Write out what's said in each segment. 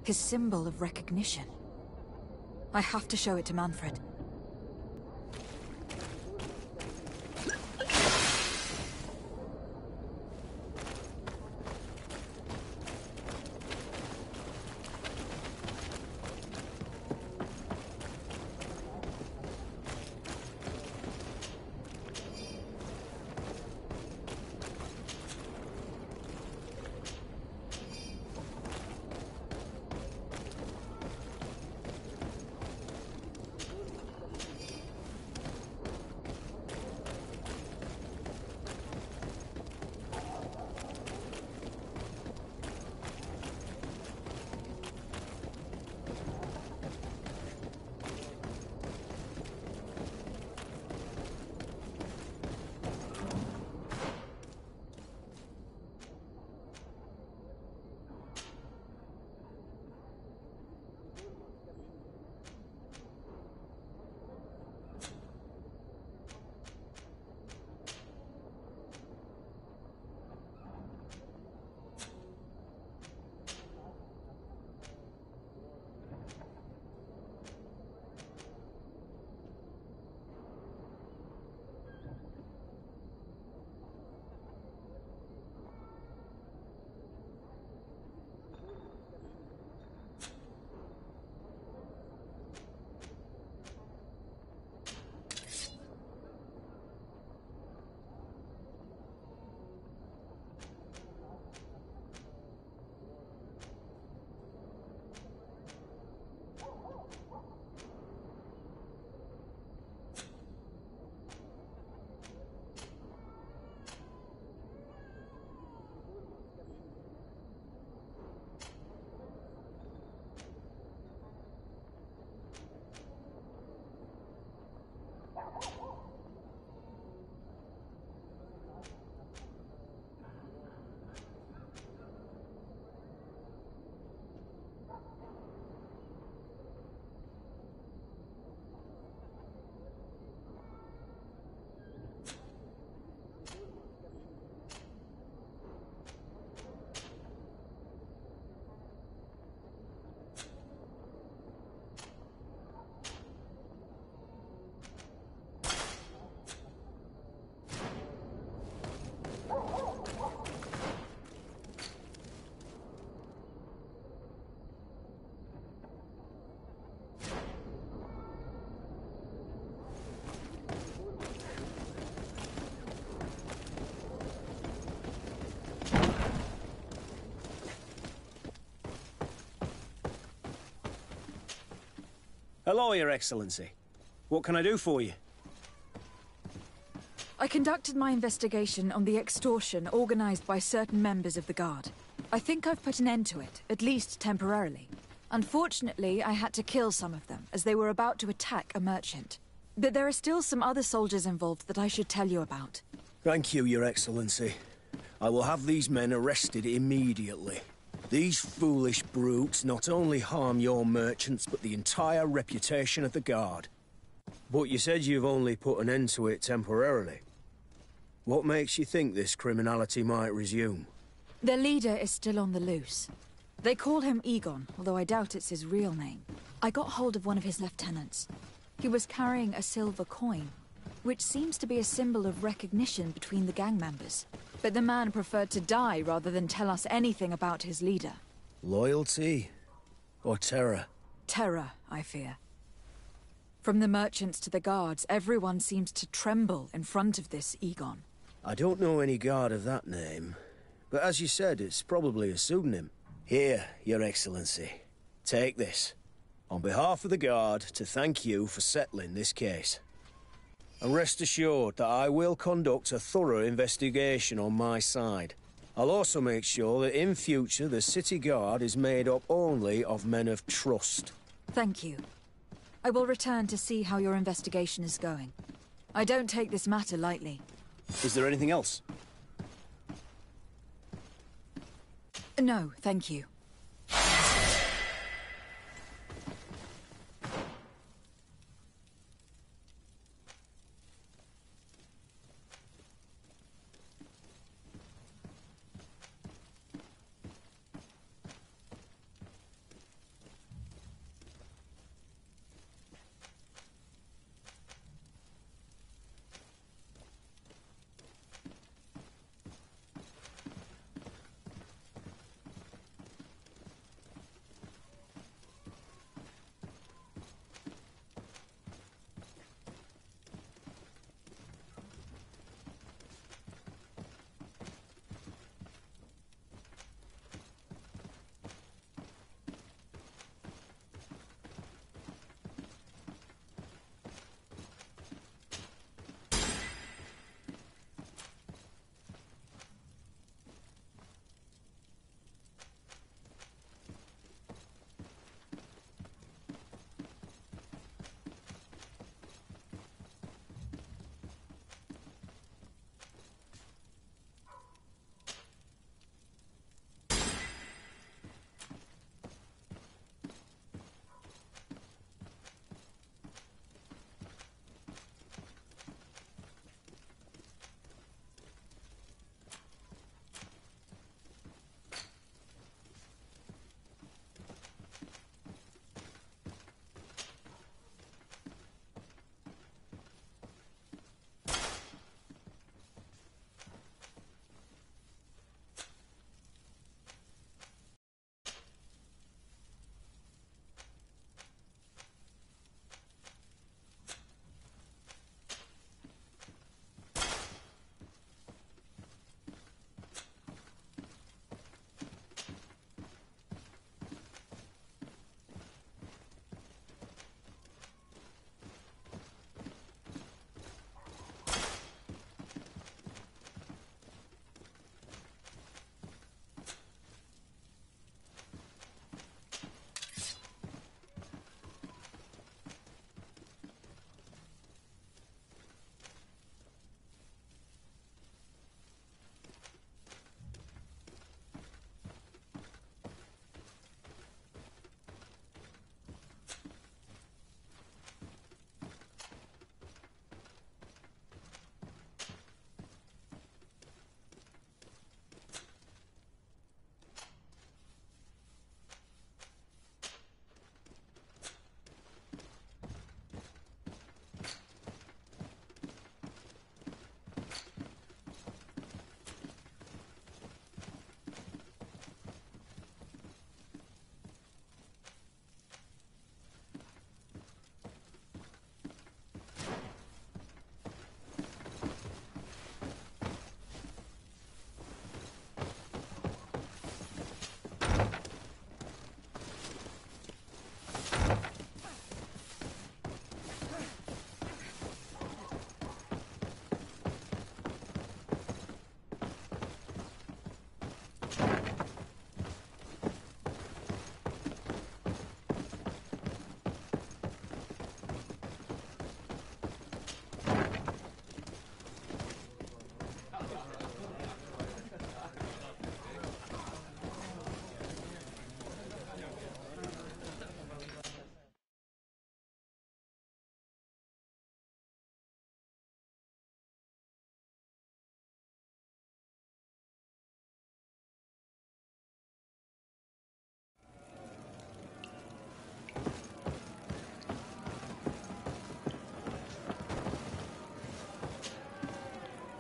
His symbol of recognition. I have to show it to Manfred. Hello, Your Excellency. What can I do for you? I conducted my investigation on the extortion organized by certain members of the Guard. I think I've put an end to it, at least temporarily. Unfortunately, I had to kill some of them, as they were about to attack a merchant. But there are still some other soldiers involved that I should tell you about. Thank you, Your Excellency. I will have these men arrested immediately. These foolish brutes not only harm your merchants, but the entire reputation of the Guard. But you said you've only put an end to it temporarily. What makes you think this criminality might resume? Their leader is still on the loose. They call him Egon, although I doubt it's his real name. I got hold of one of his lieutenants. He was carrying a silver coin, which seems to be a symbol of recognition between the gang members. But the man preferred to die rather than tell us anything about his leader. Loyalty? Or terror? Terror, I fear. From the merchants to the guards, everyone seems to tremble in front of this Egon. I don't know any guard of that name. But as you said, it's probably a pseudonym. Here, Your Excellency. Take this. On behalf of the Guard, to thank you for settling this case. And rest assured that I will conduct a thorough investigation on my side. I'll also make sure that in future the City Guard is made up only of men of trust. Thank you. I will return to see how your investigation is going. I don't take this matter lightly. Is there anything else? No, thank you.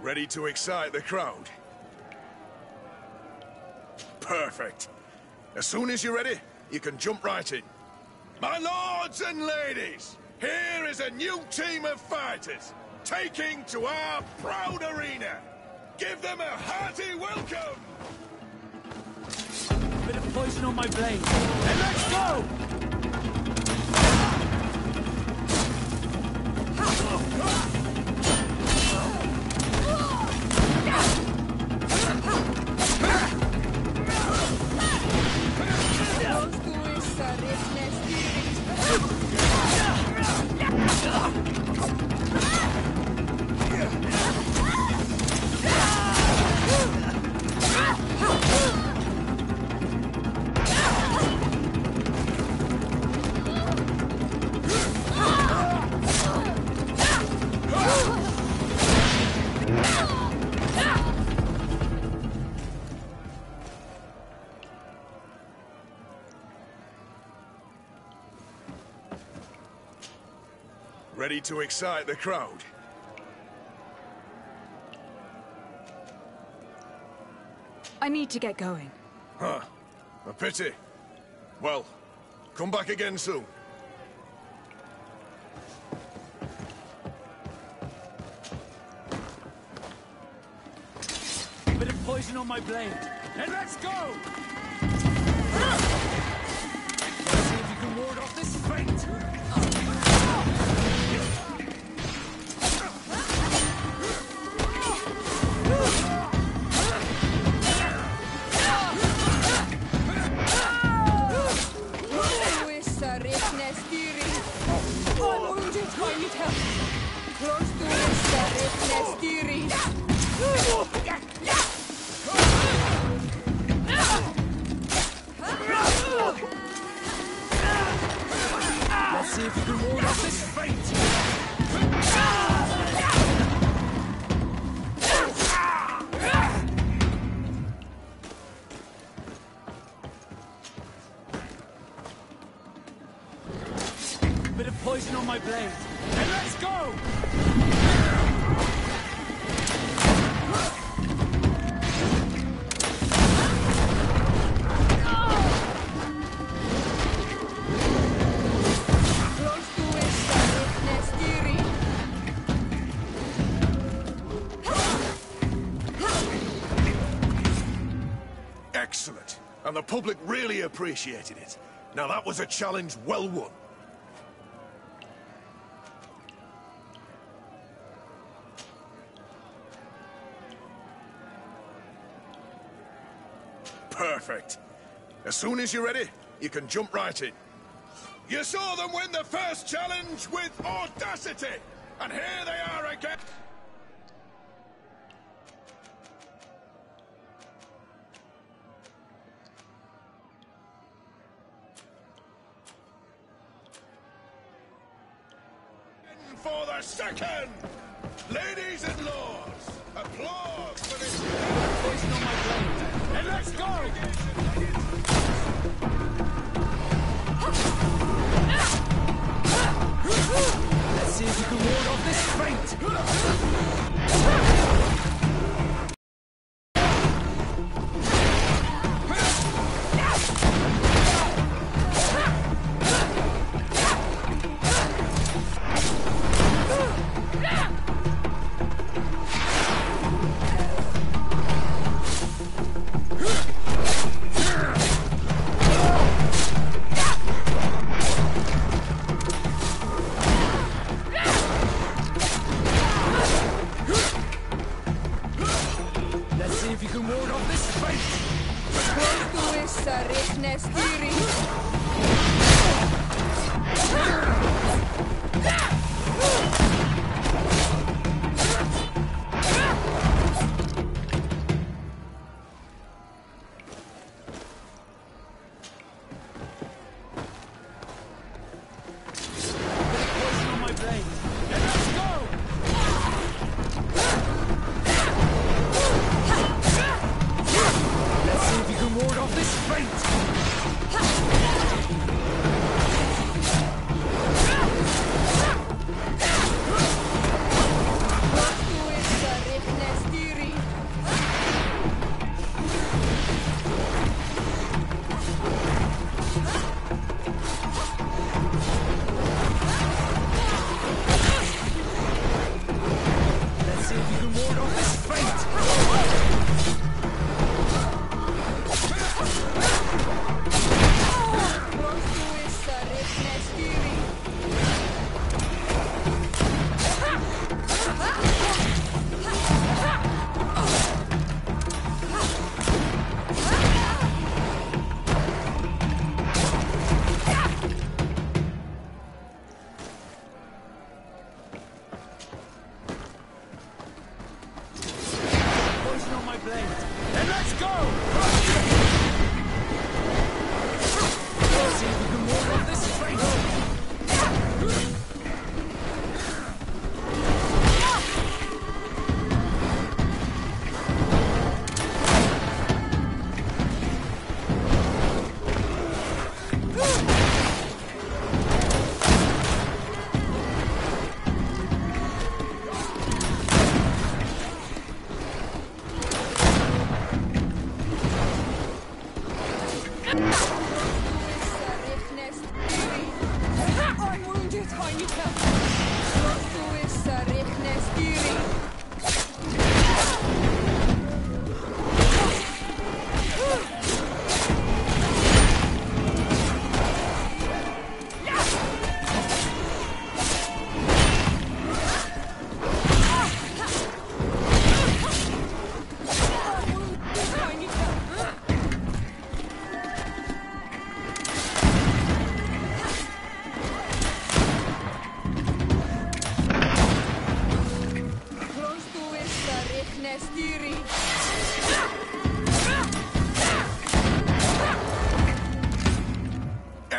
Ready to excite the crowd? Perfect. As soon as you're ready, you can jump right in. My lords and ladies, here is a new team of fighters, taking to our proud arena. Give them a hearty welcome! Bit of poison on my blade. And let's go! Ready to excite the crowd? I need to get going. Huh. A pity. Well, come back again soon. Bit of poison on my blade. And let's go! Let's see if you can ward off this fate! Let's see if you can ward off this fate! Bit of poison on my blade. And let's go! Excellent. And the public really appreciated it. Now that was a challenge well won. Perfect. As soon as you're ready, you can jump right in. You saw them win the first challenge with audacity, and here they are again. For the second! Ladies and lords, applause for this... Poison on my blade. And let's go! Let's see if you can ward off this fate!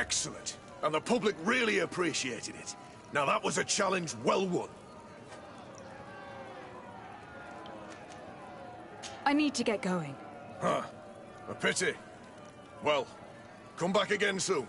Excellent. And the public really appreciated it. Now that was a challenge well won. I need to get going. Huh. A pity. Well, come back again soon.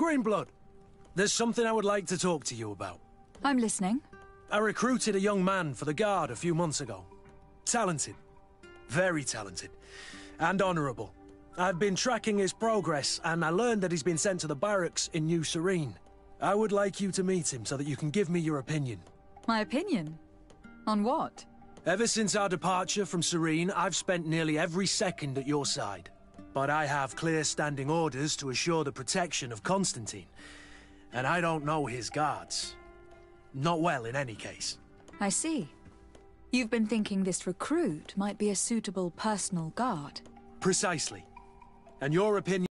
Greenblood, there's something I would like to talk to you about. I'm listening. I recruited a young man for the Guard a few months ago. Talented. Very talented. And honourable. I've been tracking his progress, and I learned that he's been sent to the barracks in New Serene. I would like you to meet him so that you can give me your opinion. My opinion? On what? Ever since our departure from Serene, I've spent nearly every second at your side. But I have clear standing orders to assure the protection of Constantine. And I don't know his guards. Not well, in any case. I see. You've been thinking this recruit might be a suitable personal guard. Precisely. And your opinion...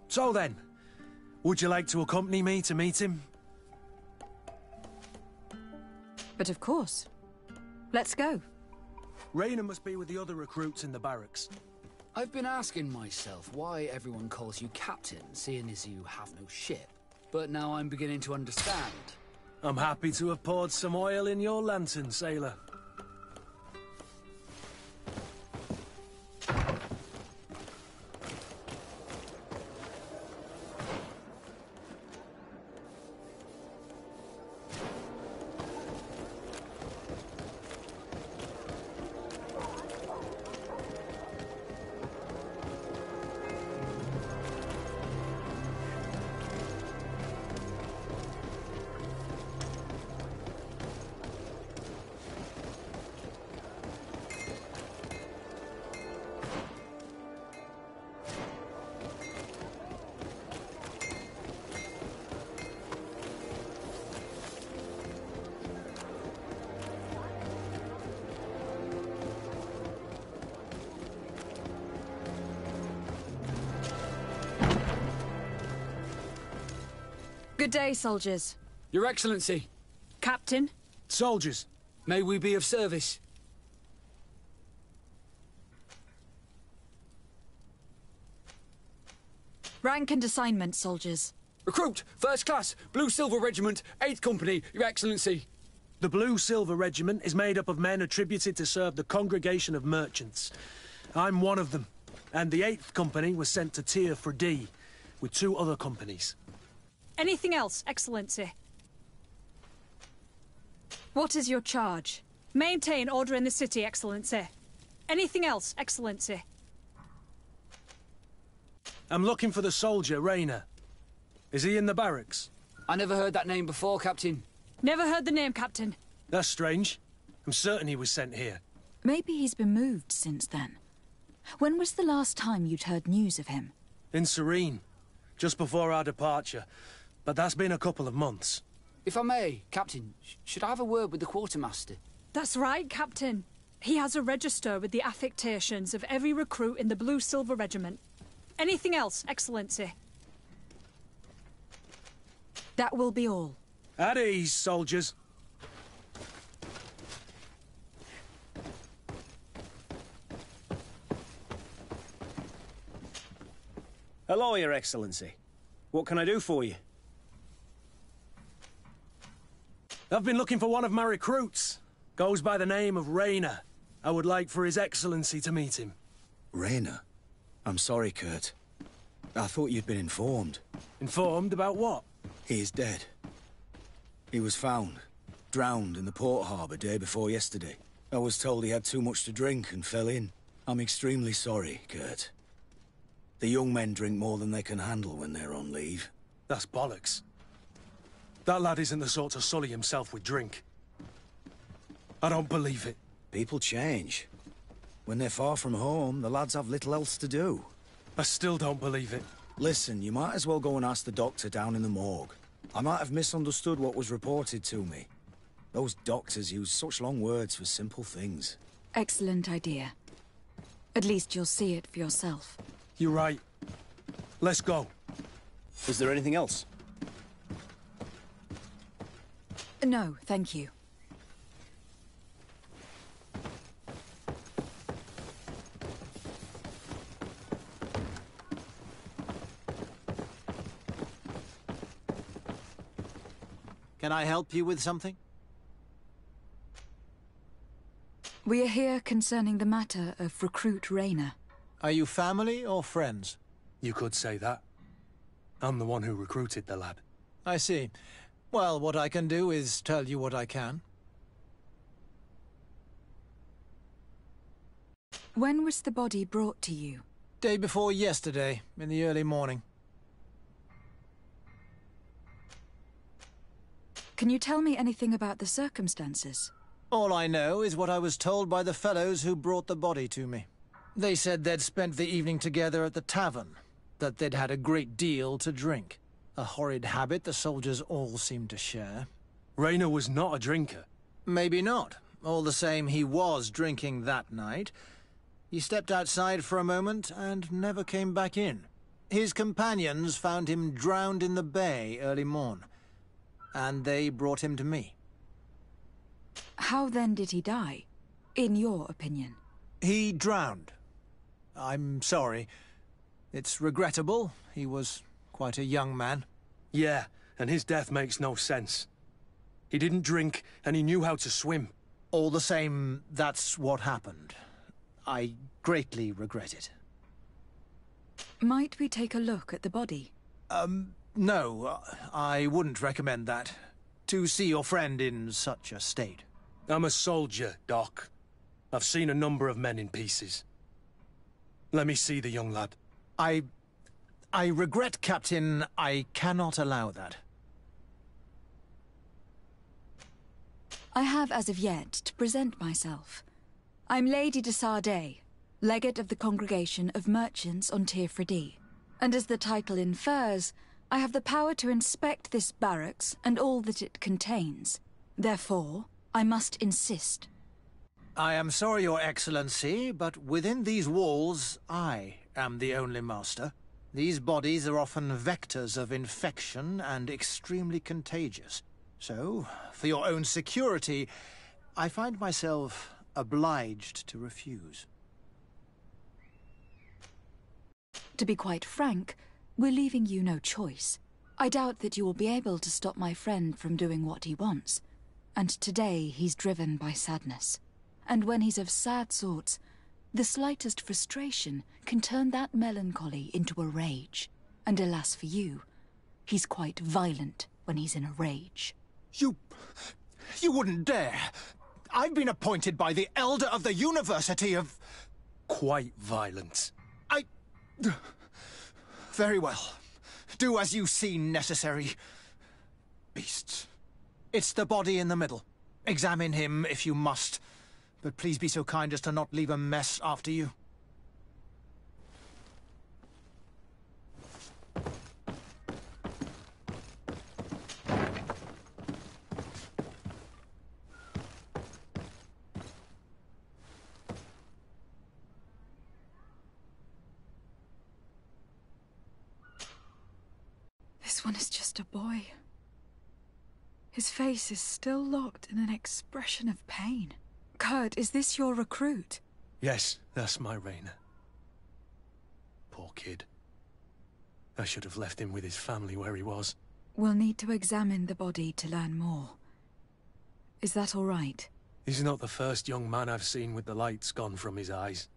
So then, would you like to accompany me to meet him? But of course. Let's go. Raynor must be with the other recruits in the barracks. I've been asking myself why everyone calls you Captain, seeing as you have no ship. But now I'm beginning to understand. I'm happy to have poured some oil in your lantern, sailor. Good day, soldiers. Your Excellency, Captain. Soldiers. may we be of service? Rank and assignment, soldiers. Recruit, First Class, Blue Silver Regiment, 8th Company, Your Excellency. The Blue Silver Regiment is made up of men attributed to serve the Congregation of Merchants. I'm one of them, and the 8th Company was sent to Tier for D, with 2 other companies. Anything else, Excellency? What is your charge? Maintain order in the city, Excellency. Anything else, Excellency? I'm looking for the soldier, Raynor. Is he in the barracks? I never heard that name before, Captain. Never heard the name, Captain. That's strange. I'm certain he was sent here. Maybe he's been moved since then. When was the last time you'd heard news of him? In Serene, just before our departure. But that's been a couple of months. If I may, Captain, should I have a word with the quartermaster? That's right, Captain. He has a register with the affectations of every recruit in the Blue Silver Regiment. Anything else, Excellency? That will be all. At ease, soldiers. Hello, Your Excellency. What can I do for you? I've been looking for one of my recruits. Goes by the name of Raynor. I would like for His Excellency to meet him. Raynor? I'm sorry, Kurt. I thought you'd been informed. Informed about what? He is dead. He was found, drowned in the port harbour day before yesterday. I was told he had too much to drink and fell in. I'm extremely sorry, Kurt. The young men drink more than they can handle when they're on leave. That's bollocks. That lad isn't the sort to sully himself with drink. I don't believe it. People change. When they're far from home, the lads have little else to do. I still don't believe it. Listen, you might as well go and ask the doctor down in the morgue. I might have misunderstood what was reported to me. Those doctors use such long words for simple things. Excellent idea. At least you'll see it for yourself. You're right. Let's go. Is there anything else? No, thank you. Can I help you with something? We are here concerning the matter of recruit Raynor. Are you family or friends? You could say that. I'm the one who recruited the lad. I see. Well, what I can do is tell you what I can. When was the body brought to you? Day before yesterday, in the early morning. Can you tell me anything about the circumstances? All I know is what I was told by the fellows who brought the body to me. They said they'd spent the evening together at the tavern, that they'd had a great deal to drink. A horrid habit the soldiers all seemed to share. Raynor was not a drinker. Maybe not. All the same, he was drinking that night. He stepped outside for a moment and never came back in. His companions found him drowned in the bay early morn, and they brought him to me. How then did he die, in your opinion? He drowned. I'm sorry. It's regrettable. He was quite a young man. Yeah, and his death makes no sense. He didn't drink, and he knew how to swim. All the same, that's what happened. I greatly regret it. Might we take a look at the body? No, I wouldn't recommend that. To see your friend in such a state. I'm a soldier, Doc. I've seen a number of men in pieces. Let me see the young lad. I regret, Captain. I cannot allow that. I have as of yet to present myself. I'm Lady de Sardet, Legate of the Congregation of Merchants on Day3, and as the title infers, I have the power to inspect this barracks and all that it contains. Therefore, I must insist. I am sorry, Your Excellency, but within these walls, I am the only master. These bodies are often vectors of infection and extremely contagious. So, for your own security, I find myself obliged to refuse. To be quite frank, we're leaving you no choice. I doubt that you will be able to stop my friend from doing what he wants. And today he's driven by sadness. And when he's of sad sorts, the slightest frustration can turn that melancholy into a rage. And alas for you, he's quite violent when he's in a rage. You wouldn't dare! I've been appointed by the Elder of the University of... Quite violent. Very well. Do as you see necessary. Beasts. It's the body in the middle. Examine him if you must. But please be so kind as to not leave a mess after you. This one is just a boy. His face is still locked in an expression of pain. Kurt, is this your recruit? Yes, that's my Rainer. Poor kid. I should have left him with his family where he was. We'll need to examine the body to learn more. Is that all right? He's not the first young man I've seen with the lights gone from his eyes.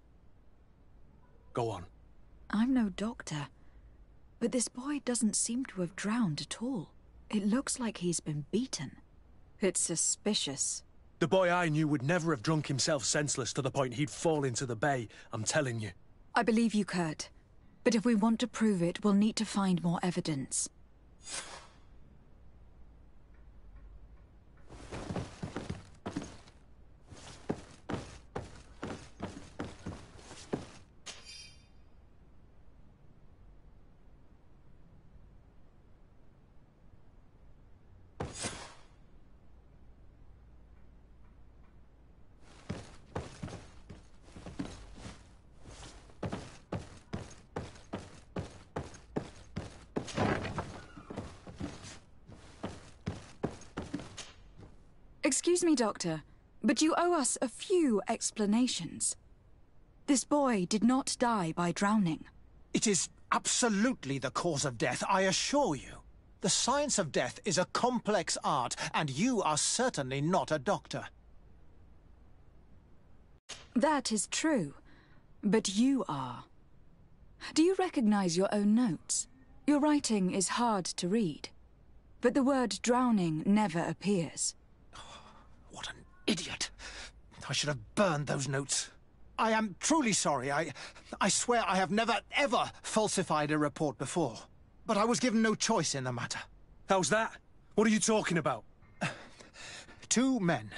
Go on. I'm no doctor, but this boy doesn't seem to have drowned at all. It looks like he's been beaten. It's suspicious. The boy I knew would never have drunk himself senseless to the point he'd fall into the bay, I'm telling you. I believe you, Kurt. But if we want to prove it, we'll need to find more evidence. Excuse me, Doctor, but you owe us a few explanations. This boy did not die by drowning. It is absolutely the cause of death, I assure you. The science of death is a complex art, and you are certainly not a doctor. That is true, but you are. Do you recognize your own notes? Your writing is hard to read, but the word drowning never appears. What an idiot! I should have burned those notes. I am truly sorry. I swear I have never, ever falsified a report before. But I was given no choice in the matter. How's that? What are you talking about? Two men,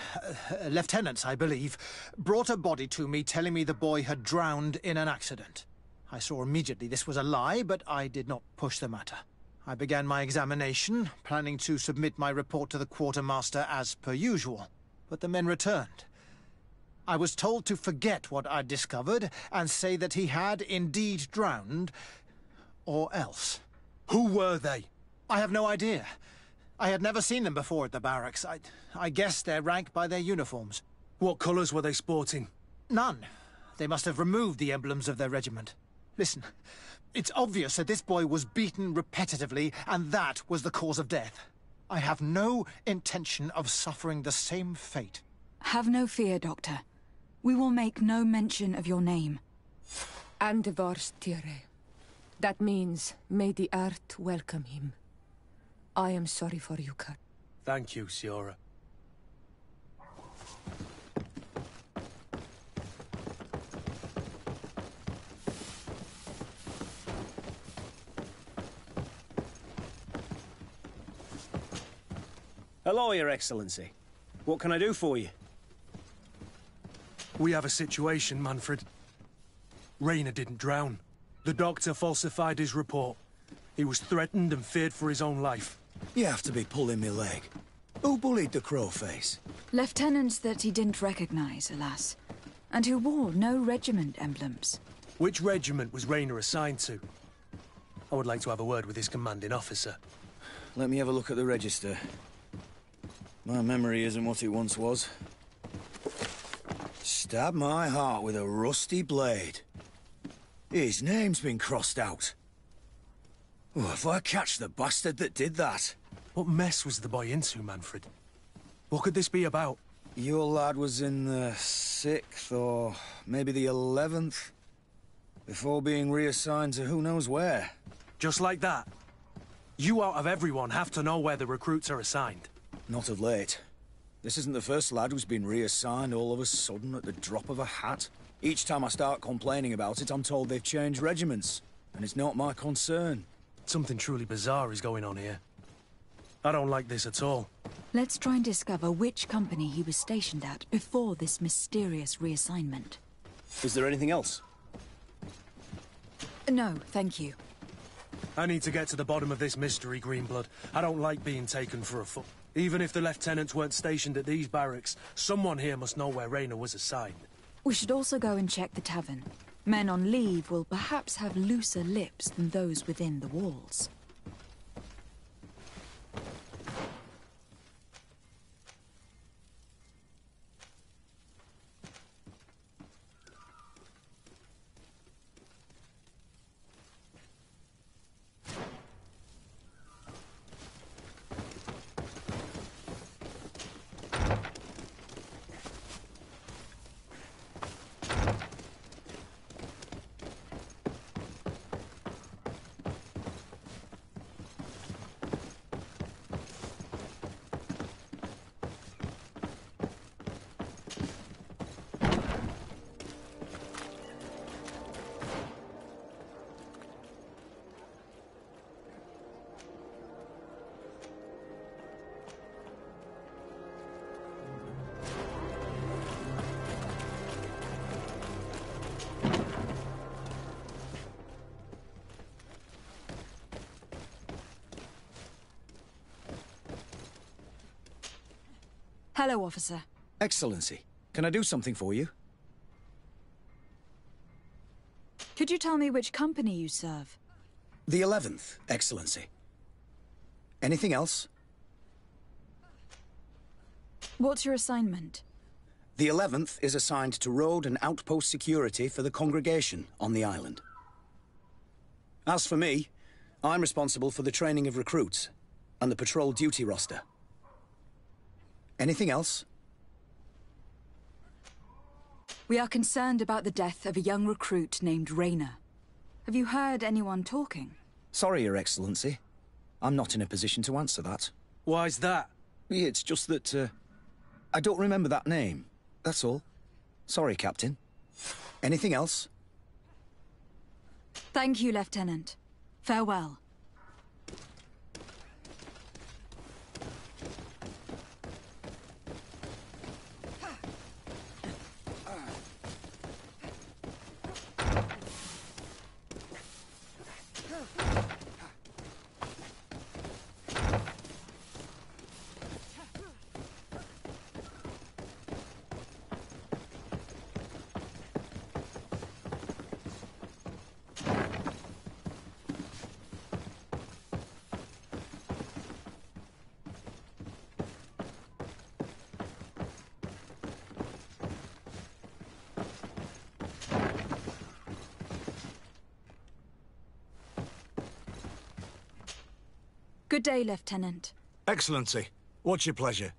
lieutenants I believe, brought a body to me telling me the boy had drowned in an accident. I saw immediately this was a lie, but I did not push the matter. I began my examination, planning to submit my report to the quartermaster as per usual. But the men returned, I was told to forget what I'd discovered and say that he had indeed drowned, or else. Who were they? I have no idea. I had never seen them before at the barracks. I guessed their rank by their uniforms. What colours were they sporting? None. They must have removed the emblems of their regiment. Listen, it's obvious that this boy was beaten repetitively, and that was the cause of death. I have no intention of suffering the same fate. Have no fear, Doctor. We will make no mention of your name. Andevars Tire. That means, may the earth welcome him. I am sorry for you, Kurt. Thank you, Siora. Hello, Your Excellency. What can I do for you? We have a situation, Manfred. Raynor didn't drown. The doctor falsified his report. He was threatened and feared for his own life. You have to be pulling me leg. Who bullied the crowface? Lieutenants that he didn't recognize, alas. And who wore no regiment emblems. Which regiment was Raynor assigned to? I would like to have a word with his commanding officer. Let me have a look at the register. My memory isn't what it once was. Stab my heart with a rusty blade. His name's been crossed out. Oh, if I catch the bastard that did that. What mess was the boy into, Manfred? What could this be about? Your lad was in the 6th or maybe the 11th, before being reassigned to who knows where. Just like that? You out of everyone have to know where the recruits are assigned. Not of late. This isn't the first lad who's been reassigned all of a sudden at the drop of a hat. Each time I start complaining about it, I'm told they've changed regiments, and it's not my concern. Something truly bizarre is going on here. I don't like this at all. Let's try and discover which company he was stationed at before this mysterious reassignment. Is there anything else? No, thank you. I need to get to the bottom of this mystery, Greenblood. I don't like being taken for a fool. Even if the lieutenants weren't stationed at these barracks, someone here must know where Raynor was assigned. We should also go and check the tavern. Men on leave will perhaps have looser lips than those within the walls. Hello, officer. Excellency, can I do something for you? Could you tell me which company you serve? The 11th, Excellency. Anything else? What's your assignment? The 11th is assigned to road and outpost security for the congregation on the island. As for me, I'm responsible for the training of recruits and the patrol duty roster. Anything else? We are concerned about the death of a young recruit named Raynor. Have you heard anyone talking? Sorry, Your Excellency. I'm not in a position to answer that. Why's that? It's just that, I don't remember that name. That's all. Sorry, Captain. Anything else? Thank you, Lieutenant. Farewell. Good day, Lieutenant. Excellency, what's your pleasure?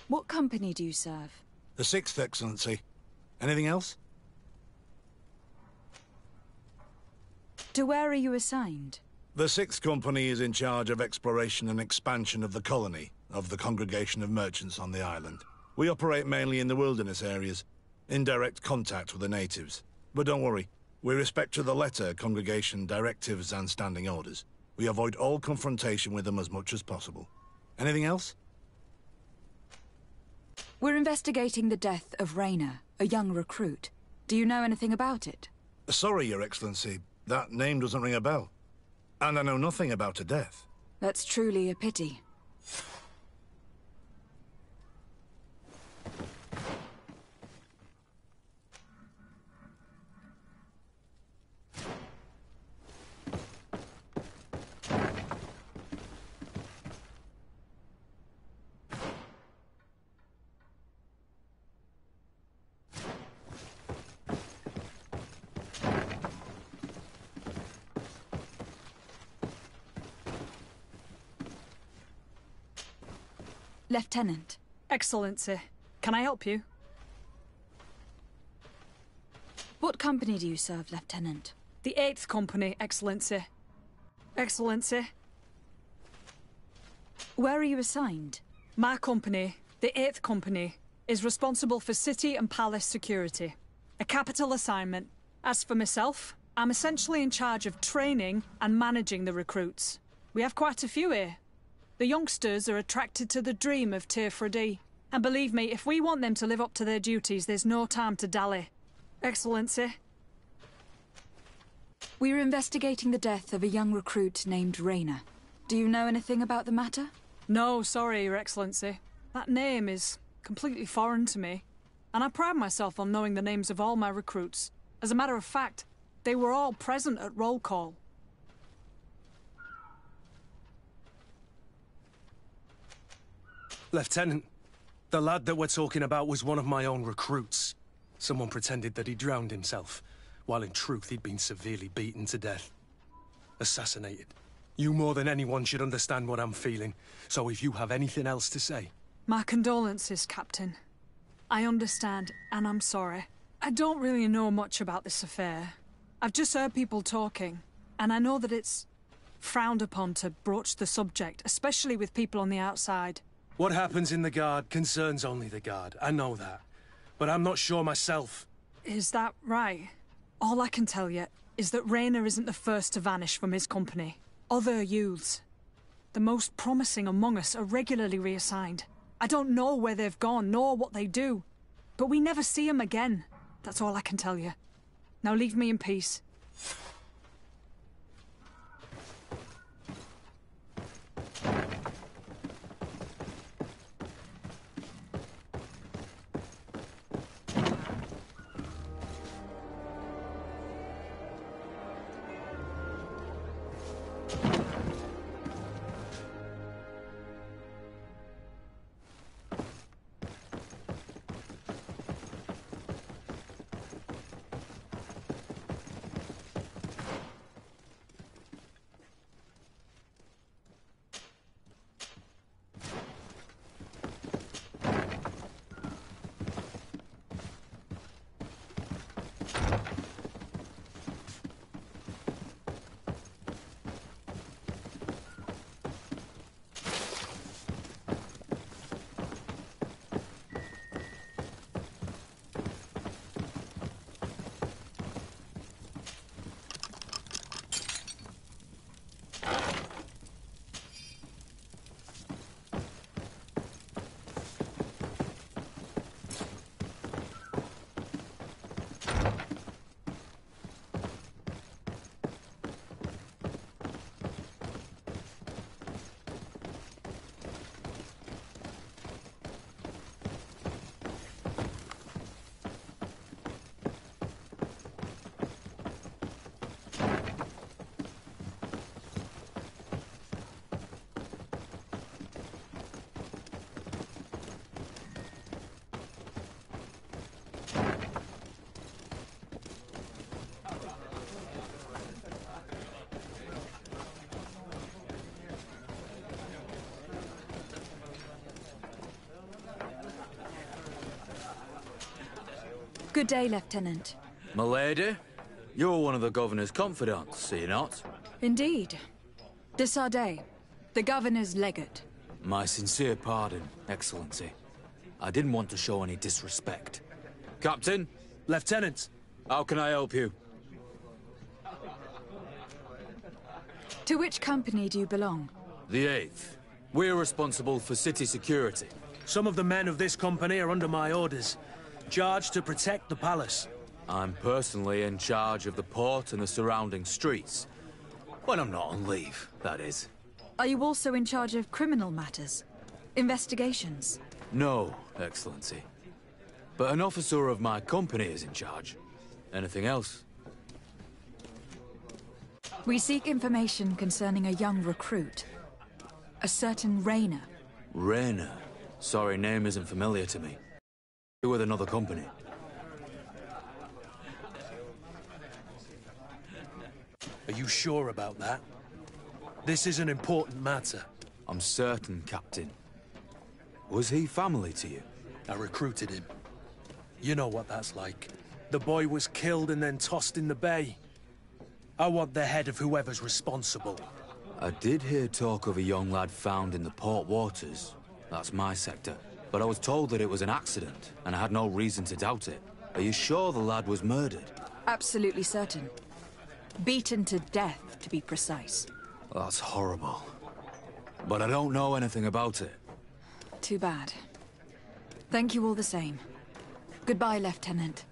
What company do you serve? The 6th, Excellency. Anything else? To where are you assigned? The 6th Company is in charge of exploration and expansion of the colony of the Congregation of Merchants on the island. We operate mainly in the wilderness areas, in direct contact with the natives. But don't worry, we respect to the letter Congregation directives and standing orders. We avoid all confrontation with them as much as possible. Anything else? We're investigating the death of Raynor, a young recruit. Do you know anything about it? Sorry, Your Excellency. That name doesn't ring a bell. And I know nothing about her death. That's truly a pity. Lieutenant. Excellency, can I help you? What company do you serve, Lieutenant? The 8th Company, Excellency. Excellency. Where are you assigned? My company, the 8th Company, is responsible for city and palace security. A capital assignment. As for myself, I'm essentially in charge of training and managing the recruits. We have quite a few here. The youngsters are attracted to the dream of Tier 3D. And believe me, if we want them to live up to their duties, there's no time to dally. Excellency. We are investigating the death of a young recruit named Raynor. Do you know anything about the matter? No, sorry, Your Excellency. That name is completely foreign to me. And I pride myself on knowing the names of all my recruits. As a matter of fact, they were all present at roll call. Lieutenant, the lad that we're talking about was one of my own recruits. Someone pretended that he drowned himself, while in truth he'd been severely beaten to death. Assassinated. You more than anyone should understand what I'm feeling, so if you have anything else to say... My condolences, Captain. I understand, and I'm sorry. I don't really know much about this affair. I've just heard people talking, and I know that it's frowned upon to broach the subject, especially with people on the outside. What happens in the Guard concerns only the Guard, I know that. But I'm not sure myself. Is that right? All I can tell you is that Raynor isn't the first to vanish from his company. Other youths, the most promising among us, are regularly reassigned. I don't know where they've gone, nor what they do. But we never see them again. That's all I can tell you. Now leave me in peace. Good day, Lieutenant. Milady, you're one of the governor's confidants, are you not? Indeed. De Sardet, the governor's legate. My sincere pardon, Excellency. I didn't want to show any disrespect. Captain? Lieutenant. How can I help you? To which company do you belong? The 8th. We're responsible for city security. Some of the men of this company are under my orders, charged to protect the palace. I'm personally in charge of the port and the surrounding streets. When I'm not on leave, that is. Are you also in charge of criminal matters? Investigations? No, Excellency. But an officer of my company is in charge. Anything else? We seek information concerning a young recruit. A certain Raynor. Raynor? Sorry, name isn't familiar to me. You're with another company. Are you sure about that? This is an important matter. I'm certain, Captain. Was he family to you? I recruited him. You know what that's like. The boy was killed and then tossed in the bay. I want the head of whoever's responsible. I did hear talk of a young lad found in the port waters. That's my sector. But I was told that it was an accident, and I had no reason to doubt it. Are you sure the lad was murdered? Absolutely certain. Beaten to death, to be precise. That's horrible. But I don't know anything about it. Too bad. Thank you all the same. Goodbye, Lieutenant.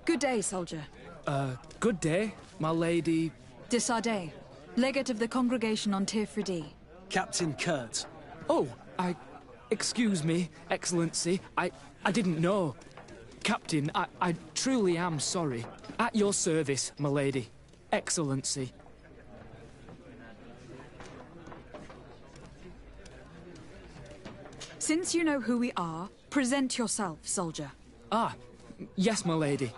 Good day, soldier. Good day, my lady. De Sardet, legate of the congregation on Day3. Captain Kurt. Oh, excuse me, Excellency. I didn't know. Captain, I truly am sorry. At your service, my lady. Excellency. Since you know who we are, present yourself, soldier. Ah, yes, my lady.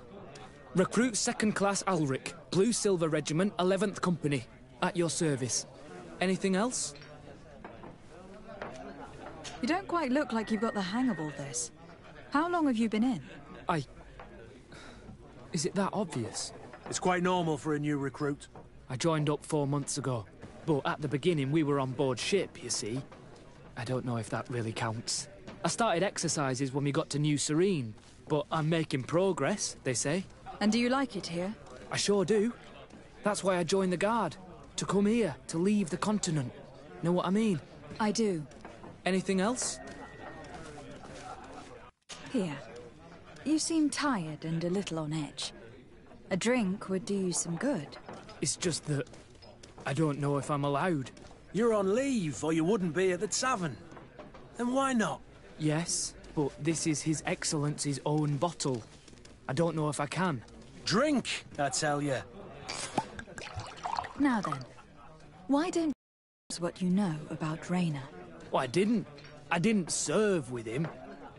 Recruit 2nd Class Alric, Blue Silver Regiment, 11th Company. At your service. Anything else? You don't quite look like you've got the hang of all this. How long have you been in? Is it that obvious? It's quite normal for a new recruit. I joined up 4 months ago. But at the beginning, we were on board ship, you see. I don't know if that really counts. I started exercises when we got to New Serene. But I'm making progress, they say. And do you like it here? I sure do. That's why I joined the Guard. To come here, to leave the continent. Know what I mean? I do. Anything else? Here. You seem tired and a little on edge. A drink would do you some good. It's just that I don't know if I'm allowed. You're on leave, or you wouldn't be at the tavern. Then why not? Yes, but this is His Excellency's own bottle. I don't know if I can. Drink, I tell you. Now then, why don't you tell us what you know about Raynor? Well, I didn't serve with him.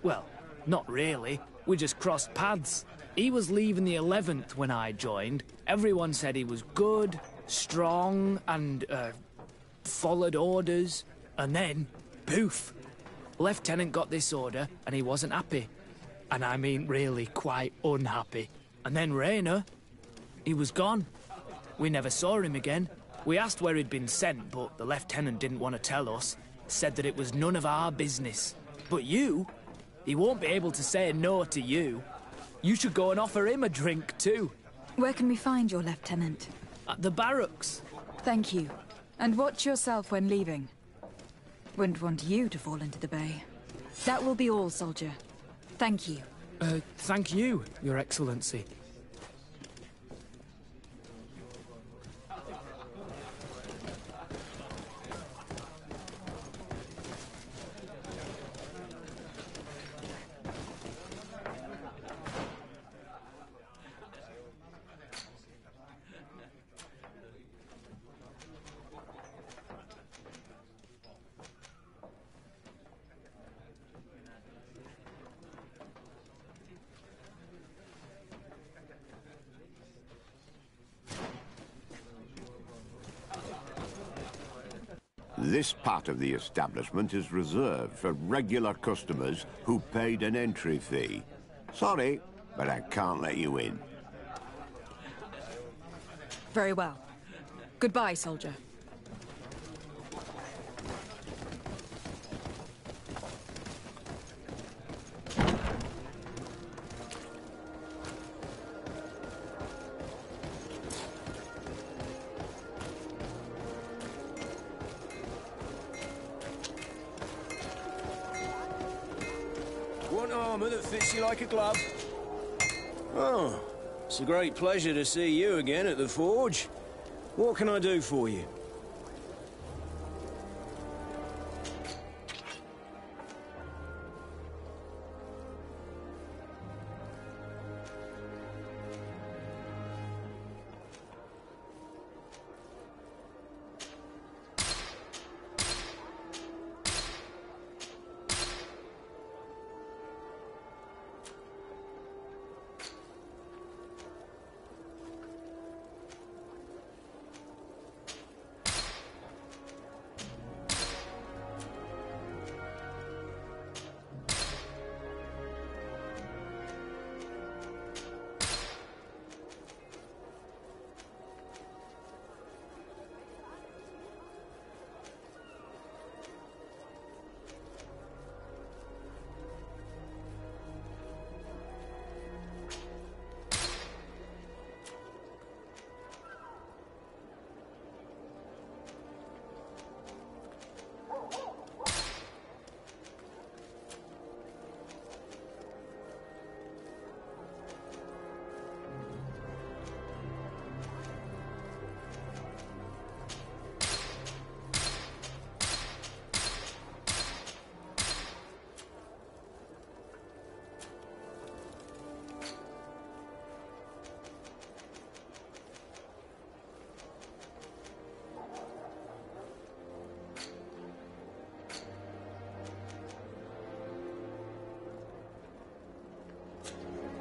Well, not really. We just crossed paths. He was leaving the 11th when I joined. Everyone said he was good, strong, and, followed orders. And then, poof. Lieutenant got this order, and he wasn't happy. And I mean really quite unhappy. And then Raynor, he was gone. We never saw him again. We asked where he'd been sent, but the lieutenant didn't want to tell us. Said that it was none of our business. But you? He won't be able to say no to you. You should go and offer him a drink too. Where can we find your lieutenant? At the barracks. Thank you. And watch yourself when leaving. Wouldn't want you to fall into the bay. That will be all, soldier. Thank you. Thank you, Your Excellency. This part of the establishment is reserved for regular customers who paid an entry fee. Sorry, but I can't let you in. Very well. Goodbye, soldier. Want armor that fits you like a glove? Oh, it's a great pleasure to see you again at the forge. What can I do for you?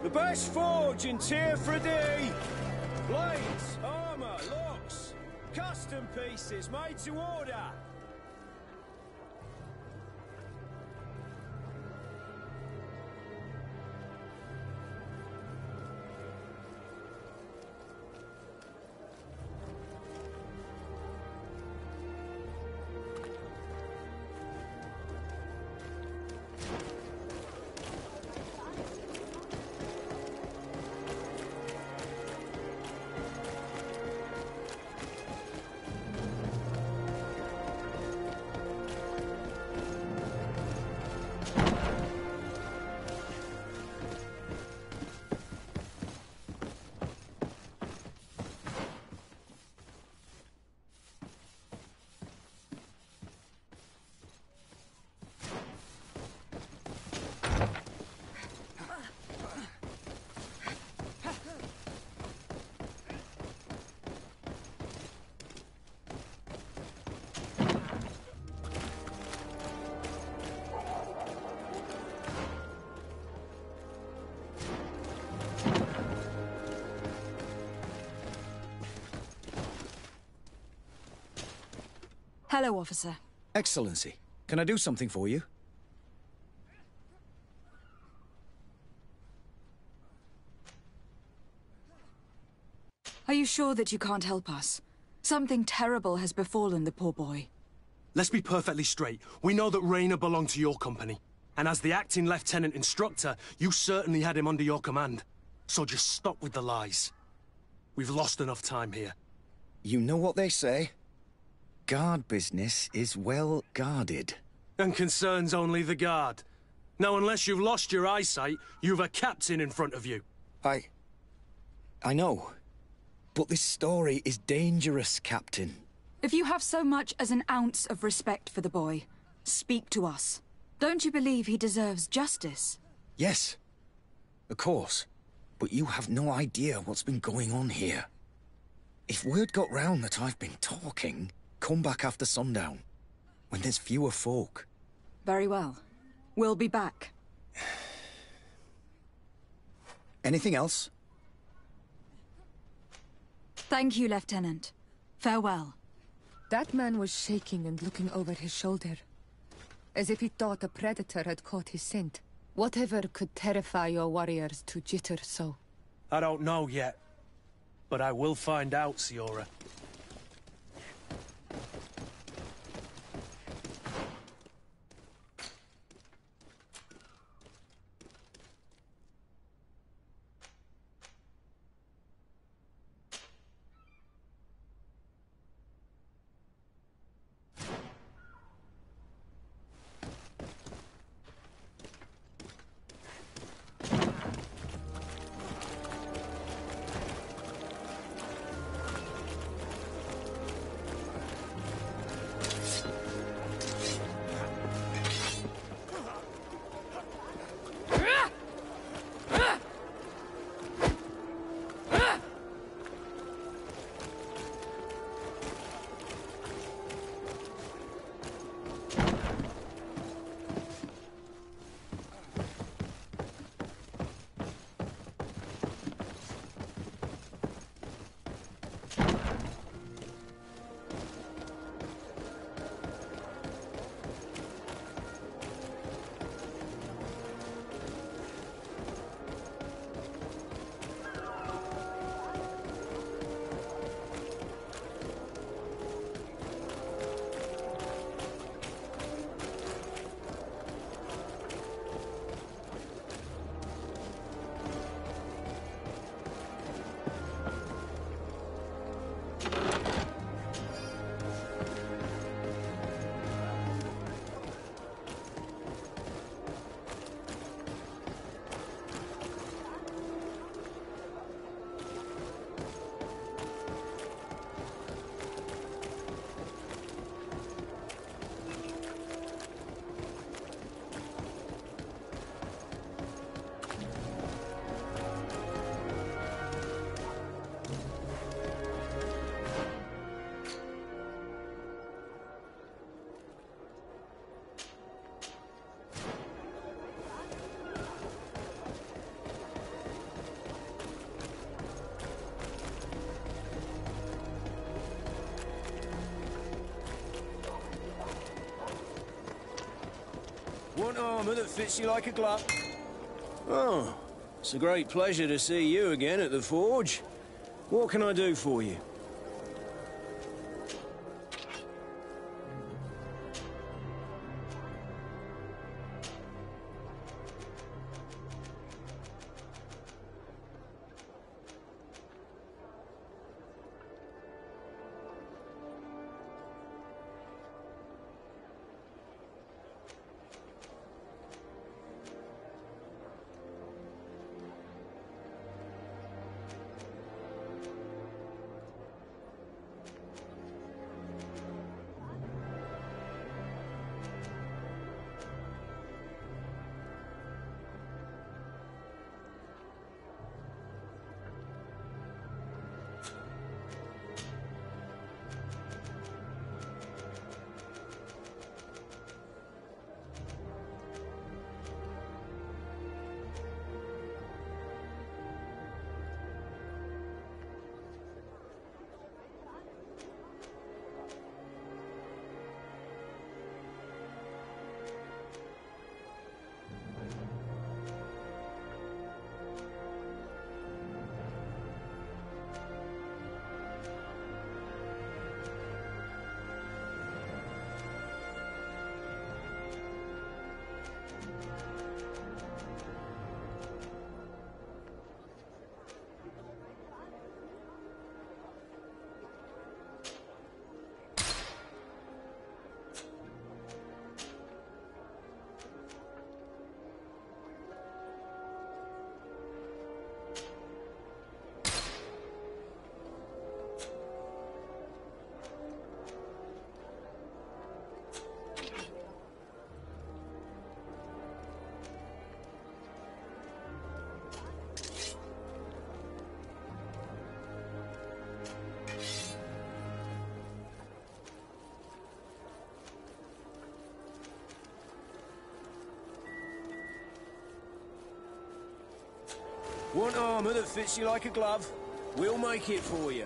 The best forge in Tier 3D! Blades, armor, locks, custom pieces made to order! Hello, officer. Excellency, can I do something for you? Are you sure that you can't help us? Something terrible has befallen the poor boy. Let's be perfectly straight. We know that Raynor belonged to your company. And as the acting lieutenant instructor, you certainly had him under your command. So just stop with the lies. We've lost enough time here. You know what they say? Guard business is well guarded. And concerns only the guard. Now, unless you've lost your eyesight, you've a captain in front of you. I know. But this story is dangerous, Captain. If you have so much as an ounce of respect for the boy, speak to us. Don't you believe he deserves justice? Yes, of course. But you have no idea what's been going on here. If word got round that I've been talking, come back after sundown, when there's fewer folk. Very well. We'll be back. Anything else? Thank you, Lieutenant. Farewell. That man was shaking and looking over his shoulder, as if he thought a predator had caught his scent. Whatever could terrify your warriors to jitter so? I don't know yet, but I will find out, Siora. Want armor that fits you like a glove? Oh, it's a great pleasure to see you again at the forge. What can I do for you? Want armor that fits you like a glove? We'll make it for you.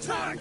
Attack!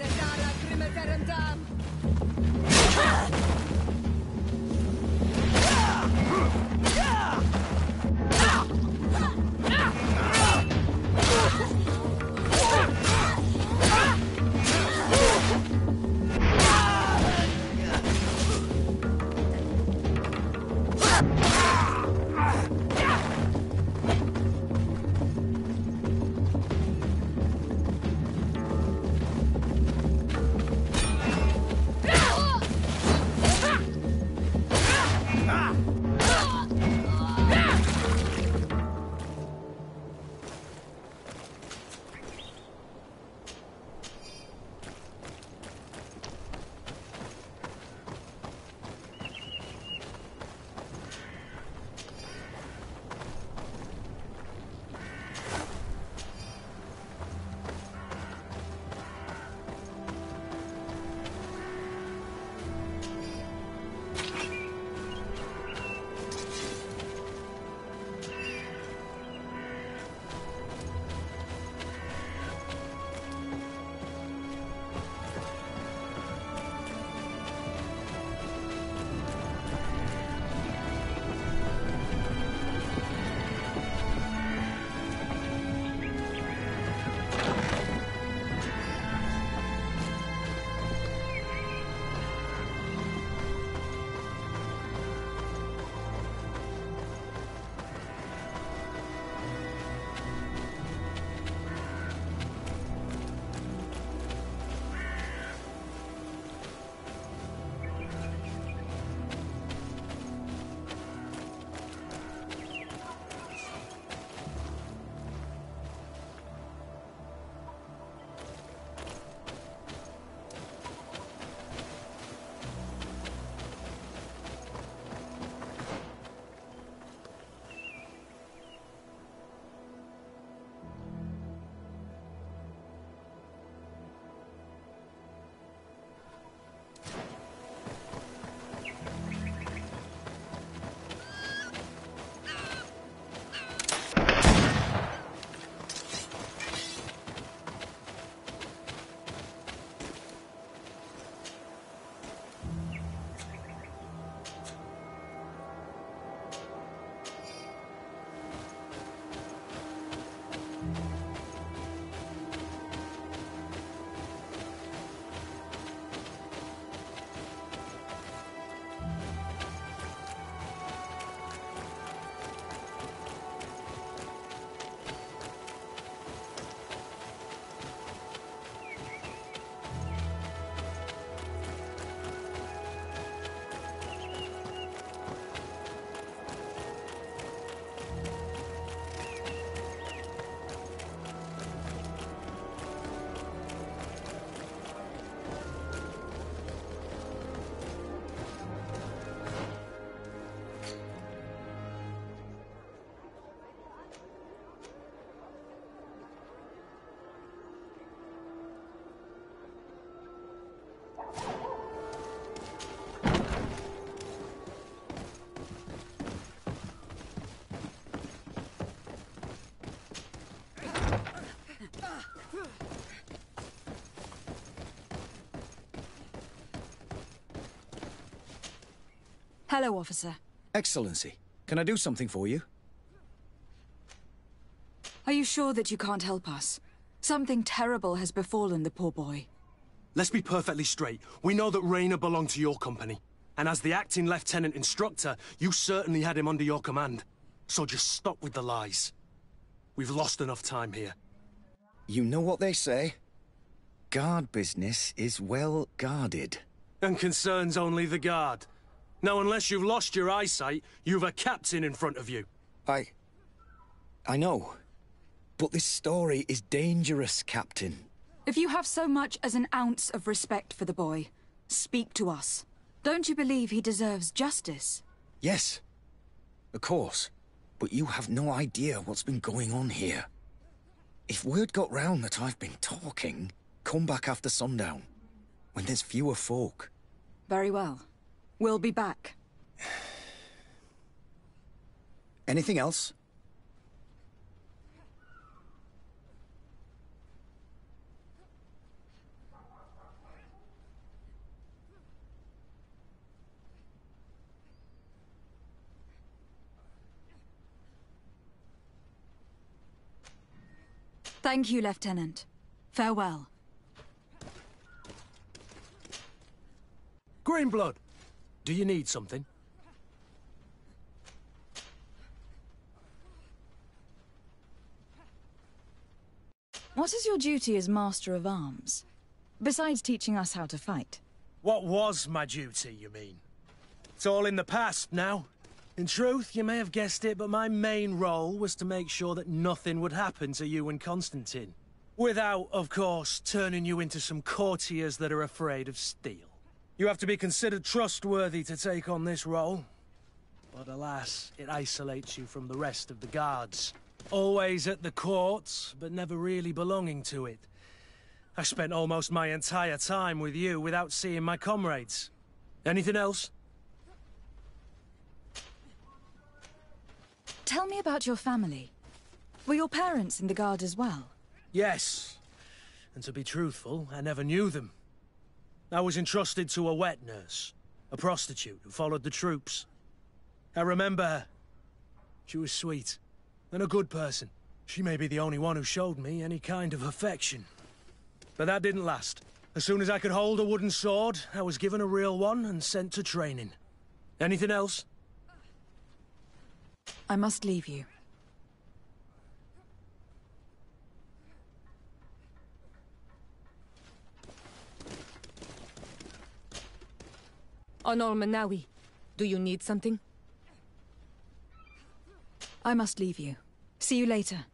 Hello, officer. Excellency, can I do something for you? Are you sure that you can't help us? Something terrible has befallen the poor boy. Let's be perfectly straight. We know that Raynor belonged to your company. And as the acting lieutenant instructor, you certainly had him under your command. So just stop with the lies. We've lost enough time here. You know what they say? Guard business is well guarded. And concerns only the guard. Now, unless you've lost your eyesight, you've a captain in front of you. I know. But this story is dangerous, Captain. If you have so much as an ounce of respect for the boy, speak to us. Don't you believe he deserves justice? Yes. Of course. But you have no idea what's been going on here. If word got round that I've been talking, come back after sundown, when there's fewer folk. Very well. We'll be back. Anything else? Thank you, Lieutenant. Farewell. Greenblood, do you need something? What is your duty as Master of Arms? Besides teaching us how to fight. What was my duty, you mean? It's all in the past now. In truth, you may have guessed it, but my main role was to make sure that nothing would happen to you and Constantine. Without, of course, turning you into some courtiers that are afraid of steel. You have to be considered trustworthy to take on this role. But alas, it isolates you from the rest of the guards. Always at the court, but never really belonging to it. I spent almost my entire time with you without seeing my comrades. Anything else? Tell me about your family. Were your parents in the Guard as well? Yes. And to be truthful, I never knew them. I was entrusted to a wet nurse, a prostitute who followed the troops. I remember her. She was sweet, and a good person. She may be the only one who showed me any kind of affection. But that didn't last. As soon as I could hold a wooden sword, I was given a real one and sent to training. Anything else? I must leave you. Honor Manawi, do you need something? I must leave you. See you later.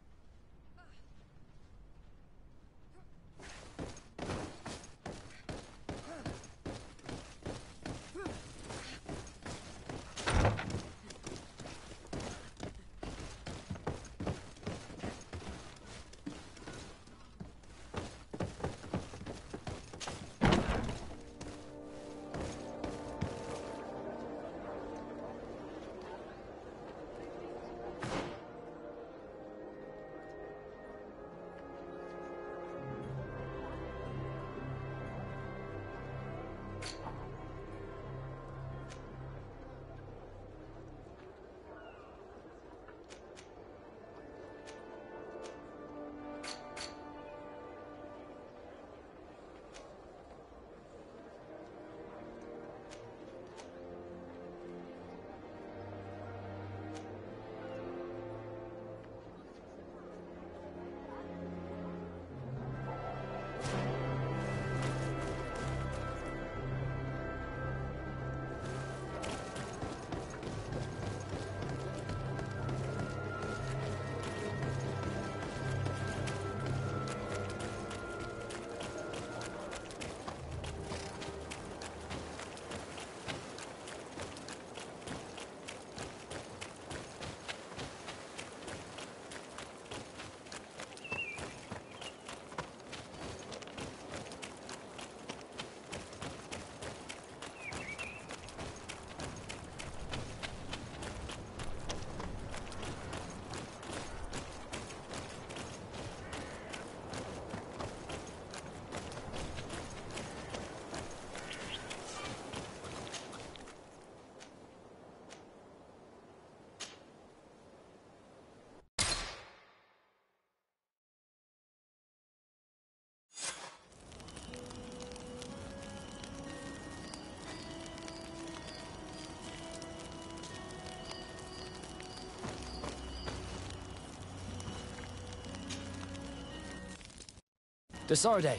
Desarde,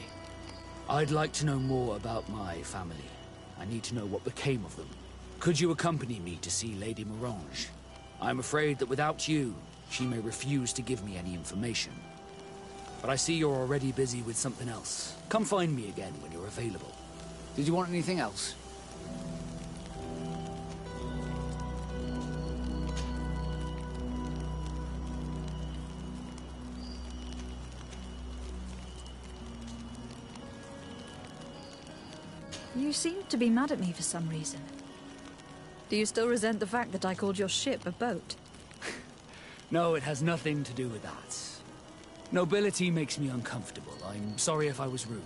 I'd like to know more about my family. I need to know what became of them. Could you accompany me to see Lady Morange? I'm afraid that without you, she may refuse to give me any information. But I see you're already busy with something else. Come find me again when you're available. Did you want anything else? You seem to be mad at me for some reason. Do you still resent the fact that I called your ship a boat? No, it has nothing to do with that. Nobility makes me uncomfortable. I'm sorry if I was rude.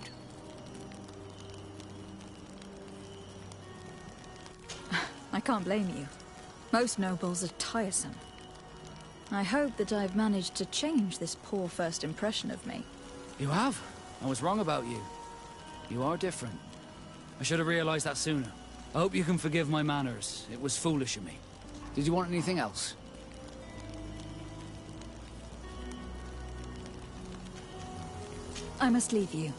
I can't blame you. Most nobles are tiresome. I hope that I've managed to change this poor first impression of me. You have? I was wrong about you. You are different. I should have realized that sooner. I hope you can forgive my manners. It was foolish of me. Did you want anything else? I must leave you.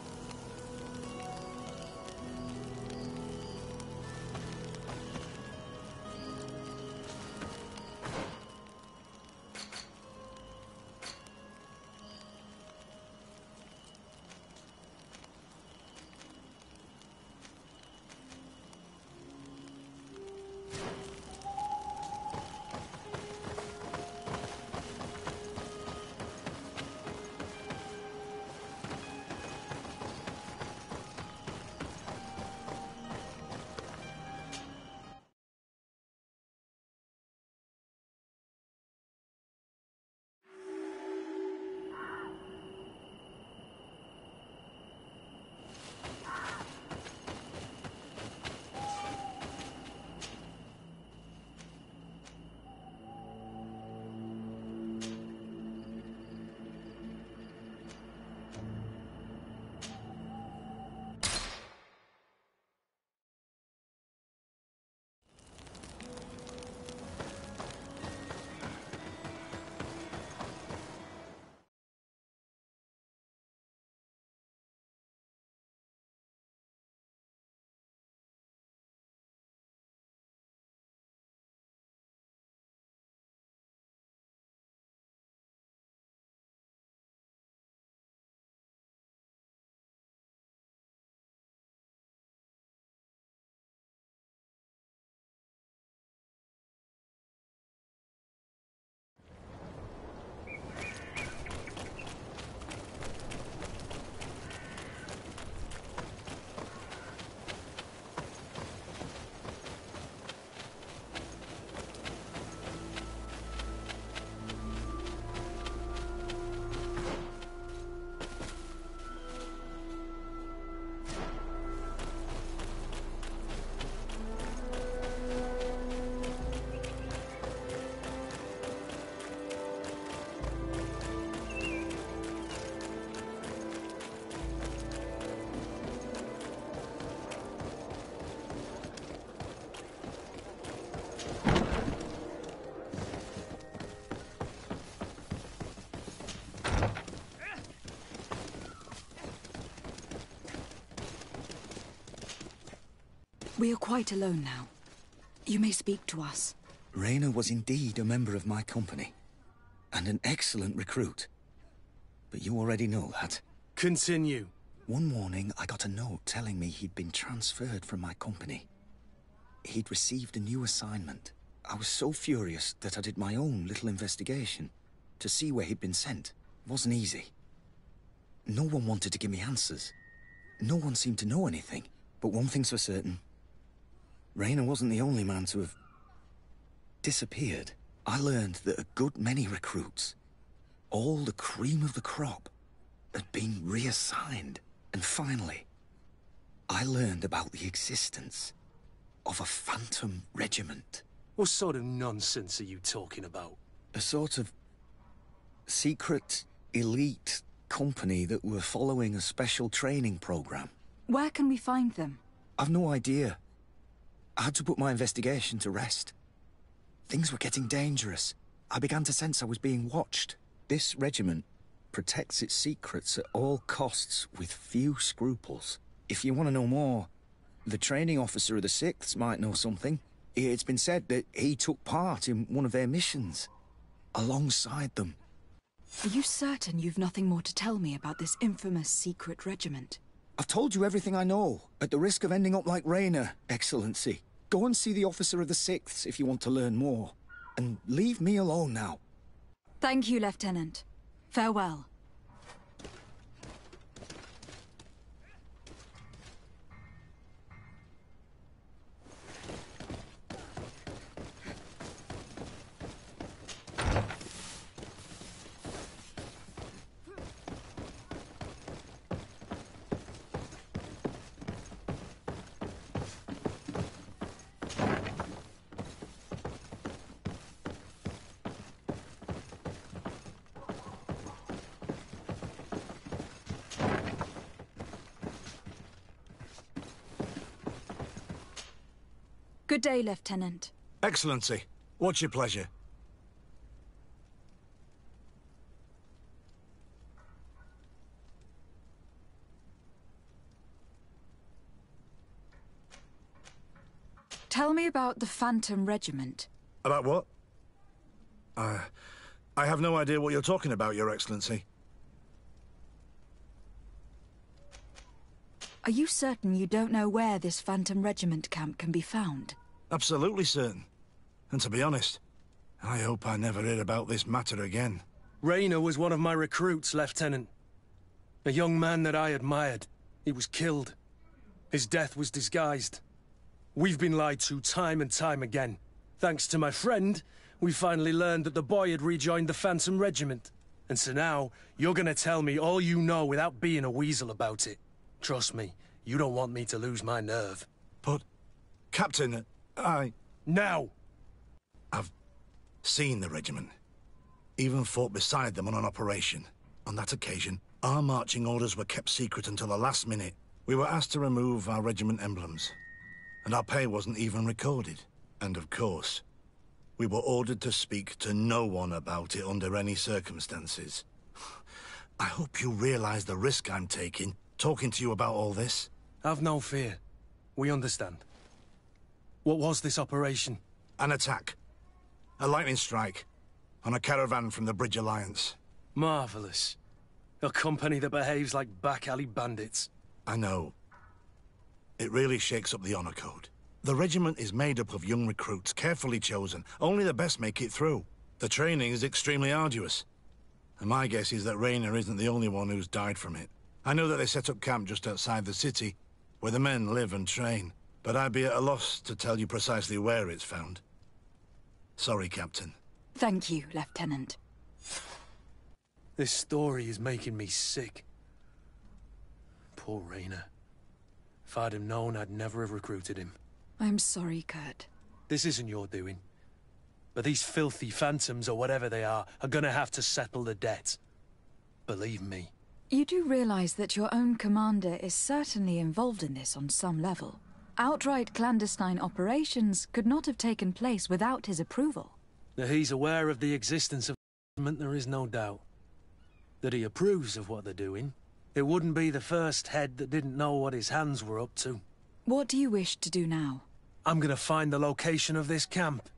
We are quite alone now. You may speak to us. Raynor was indeed a member of my company, and an excellent recruit. But you already know that. Continue. One morning, I got a note telling me he'd been transferred from my company. He'd received a new assignment. I was so furious that I did my own little investigation to see where he'd been sent. It wasn't easy. No one wanted to give me answers. No one seemed to know anything. But one thing's for certain. Raynor wasn't the only man to have disappeared. I learned that a good many recruits, all the cream of the crop, had been reassigned. And finally, I learned about the existence of a phantom regiment. What sort of nonsense are you talking about? A sort of secret, elite company that were following a special training program. Where can we find them? I've no idea. I had to put my investigation to rest. Things were getting dangerous. I began to sense I was being watched. This regiment protects its secrets at all costs with few scruples. If you want to know more, the training officer of the 6th might know something. It's been said that he took part in one of their missions, alongside them. Are you certain you've nothing more to tell me about this infamous secret regiment? I've told you everything I know, at the risk of ending up like Raynor, Excellency. Go and see the officer of the 6th if you want to learn more. And leave me alone now. Thank you, Lieutenant. Farewell. Good day, Lieutenant. Excellency, what's your pleasure? Tell me about the Phantom Regiment. About what? I have no idea what you're talking about, Your Excellency. Are you certain you don't know where this Phantom Regiment camp can be found? Absolutely certain. And to be honest, I hope I never hear about this matter again. Raynor was one of my recruits, Lieutenant. A young man that I admired. He was killed. His death was disguised. We've been lied to time and time again. Thanks to my friend, we finally learned that the boy had rejoined the Phantom Regiment. And so now, you're gonna tell me all you know without being a weasel about it. Trust me, you don't want me to lose my nerve. But, Captain, Now! I've seen the regiment. Even fought beside them on an operation. On that occasion, our marching orders were kept secret until the last minute. We were asked to remove our regiment emblems. And our pay wasn't even recorded. And of course, we were ordered to speak to no one about it under any circumstances. I hope you realize the risk I'm taking, talking to you about all this. Have no fear. We understand. What was this operation? An attack. A lightning strike. On a caravan from the Bridge Alliance. Marvelous. A company that behaves like back-alley bandits. I know. It really shakes up the honor code. The regiment is made up of young recruits, carefully chosen. Only the best make it through. The training is extremely arduous. And my guess is that Raynor isn't the only one who's died from it. I know that they set up camp just outside the city, where the men live and train. But I'd be at a loss to tell you precisely where it's found. Sorry, Captain. Thank you, Lieutenant. This story is making me sick. Poor Raynor. If I'd have known, I'd never have recruited him. I'm sorry, Kurt. This isn't your doing. But these filthy phantoms, or whatever they are gonna have to settle the debt. Believe me. You do realize that your own commander is certainly involved in this on some level. Outright clandestine operations could not have taken place without his approval. That he's aware of the existence of the government, there is no doubt. That he approves of what they're doing. It wouldn't be the first head that didn't know what his hands were up to. What do you wish to do now? I'm gonna find the location of this camp.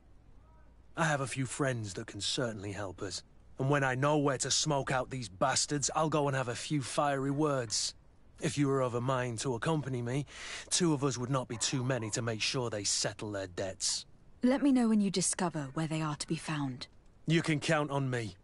I have a few friends that can certainly help us. And when I know where to smoke out these bastards, I'll go and have a few fiery words. If you were of a mind to accompany me, 2 of us would not be too many to make sure they settle their debts. Let me know when you discover where they are to be found. You can count on me.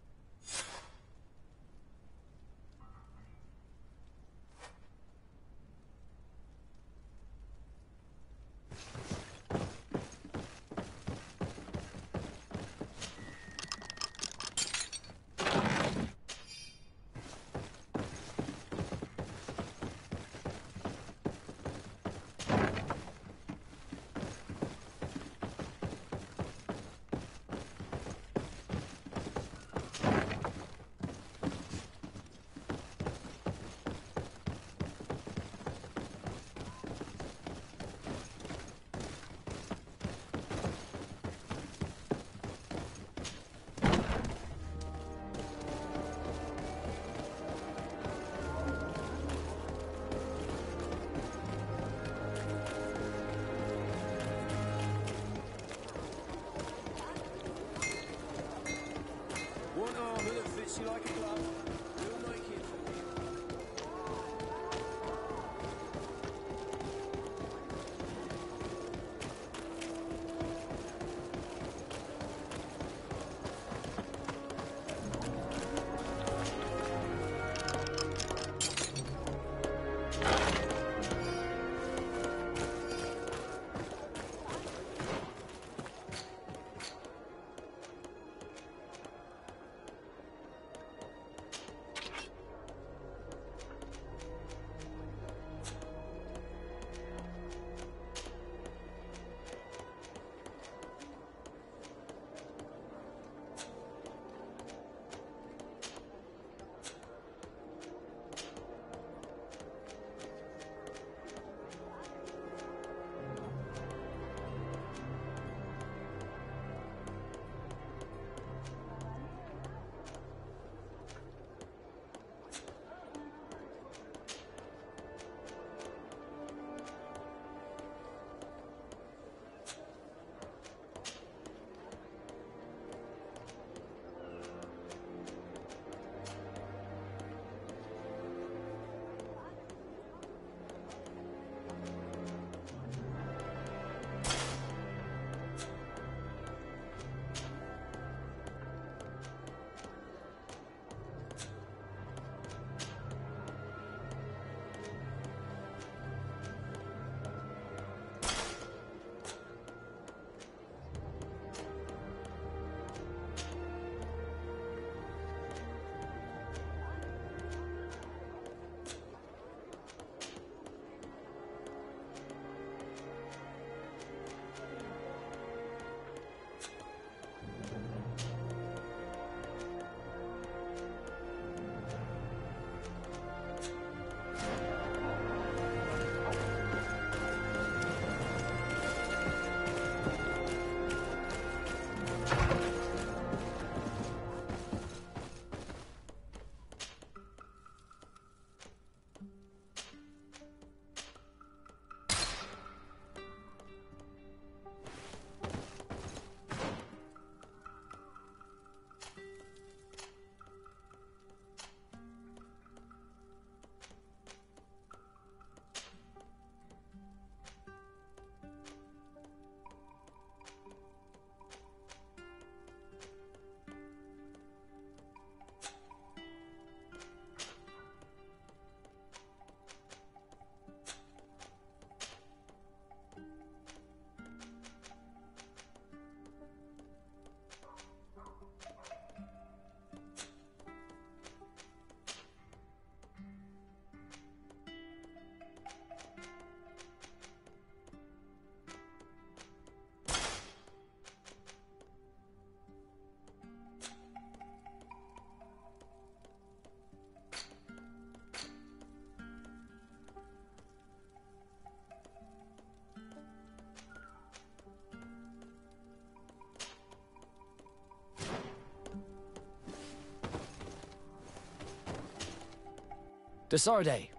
Desarde,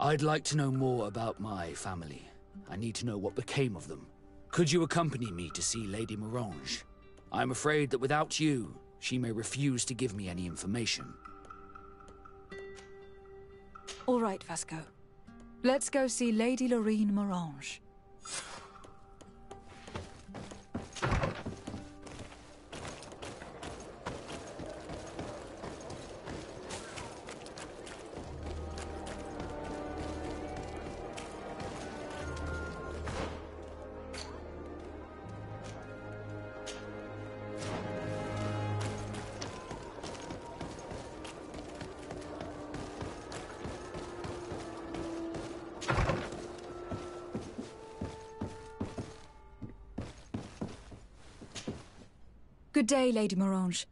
I'd like to know more about my family. I need to know what became of them. Could you accompany me to see Lady Morange? I'm afraid that without you, she may refuse to give me any information. All right, Vasco. Let's go see Lady Lorraine Morange. Good day, Lady Morange.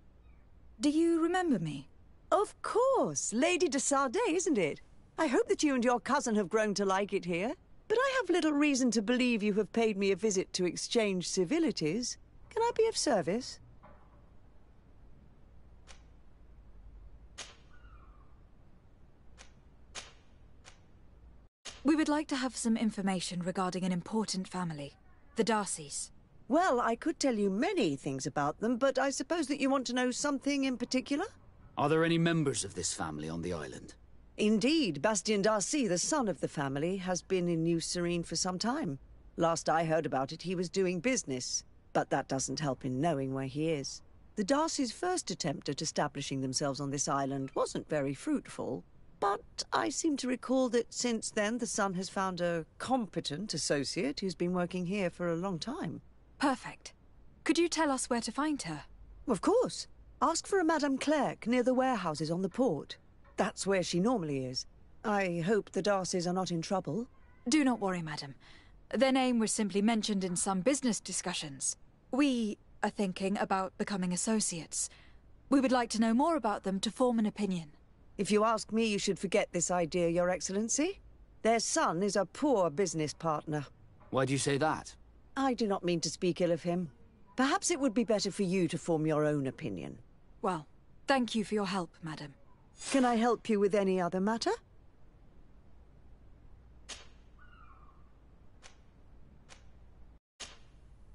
Do you remember me? Of course. Lady de Sardet, isn't it? I hope that you and your cousin have grown to like it here. But I have little reason to believe you have paid me a visit to exchange civilities. Can I be of service? We would like to have some information regarding an important family, the Darcys. Well, I could tell you many things about them, but I suppose that you want to know something in particular? Are there any members of this family on the island? Indeed, Bastien Darcy, the son of the family, has been in New Serene for some time. Last I heard about it, he was doing business, but that doesn't help in knowing where he is. The Darcys' first attempt at establishing themselves on this island wasn't very fruitful, but I seem to recall that since then the son has found a competent associate who's been working here for a long time. Perfect. Could you tell us where to find her? Of course. Ask for a Madame Clerc near the warehouses on the port. That's where she normally is. I hope the Darcys are not in trouble. Do not worry, madam. Their name was simply mentioned in some business discussions. We are thinking about becoming associates. We would like to know more about them to form an opinion. If you ask me, you should forget this idea, Your Excellency. Their son is a poor business partner. Why do you say that? I do not mean to speak ill of him. Perhaps it would be better for you to form your own opinion. Well, thank you for your help, madam. Can I help you with any other matter?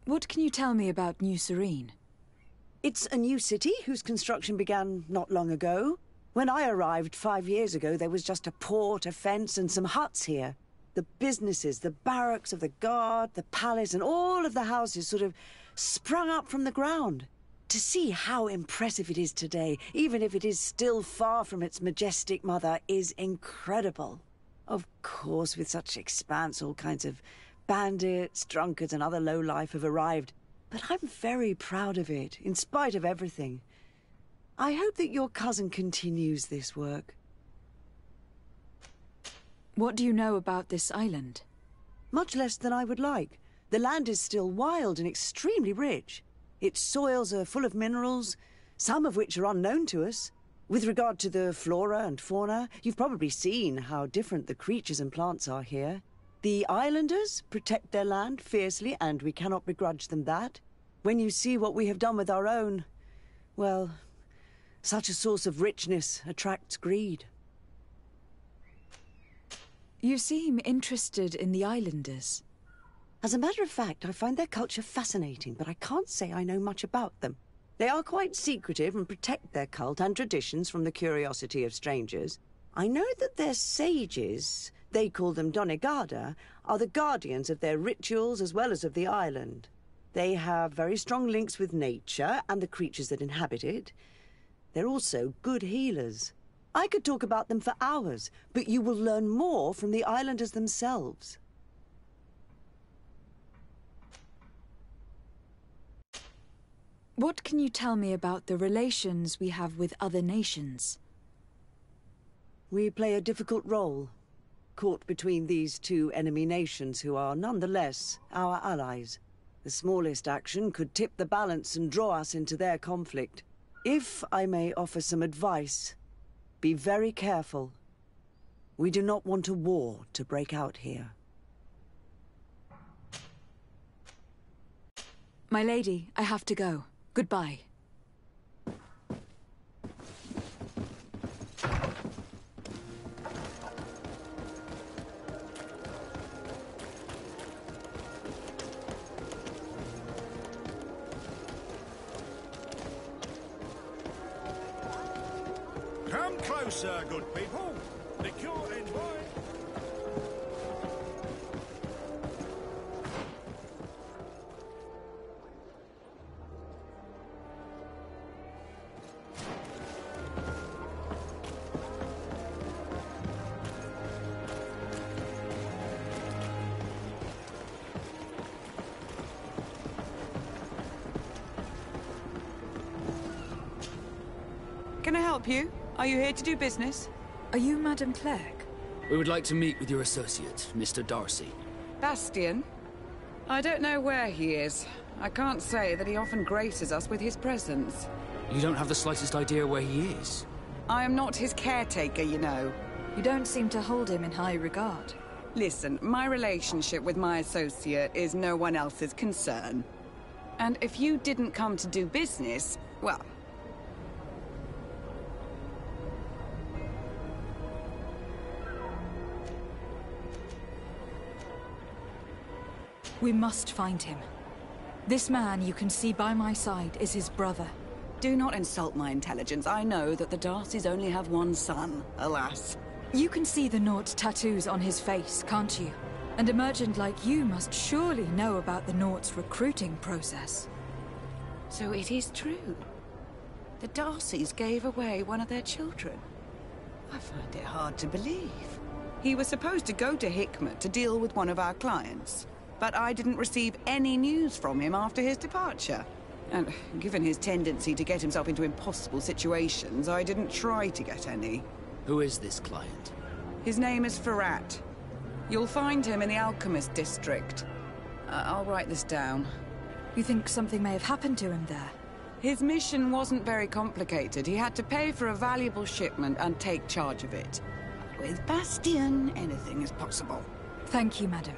What can you tell me about New Serene? It's a new city whose construction began not long ago. When I arrived 5 years ago, there was just a port, a fence, and some huts here. The businesses, the barracks of the guard, the palace, and all of the houses sort of sprung up from the ground. To see how impressive it is today, even if it is still far from its majestic mother, is incredible. Of course, with such expanse, all kinds of bandits, drunkards, and other lowlife have arrived. But I'm very proud of it, in spite of everything. I hope that your cousin continues this work. What do you know about this island? Much less than I would like. The land is still wild and extremely rich. Its soils are full of minerals, some of which are unknown to us. With regard to the flora and fauna, you've probably seen how different the creatures and plants are here. The islanders protect their land fiercely, and we cannot begrudge them that. When you see what we have done with our own, well, such a source of richness attracts greed. You seem interested in the islanders. As a matter of fact, I find their culture fascinating, but I can't say I know much about them. They are quite secretive and protect their cult and traditions from the curiosity of strangers. I know that their sages, they call them Donegada, are the guardians of their rituals as well as of the island. They have very strong links with nature and the creatures that inhabit it. They're also good healers. I could talk about them for hours, but you will learn more from the islanders themselves. What can you tell me about the relations we have with other nations? We play a difficult role, caught between these two enemy nations who are nonetheless our allies. The smallest action could tip the balance and draw us into their conflict. If I may offer some advice, be very careful. We do not want a war to break out here. My lady, I have to go. Goodbye. Come closer, good people. Liqueur and wine. Can I help you? Are you here to do business? Are you Madam Clerk? We would like to meet with your associate, Mr. Darcy. Bastian? I don't know where he is. I can't say that he often graces us with his presence. You don't have the slightest idea where he is? I am not his caretaker, you know. You don't seem to hold him in high regard. Listen, my relationship with my associate is no one else's concern. And if you didn't come to do business, well... We must find him. This man you can see by my side is his brother. Do not insult my intelligence. I know that the Darcys only have one son, alas. You can see the Naught tattoos on his face, can't you? And a merchant like you must surely know about the Naught's recruiting process. So it is true. The Darcys gave away one of their children. I find it hard to believe. He was supposed to go to Hickman to deal with one of our clients. But I didn't receive any news from him after his departure. And given his tendency to get himself into impossible situations, I didn't try to get any. Who is this client? His name is Ferrat. You'll find him in the Alchemist District. I'll write this down. You think something may have happened to him there? His mission wasn't very complicated. He had to pay for a valuable shipment and take charge of it. With Bastian, anything is possible. Thank you, madam.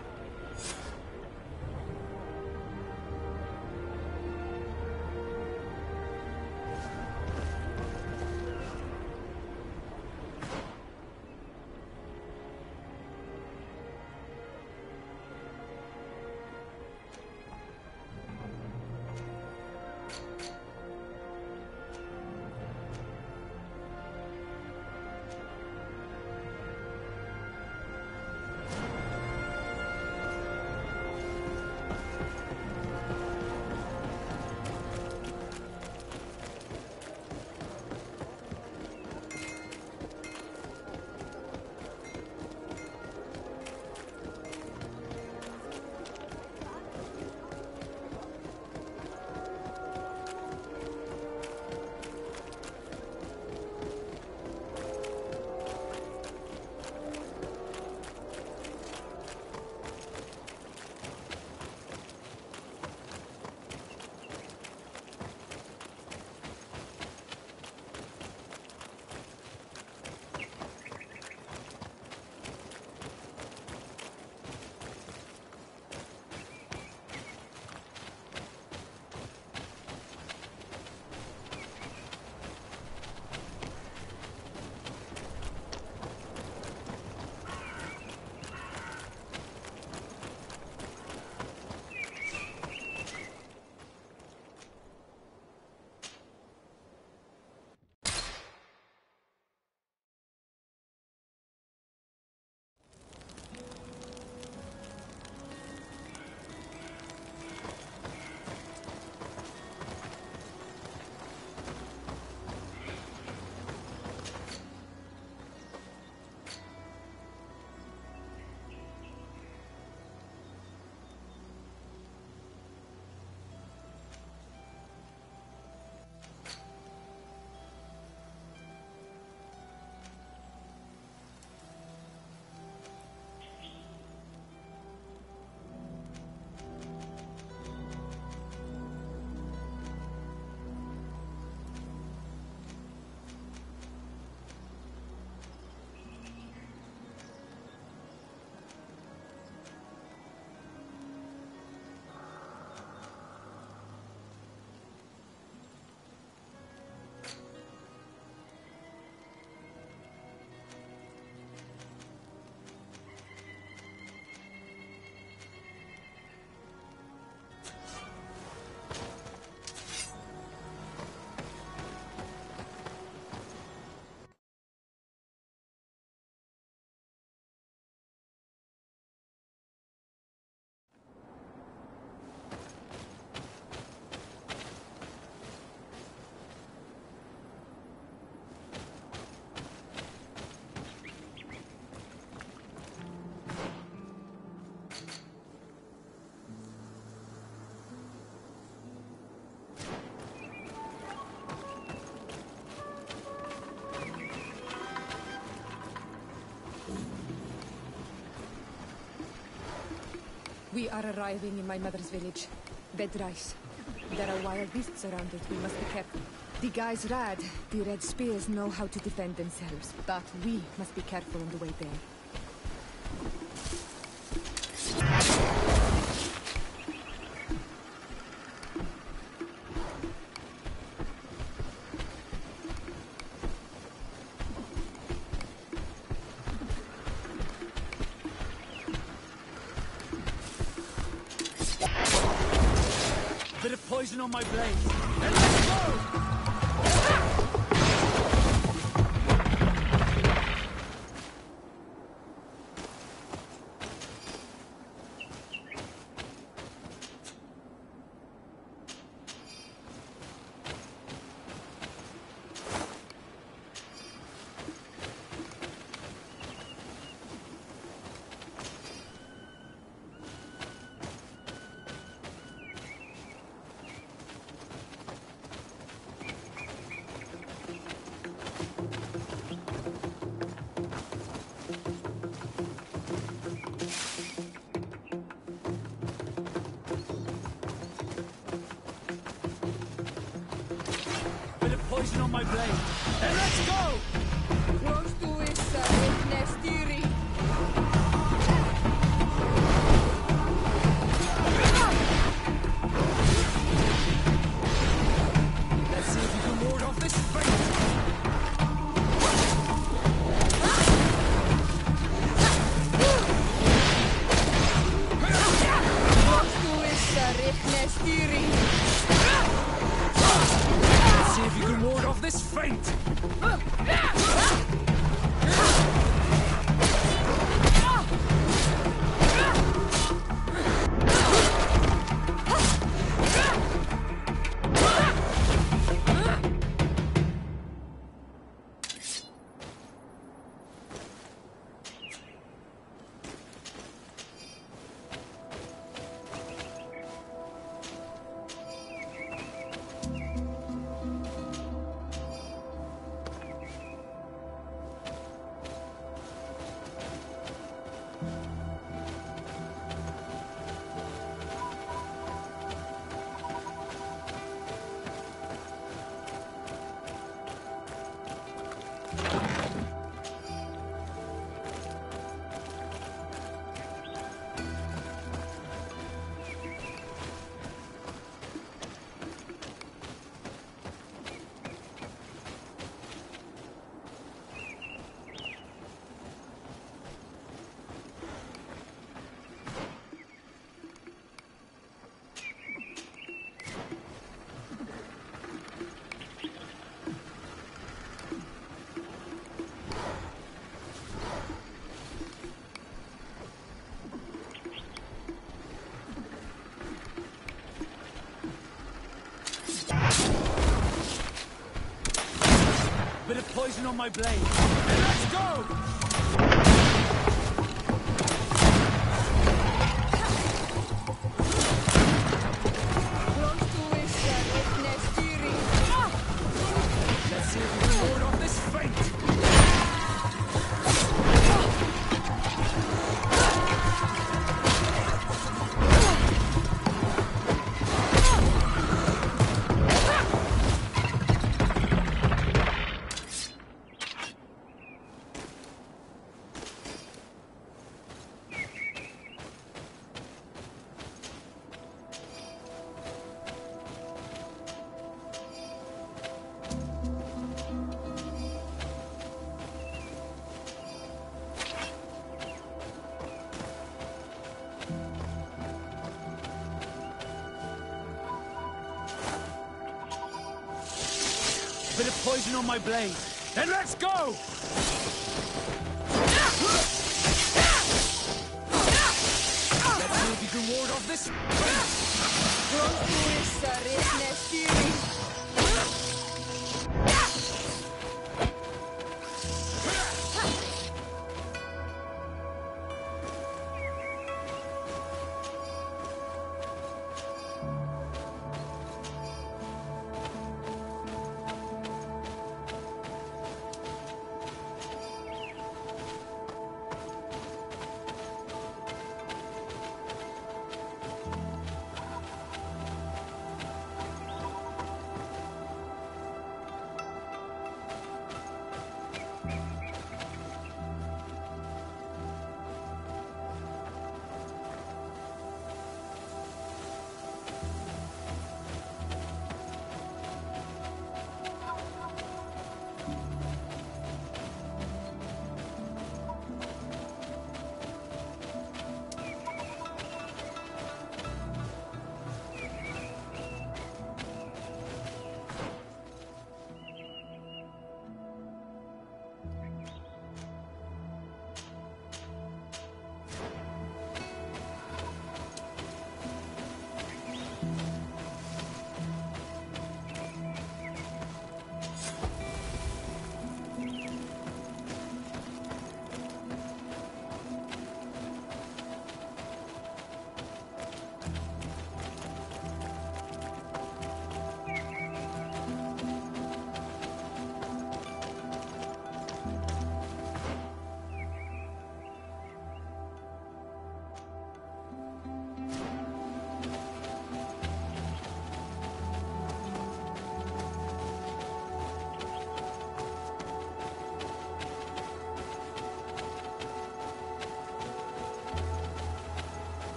We are arriving in my mother's village. Bed rice. There are wild beasts around it. We must be careful. The guys rad. The Red Spears know how to defend themselves, but we must be careful on the way there. Bit of poison on my blade. Then let's go! Poison on my blade. Then let's go! Let's see if you can ward off this fate. See if you can ward off this feint! Bit of poison on my blade. And let's go! Let's see if we can ward off this feint. Bit of poison on my blade. Then let's go! Let's see if you can ward off this.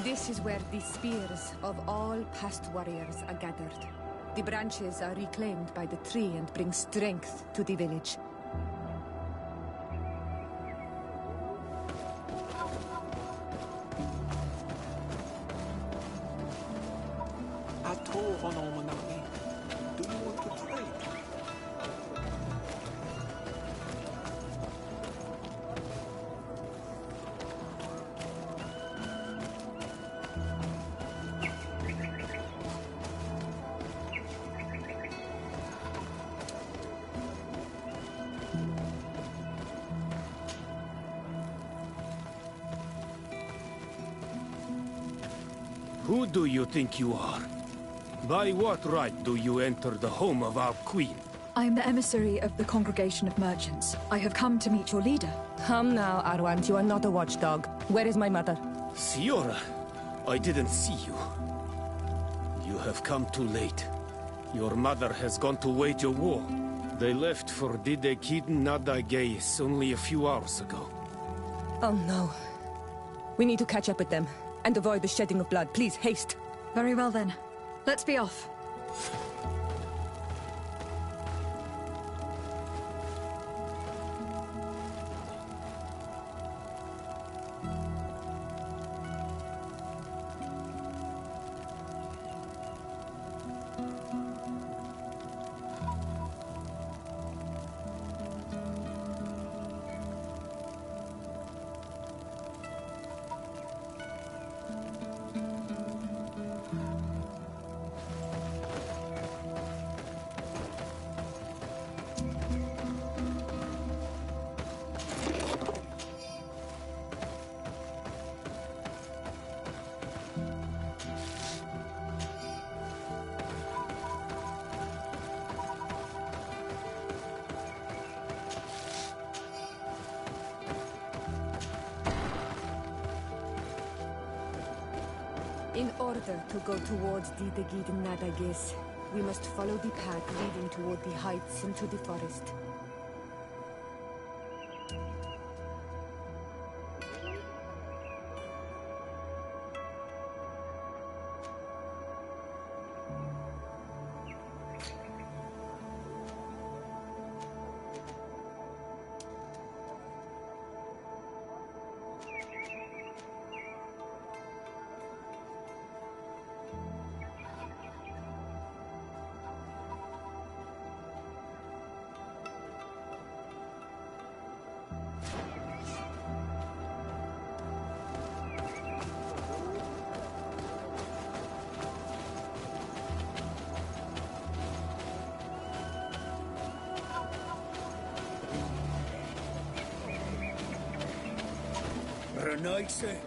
This is where the spears of all past warriors are gathered. The branches are reclaimed by the tree and bring strength to the village. Do you want to trade? Who do you think you are? By what right do you enter the home of our queen? I am the emissary of the Congregation of Merchants. I have come to meet your leader. Come now, Arwant. You are not a watchdog. Where is my mother? Siora, I didn't see you. You have come too late. Your mother has gone to wage a war. They left for Didekid Nadagais only a few hours ago. Oh no. We need to catch up with them and avoid the shedding of blood. Please, haste. Very well then. Let's be off. In order to go towards Didegid Nadagis, we must follow the path leading toward the heights into the forest. Renate.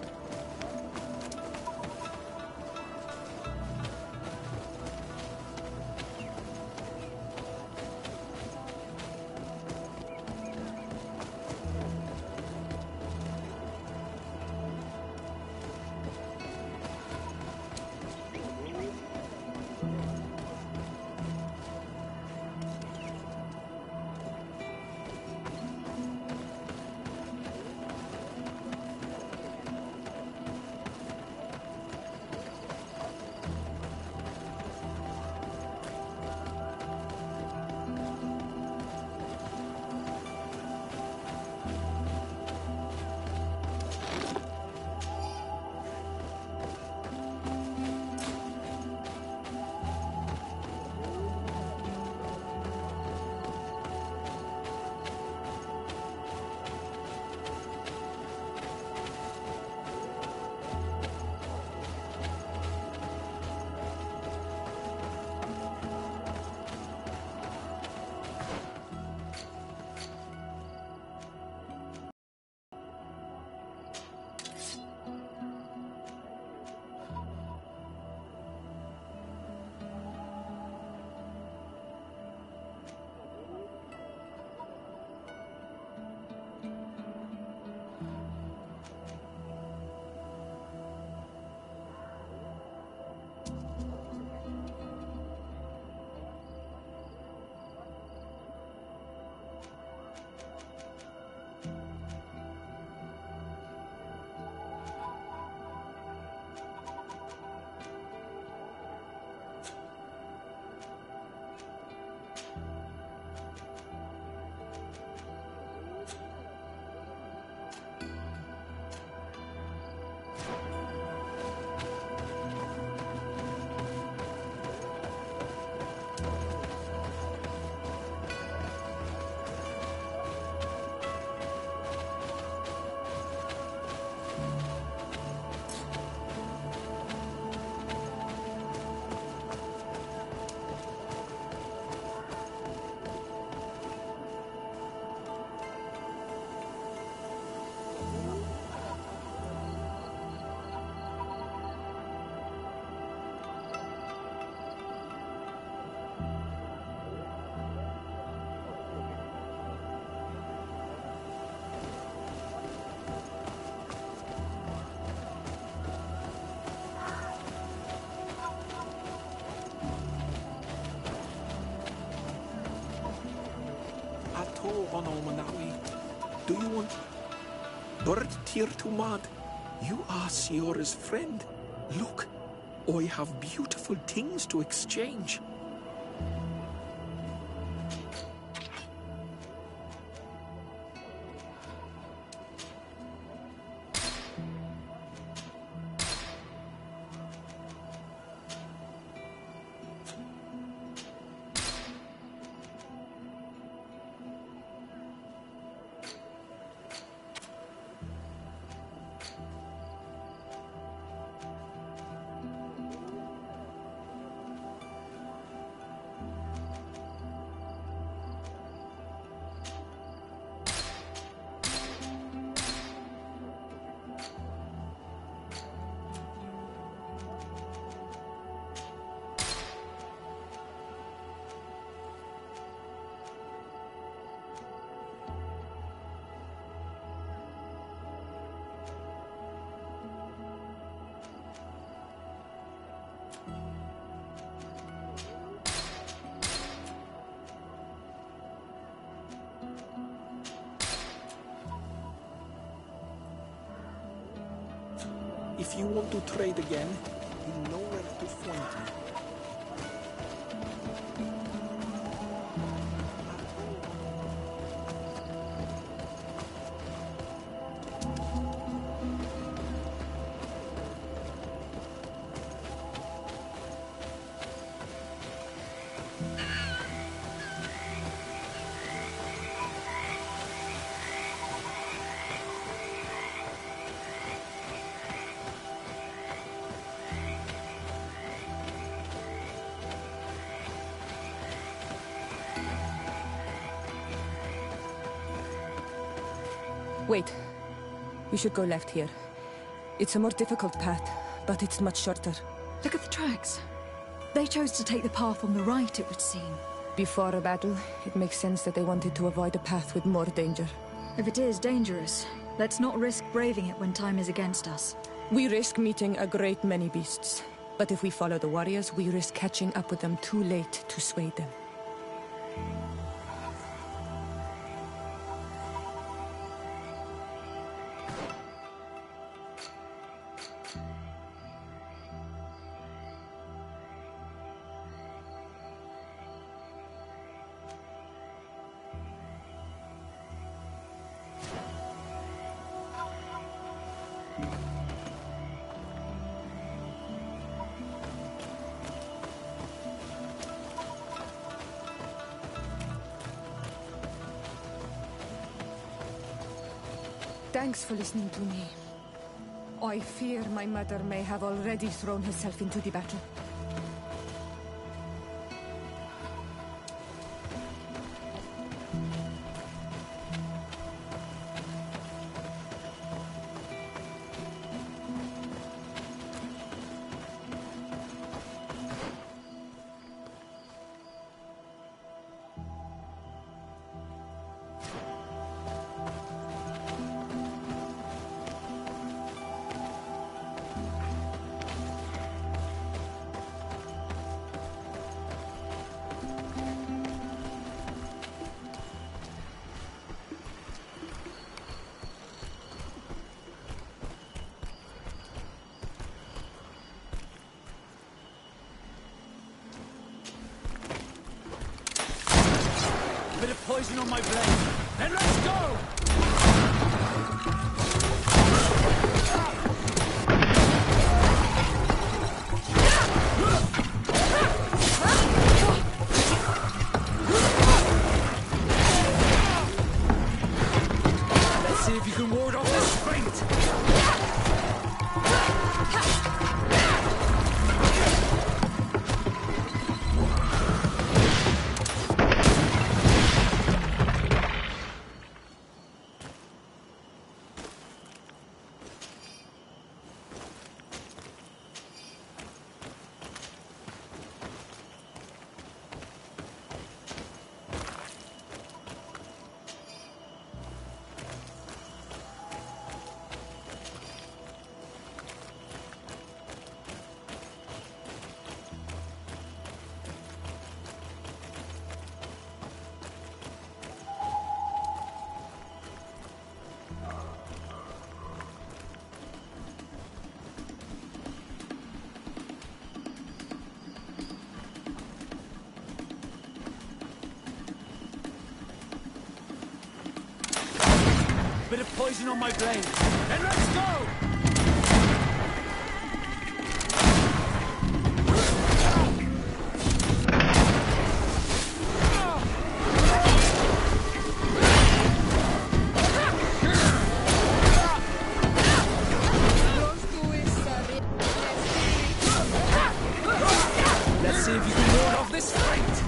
Plateau on Omanawi. Do you want bird tear to mud? You are Siora's friend. Look, I have beautiful things to exchange. If you want to trade again, you know where to find me. Wait. We should go left here. It's a more difficult path, but it's much shorter. Look at the tracks. They chose to take the path on the right, it would seem. Before a battle, it makes sense that they wanted to avoid a path with more danger. If it is dangerous, let's not risk braving it when time is against us. We risk meeting a great many beasts. But if we follow the warriors, we risk catching up with them too late to sway them. Thanks for listening to me. I fear my mother may have already thrown herself into the battle. Bit of poison on my blade. Then let's go! Let's see if you can ward off this fate. bit of poison on my blade. Then let's go! Let's see if you can ward off this fight!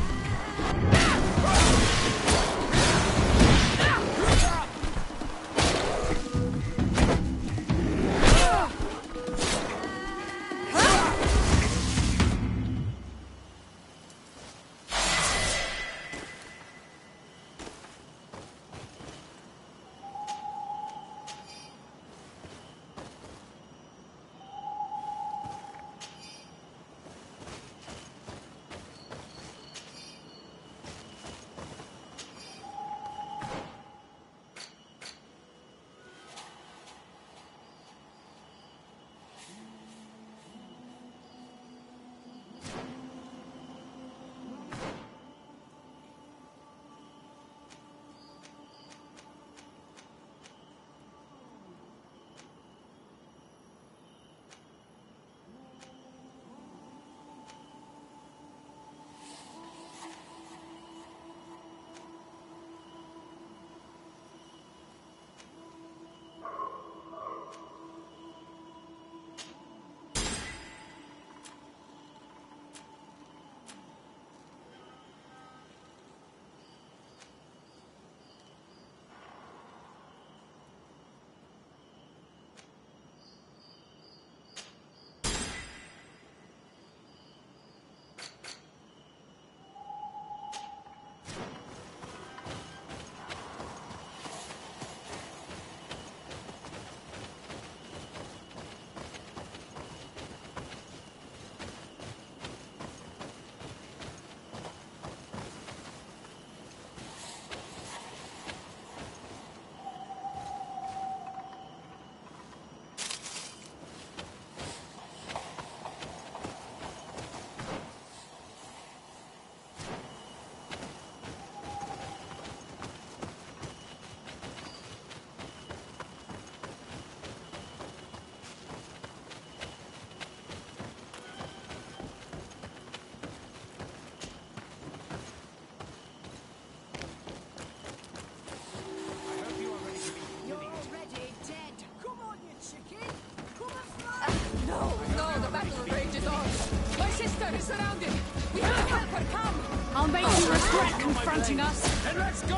Surrounded! We have to help her come! I'll make you regret confronting us! Then let's go! I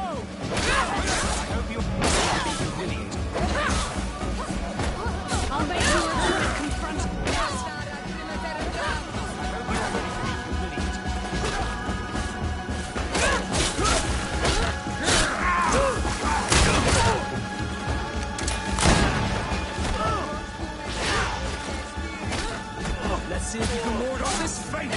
hope you're humiliated. I'll make you regret confronting us! Let's see if you can ward off this fate!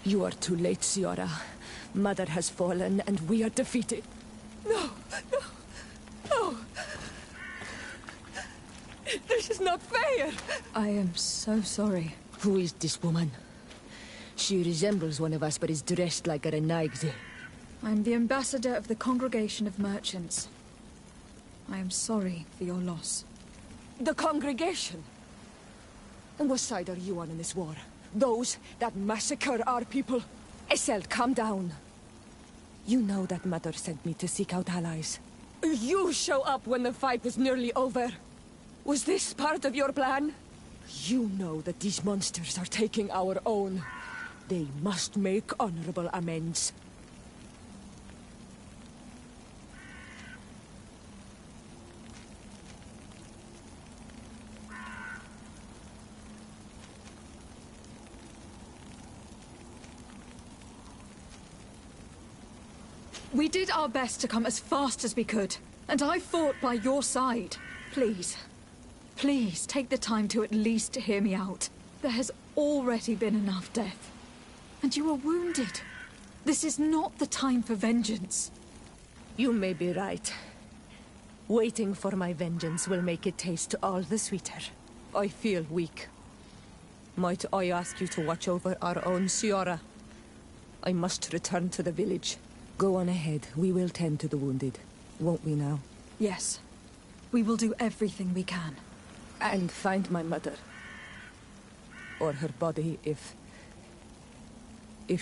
You are too late, Ciora. Mother has fallen, and we are defeated. No, no, no! This is not fair! I am so sorry. Who is this woman? She resembles one of us, but is dressed like a Renaigze. I'm the ambassador of the Congregation of Merchants. I am sorry for your loss. The Congregation? And what side are you on in this war? Those that massacre our people? Esel, calm down. You know that Mother sent me to seek out allies. You show up when the fight was nearly over. Was this part of your plan? You know that these monsters are taking our own. They must make honorable amends. We did our best to come as fast as we could, and I fought by your side. Please, please take the time to at least hear me out. There has already been enough death. And you were wounded. This is not the time for vengeance. You may be right. Waiting for my vengeance will make it taste all the sweeter. I feel weak. Might I ask you to watch over our own Ciara? I must return to the village. Go on ahead. We will tend to the wounded. Won't we now? Yes. We will do everything we can. And find my mother. Or her body, if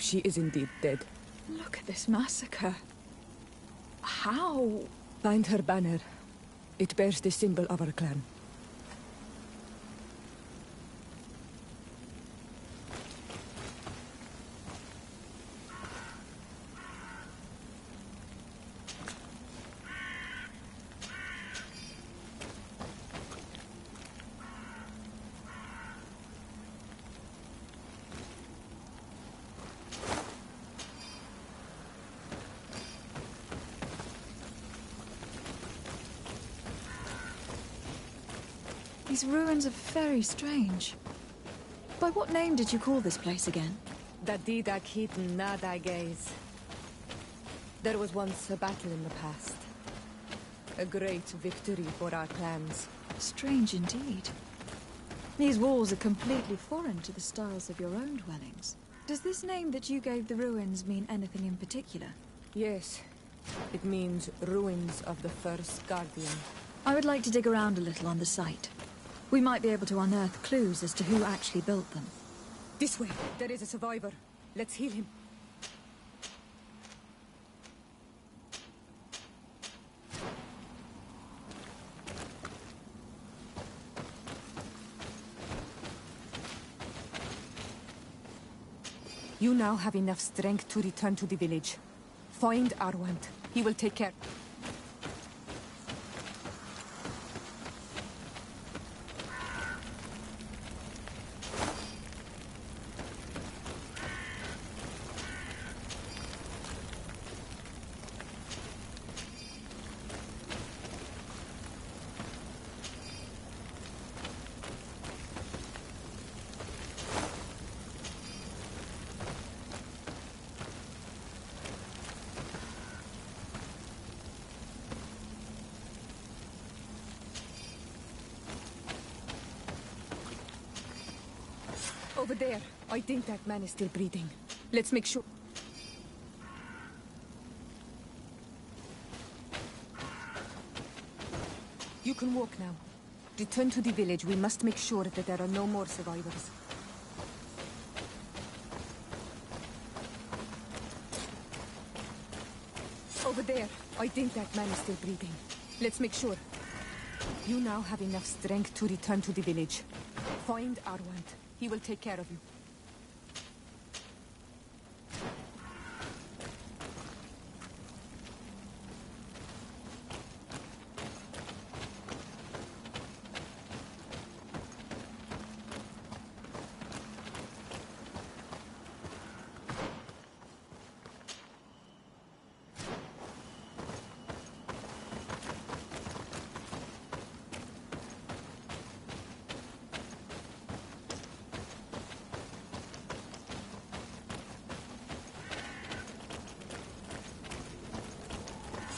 she is indeed dead. Look at this massacre. How? Find her banner. It bears the symbol of our clan. These ruins are very strange. By what name did you call this place again? Dadida Keaton Nadagaze. There was once a battle in the past. A great victory for our clans. Strange indeed. These walls are completely foreign to the styles of your own dwellings. Does this name that you gave the ruins mean anything in particular? Yes. It means ruins of the first Guardian. I would like to dig around a little on the site. We might be able to unearth clues as to who actually built them. This way. There is a survivor. Let's heal him. You now have enough strength to return to the village. Find Arwand. He will take care. Over there. I think that man is still breathing. Let's make sure. You can walk now. Return to the village. We must make sure that there are no more survivors. Over there. I think that man is still breathing. Let's make sure. You now have enough strength to return to the village. Find Arwand. He will take care of you.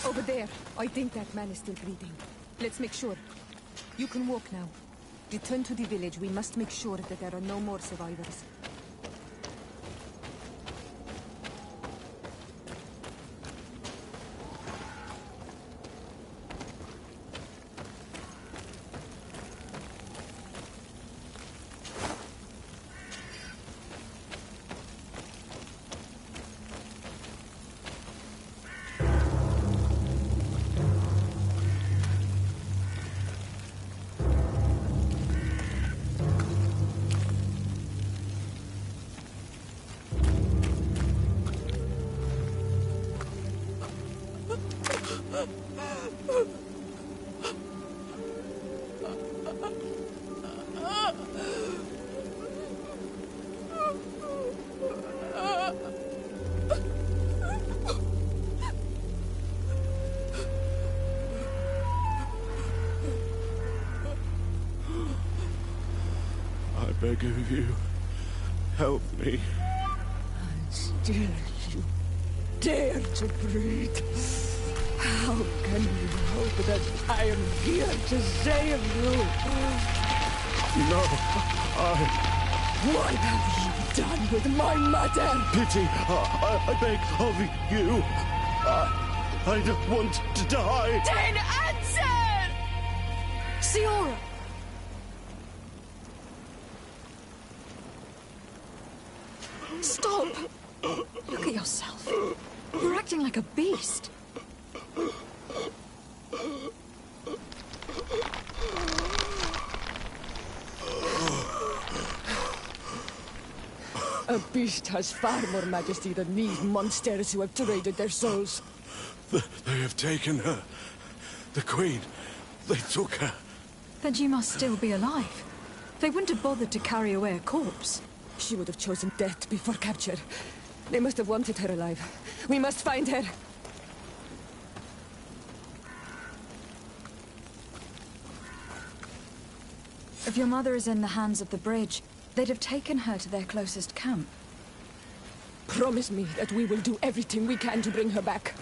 Over there. I think that man is still breathing. Let's make sure. You can walk now. Return to the village. We must make sure that there are no more survivors. beg of you, help me. Still you dare to breathe. How can you hope that I am here to save you? No, What have you done with my mother? Pity, I beg of you. I don't want to die. Then answer! Siora! Stop! Look at yourself. You're acting like a beast. A beast has far more majesty than these monsters who have traded their souls. They have taken her. The Queen. They took her. Then she must still be alive. They wouldn't have bothered to carry away a corpse. She would have chosen death before capture. They must have wanted her alive. We must find her. If your mother is in the hands of the bridge, they'd have taken her to their closest camp. Promise me that we will do everything we can to bring her back.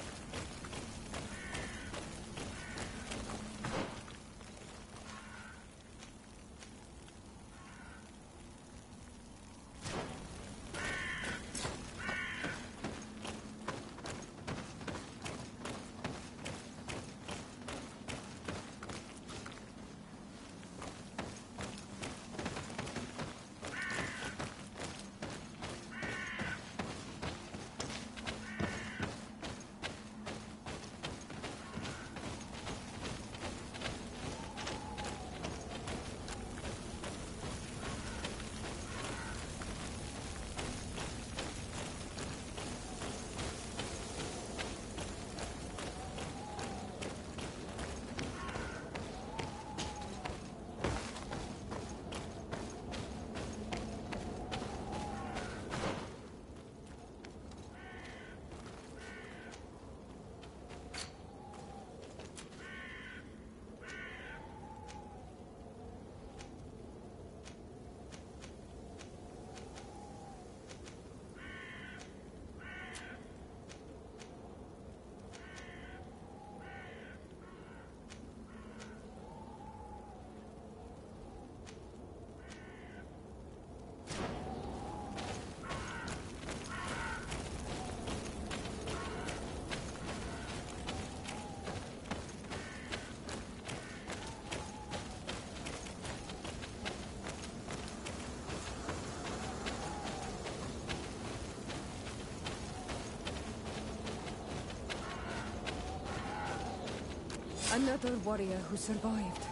Another warrior who survived.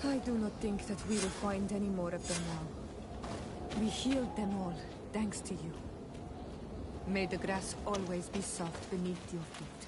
I do not think that we will find any more of them now. We healed them all, thanks to you. May the grass always be soft beneath your feet.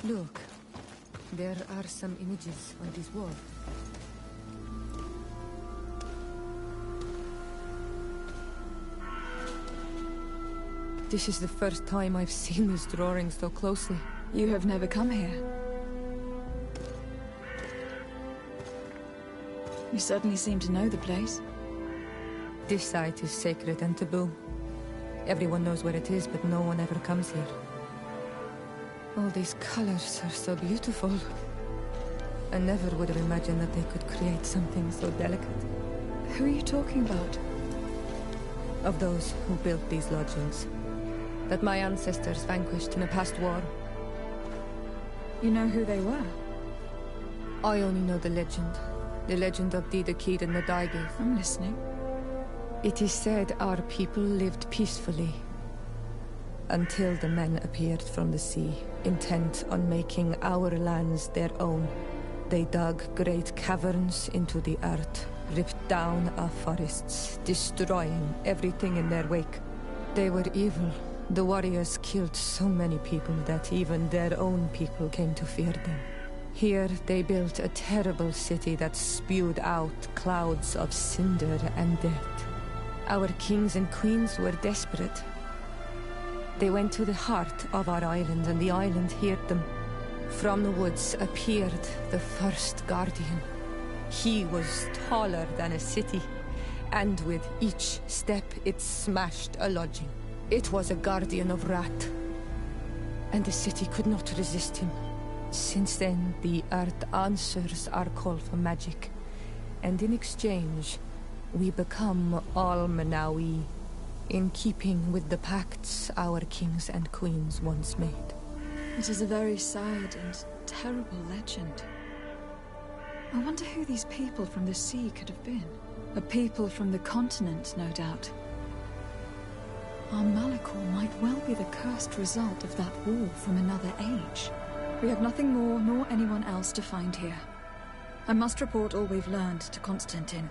Look, there are some images on this wall. This is the first time I've seen this drawing so closely. You have never come here. You certainly seem to know the place. This site is sacred and taboo. Everyone knows where it is, but no one ever comes here. All these colors are so beautiful. I never would have imagined that they could create something so delicate. Who are you talking about? Of those who built these lodgings. That my ancestors vanquished in a past war. You know who they were? I only know the legend. The legend of Day3 and the Daigave. I'm listening. It is said our people lived peacefully. Until the men appeared from the sea, intent on making our lands their own. They dug great caverns into the earth, ripped down our forests, destroying everything in their wake. They were evil. The warriors killed so many people that even their own people came to fear them. Here they built a terrible city that spewed out clouds of cinder and death. Our kings and queens were desperate. They went to the heart of our island, and the island heard them. From the woods appeared the first guardian. He was taller than a city, and with each step it smashed a lodging. It was a guardian of Rat, and the city could not resist him. Since then, the earth answers our call for magic, and in exchange, we become Almanawi, in keeping with the pacts our kings and queens once made. It is a very sad and terrible legend. I wonder who these people from the sea could have been. A people from the continent, no doubt. Our Malachor might well be the cursed result of that war from another age. We have nothing more nor anyone else to find here. I must report all we've learned to Constantine.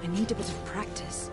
I need a bit of practice.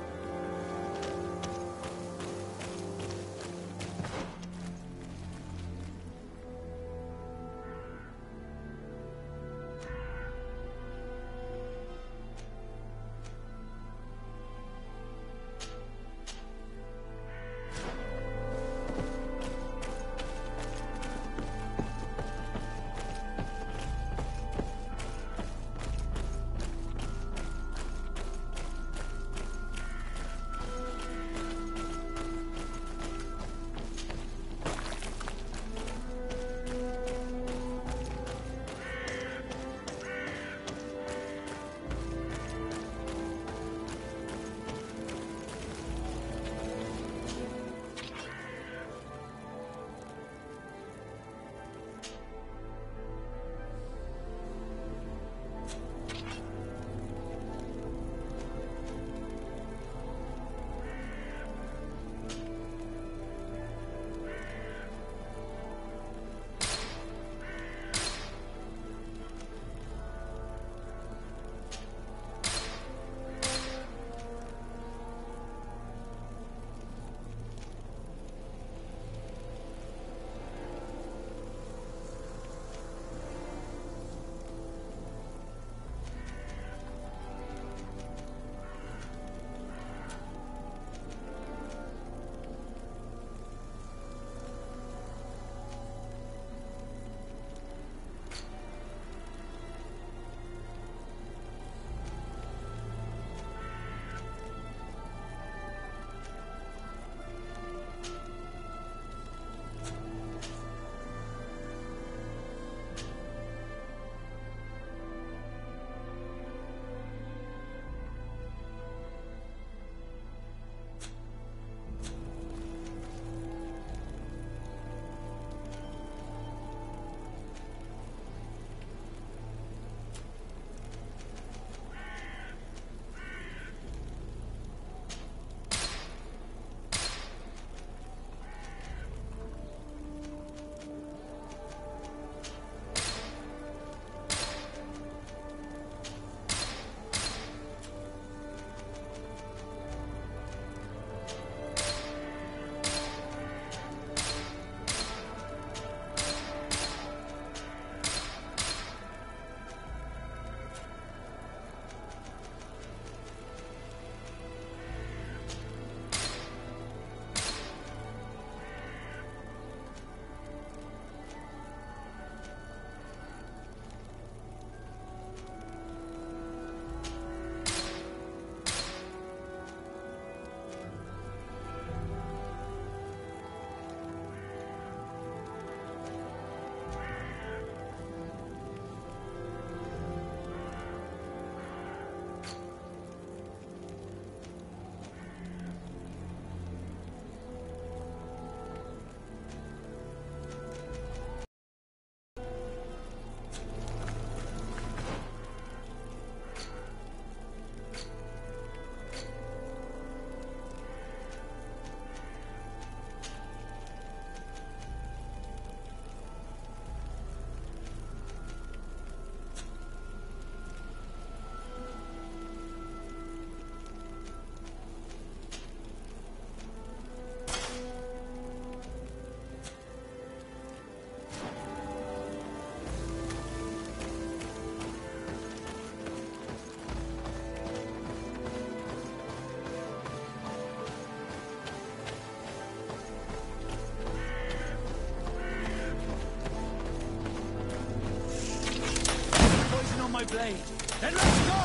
my blade. Then let's go!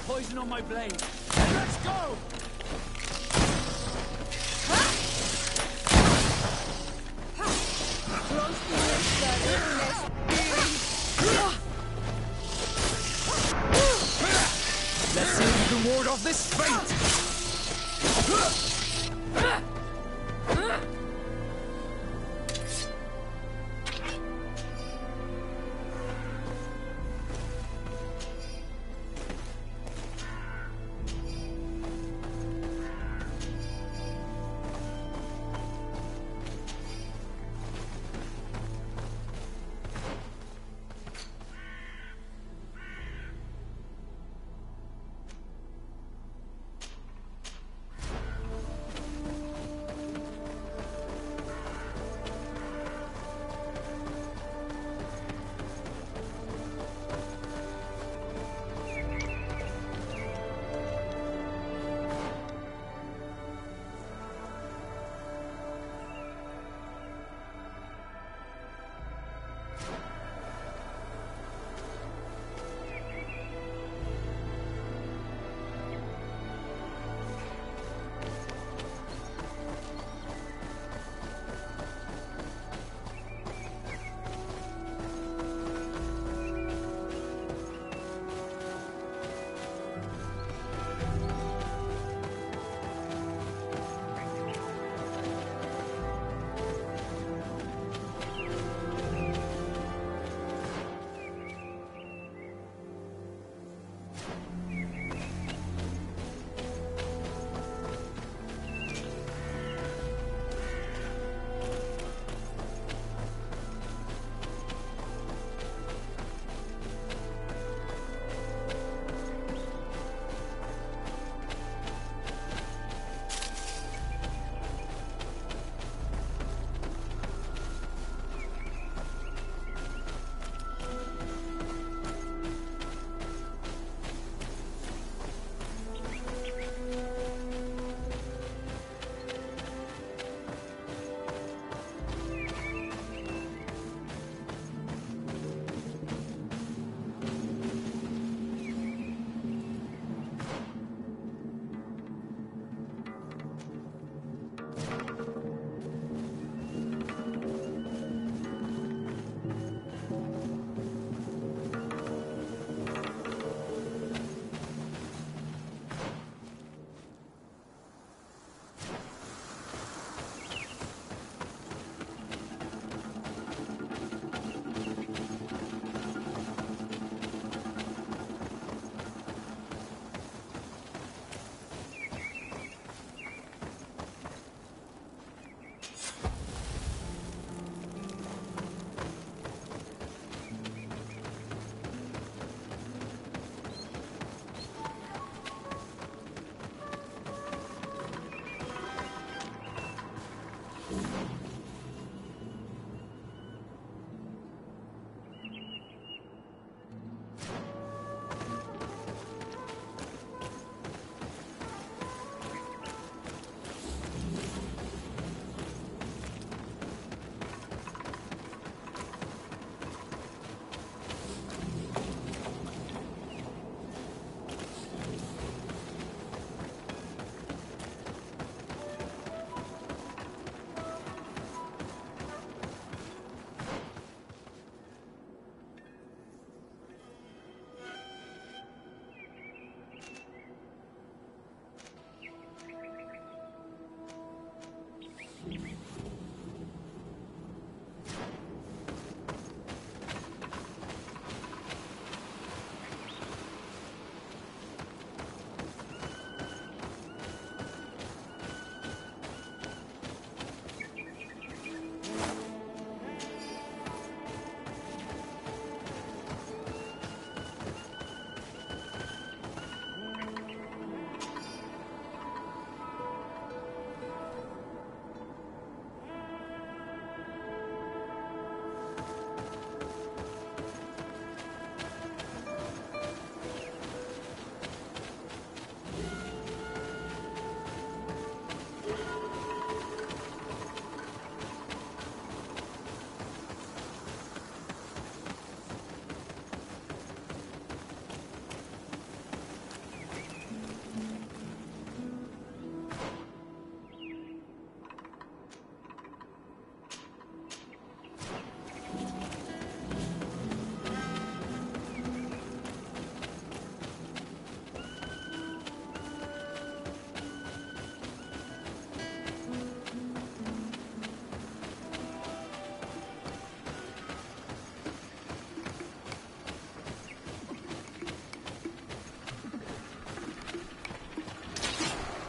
Poison on my blade. Then let's go! Let's see if we can ward off this fate!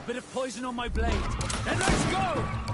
Bit of poison on my blade. Then let's go!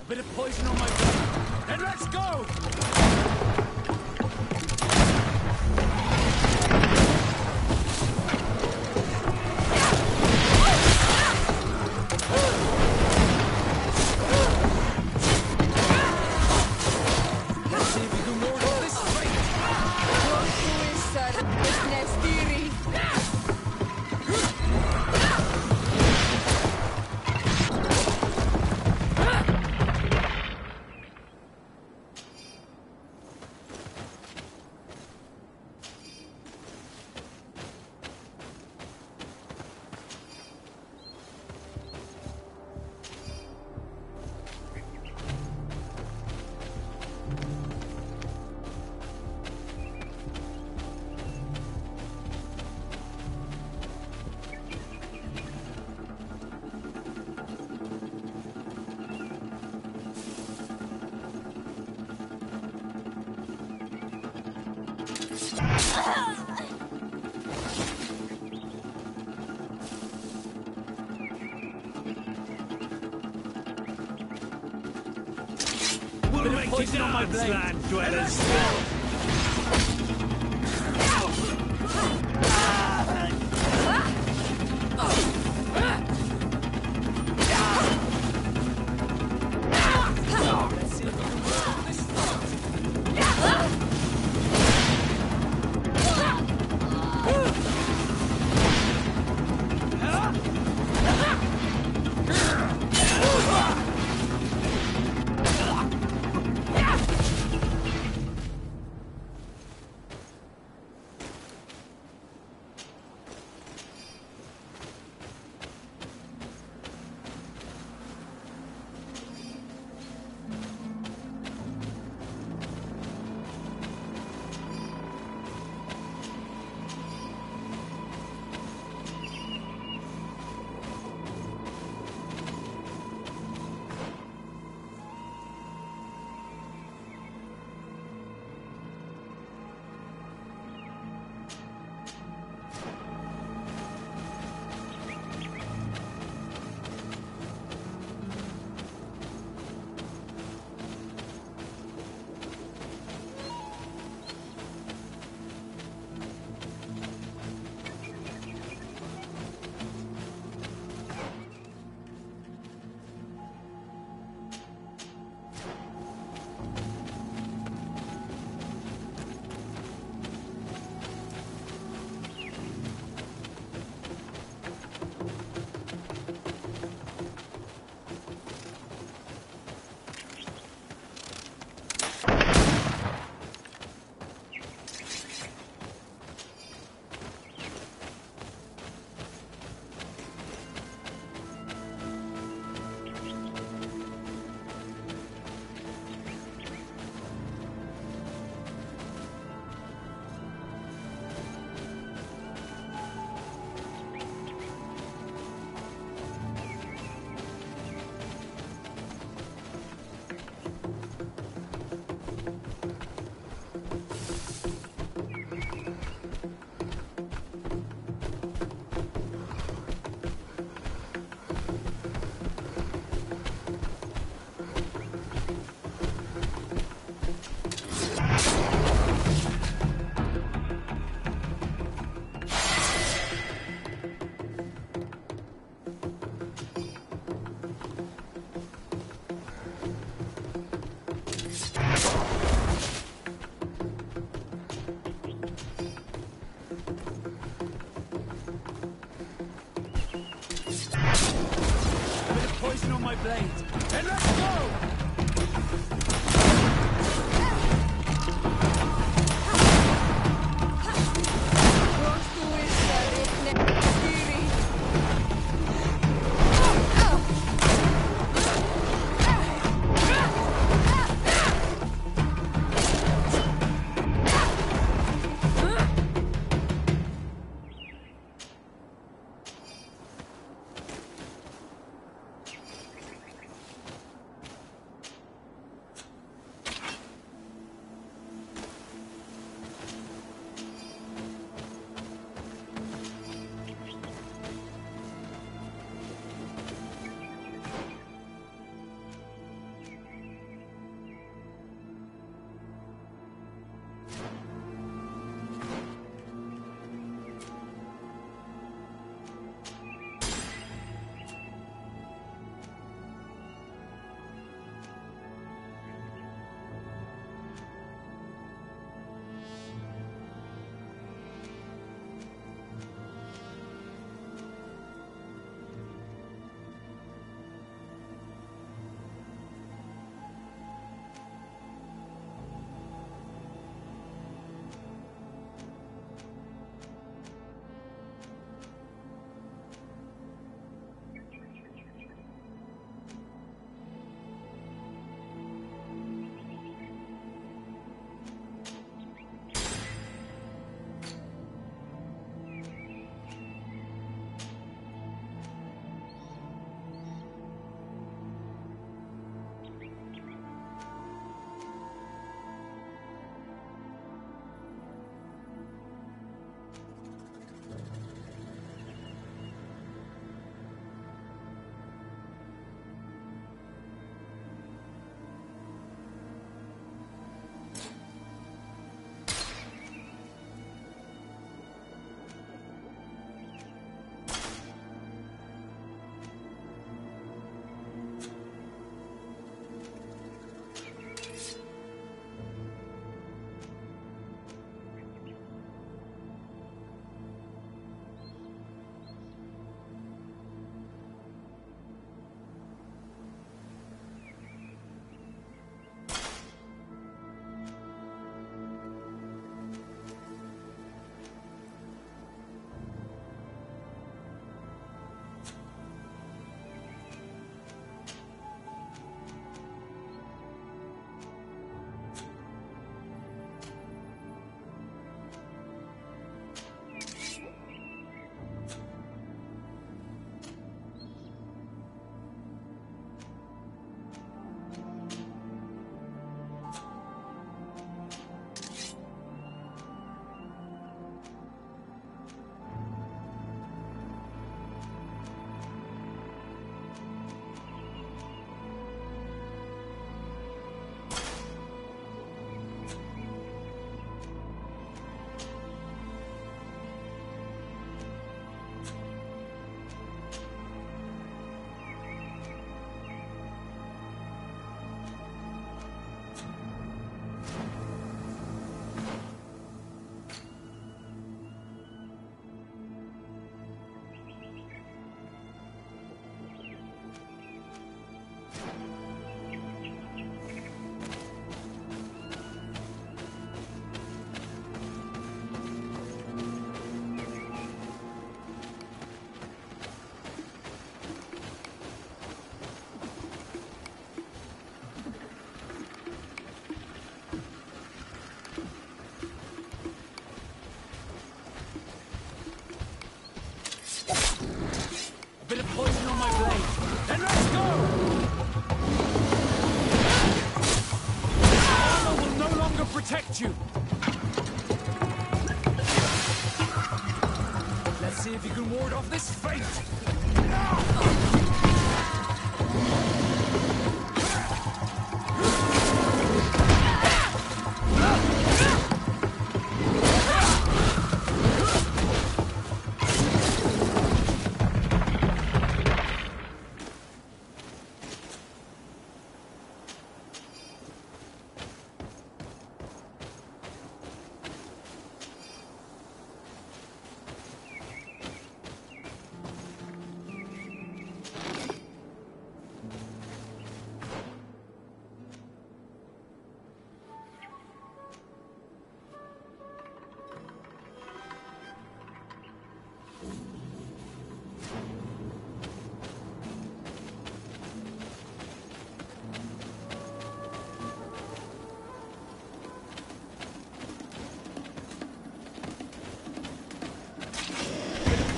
A bit of poison on my blade. Then let's go! Bit of poison on my blade. Land dwellers. blade. And let's go! got you. Let's see if you can ward off this fate.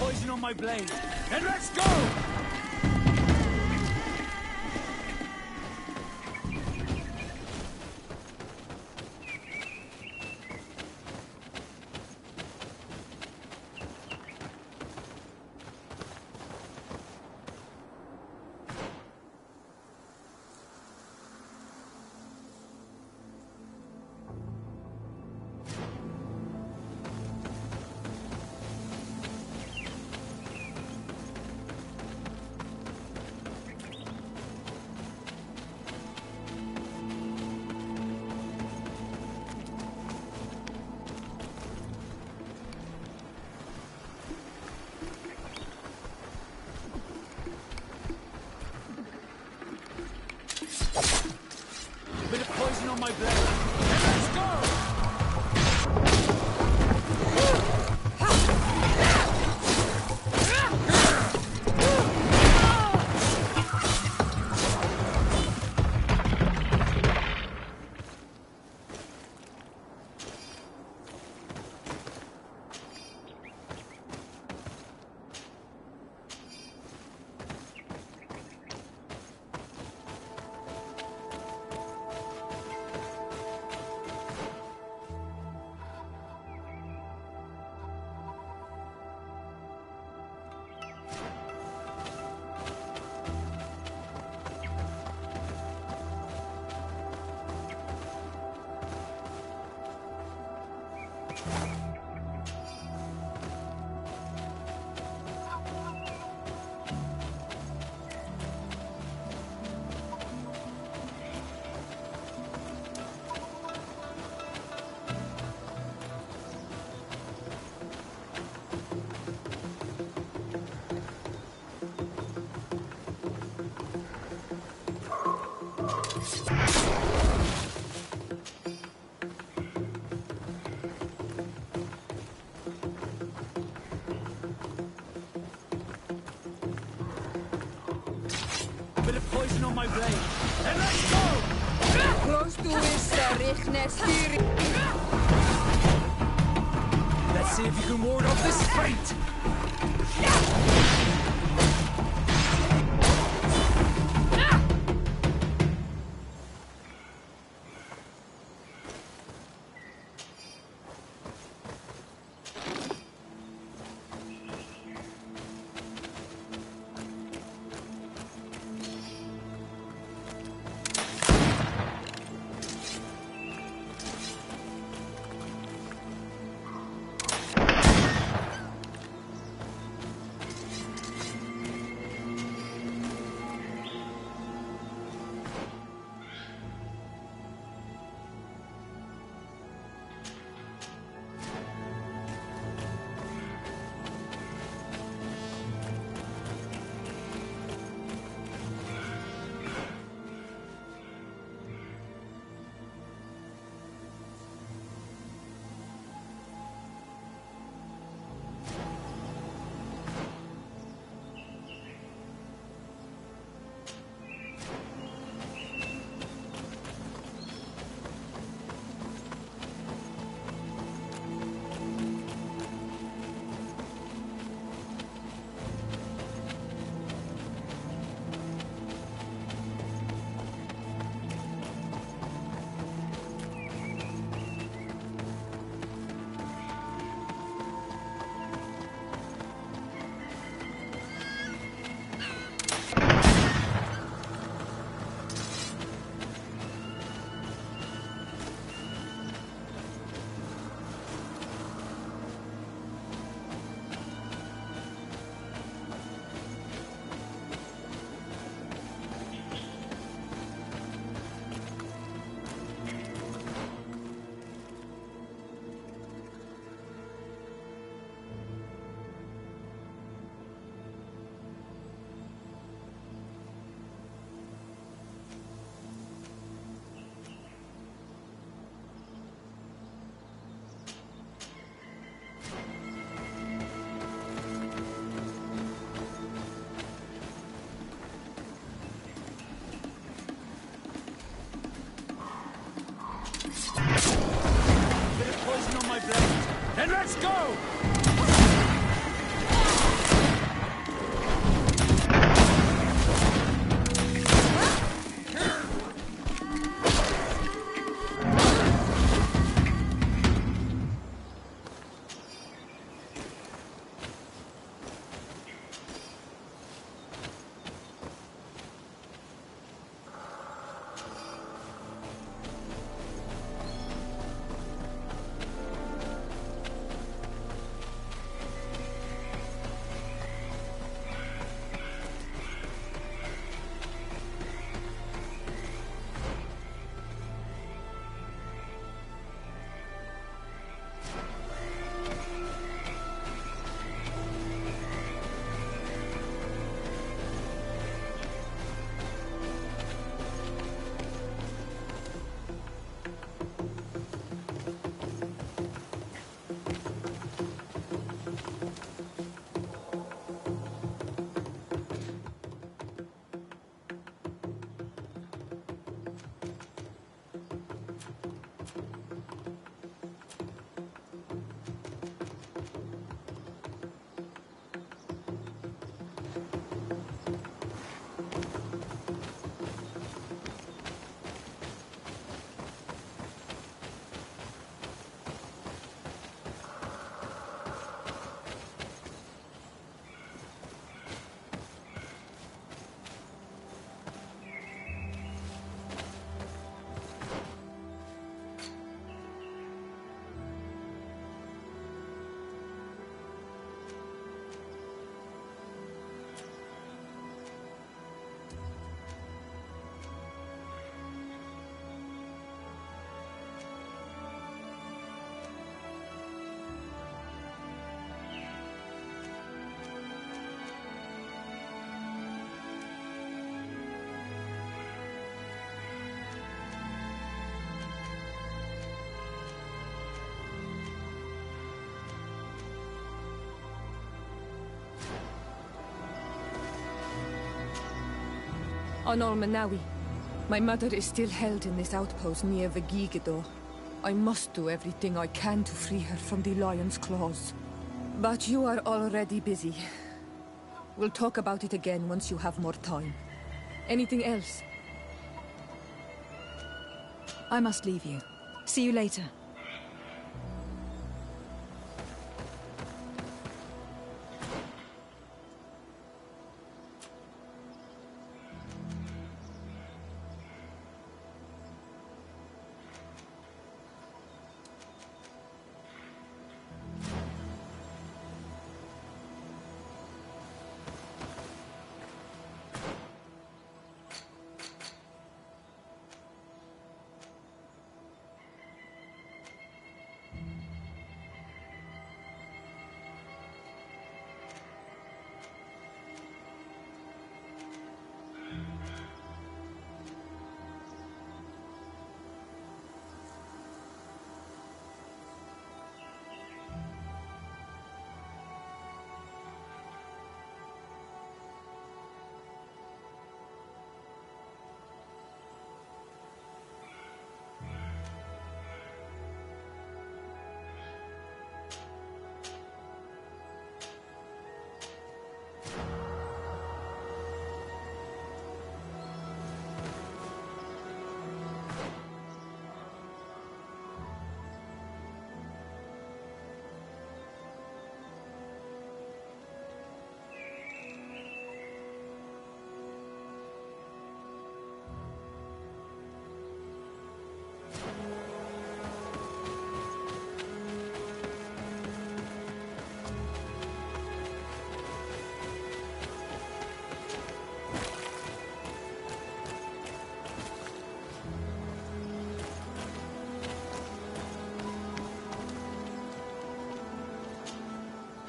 Poison on my blade, and let's go! Bit of poison on my blade. And let's go! Bit of poison on my blade. And let's go! Close to his Let's see if you can ward off this fate! On Almanawi. My mother is still held in this outpost near Vegigado. I must do everything I can to free her from the lion's claws. But you are already busy. We'll talk about it again once you have more time. Anything else? I must leave you. See you later.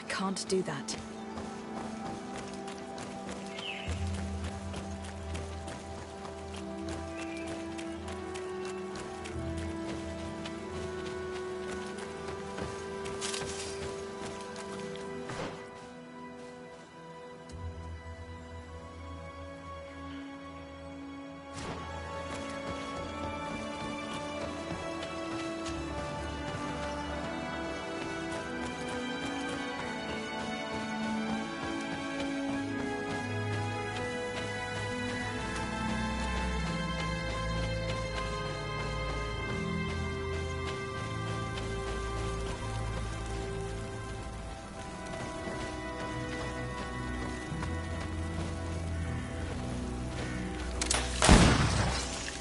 Can't do that.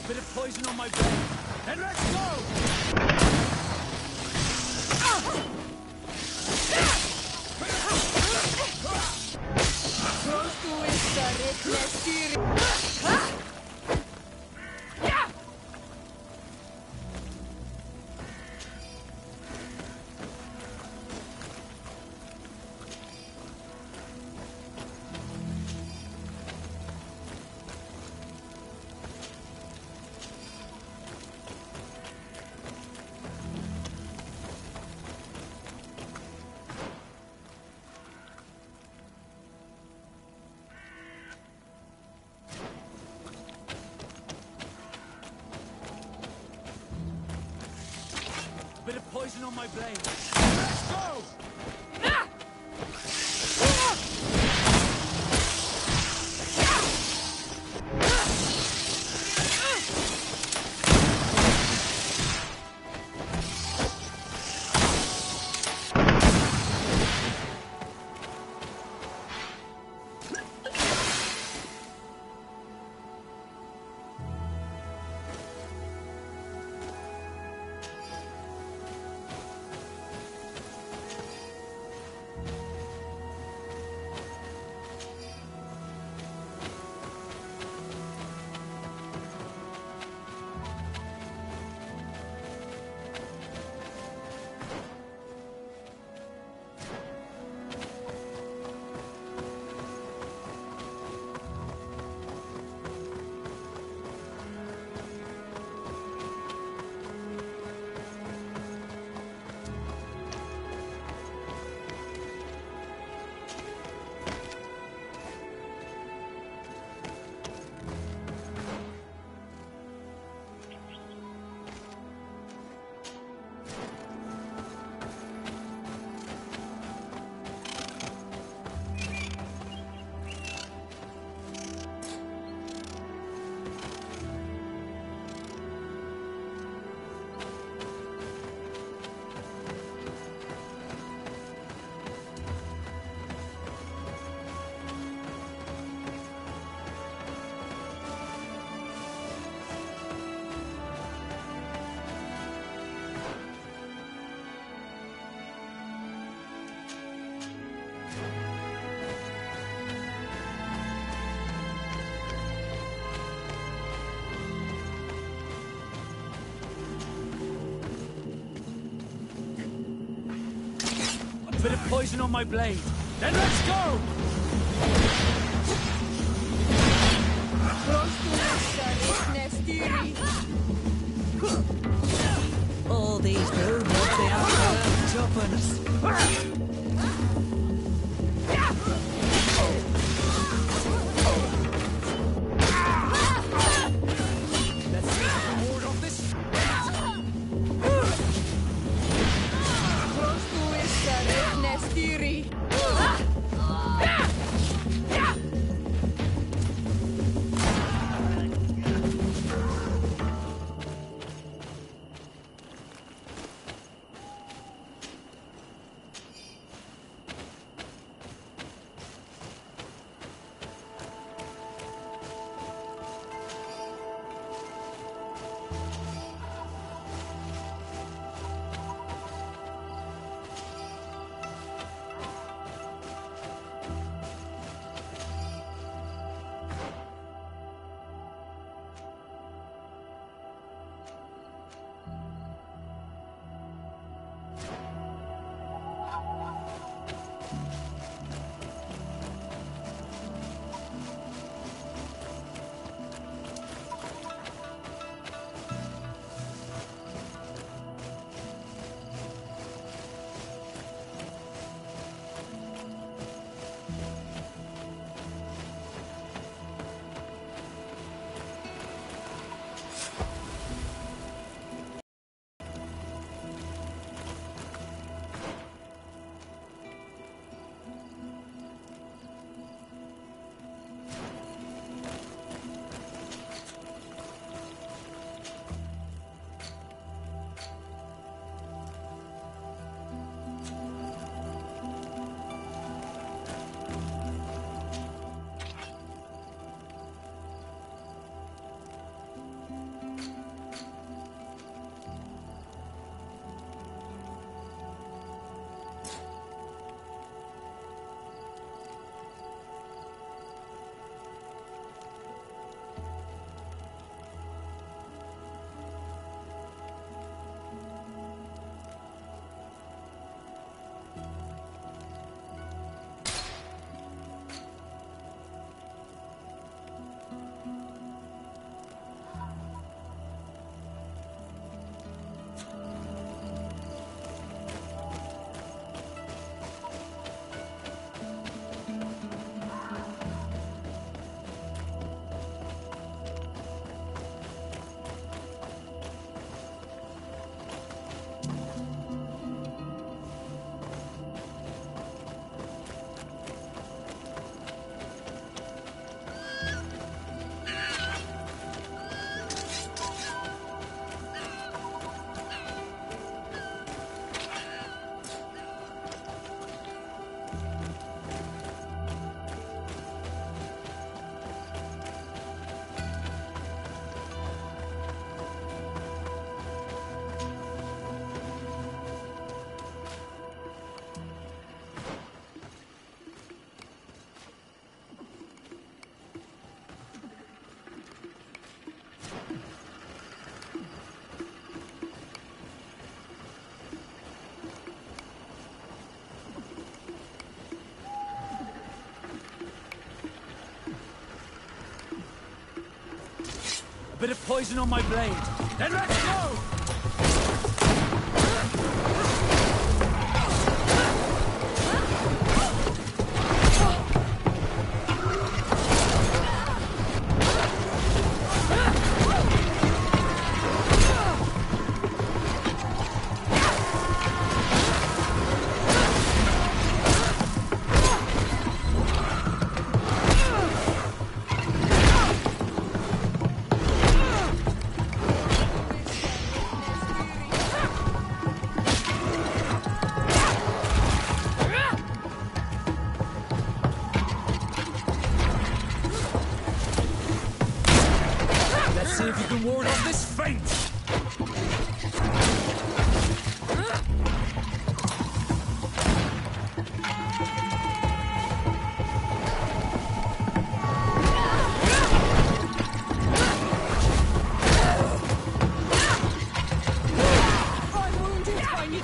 Bit of poison on my brain. And let's go! Bit of poison on my blade. Let's go! bit of poison on my blade. Then let's go! All these movements, they have tuppence. Let's see if we can ward off this. A bit of poison on my blade. Then let's go! Ward off this feint! I'm wounded. I need...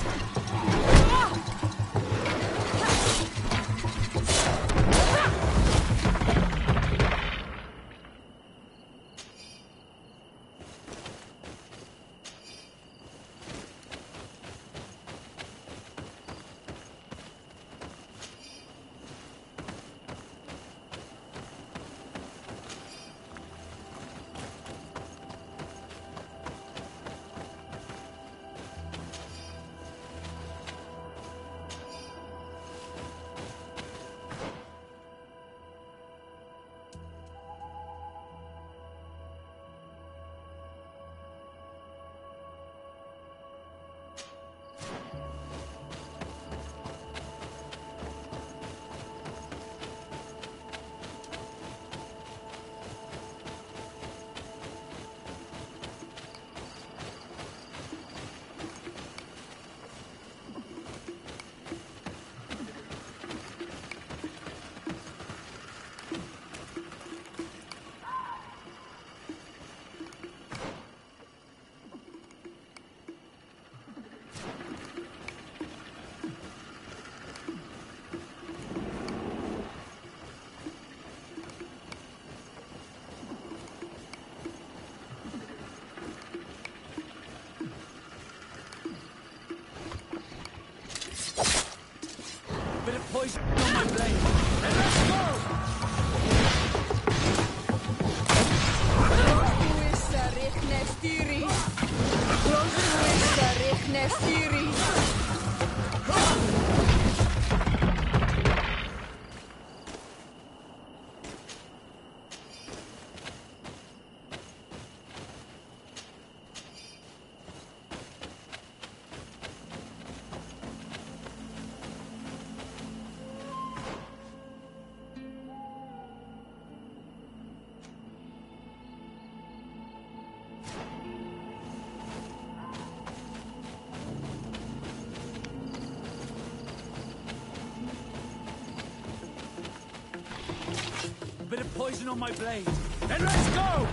bit of poison on my blade. Then let's go!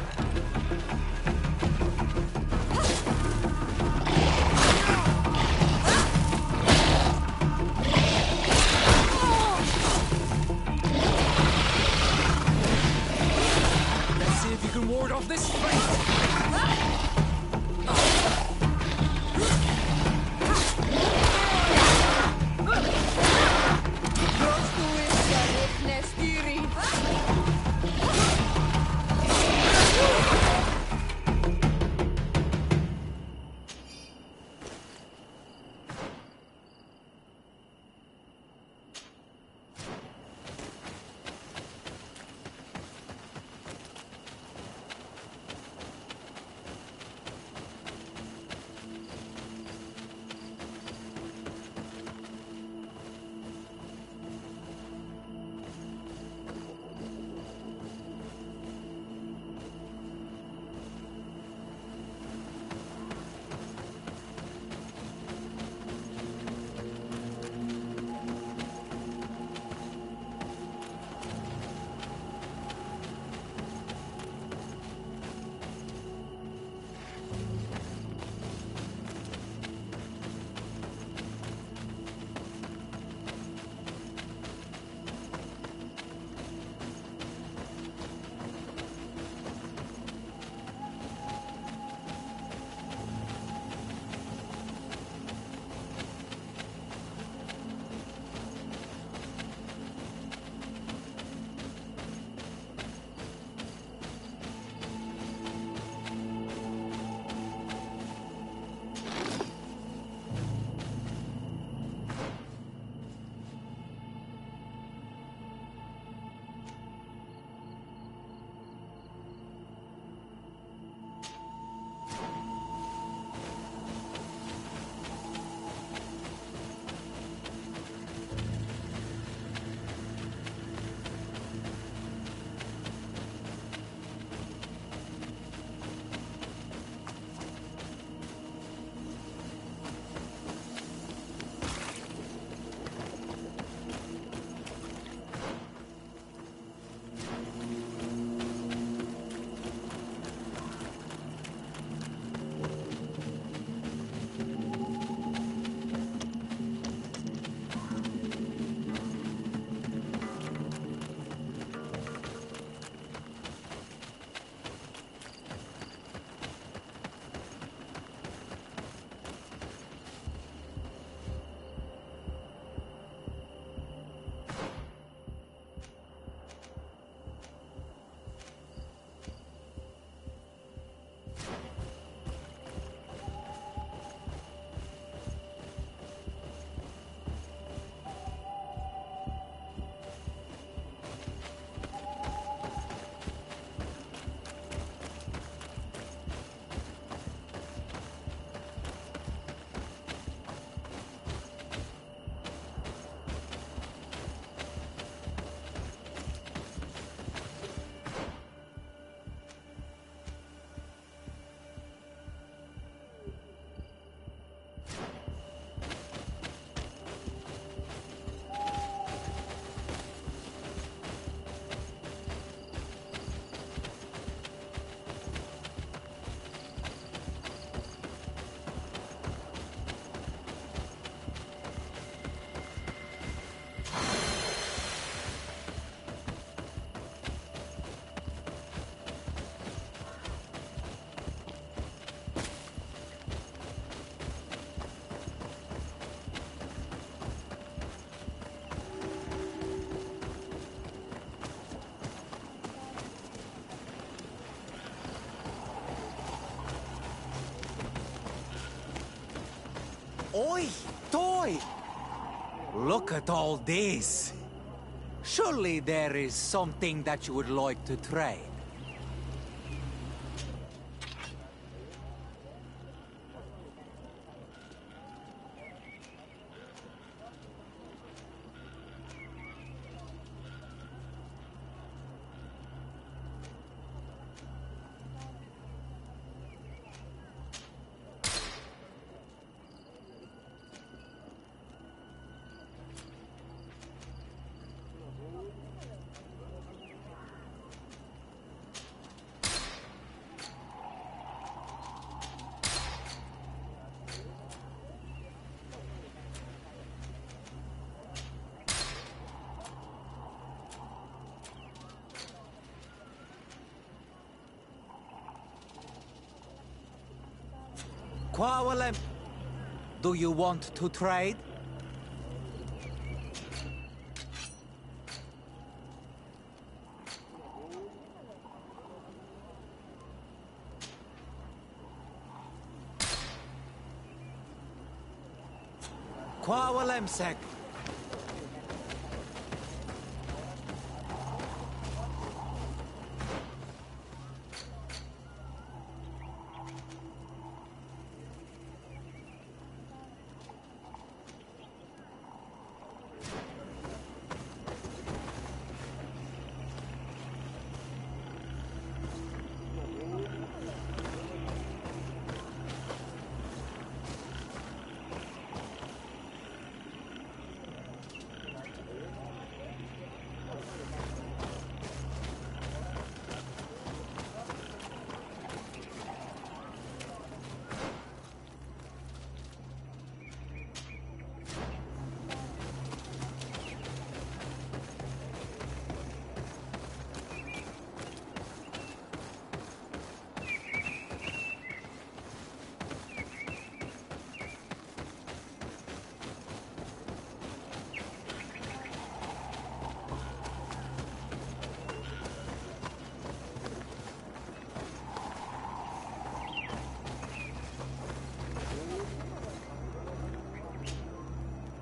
Let's see if you can ward off this fate! Oi, toy! Look at all this. Surely there is something that you would like to trade. Quawalem, do you want to trade? Quawalemsek.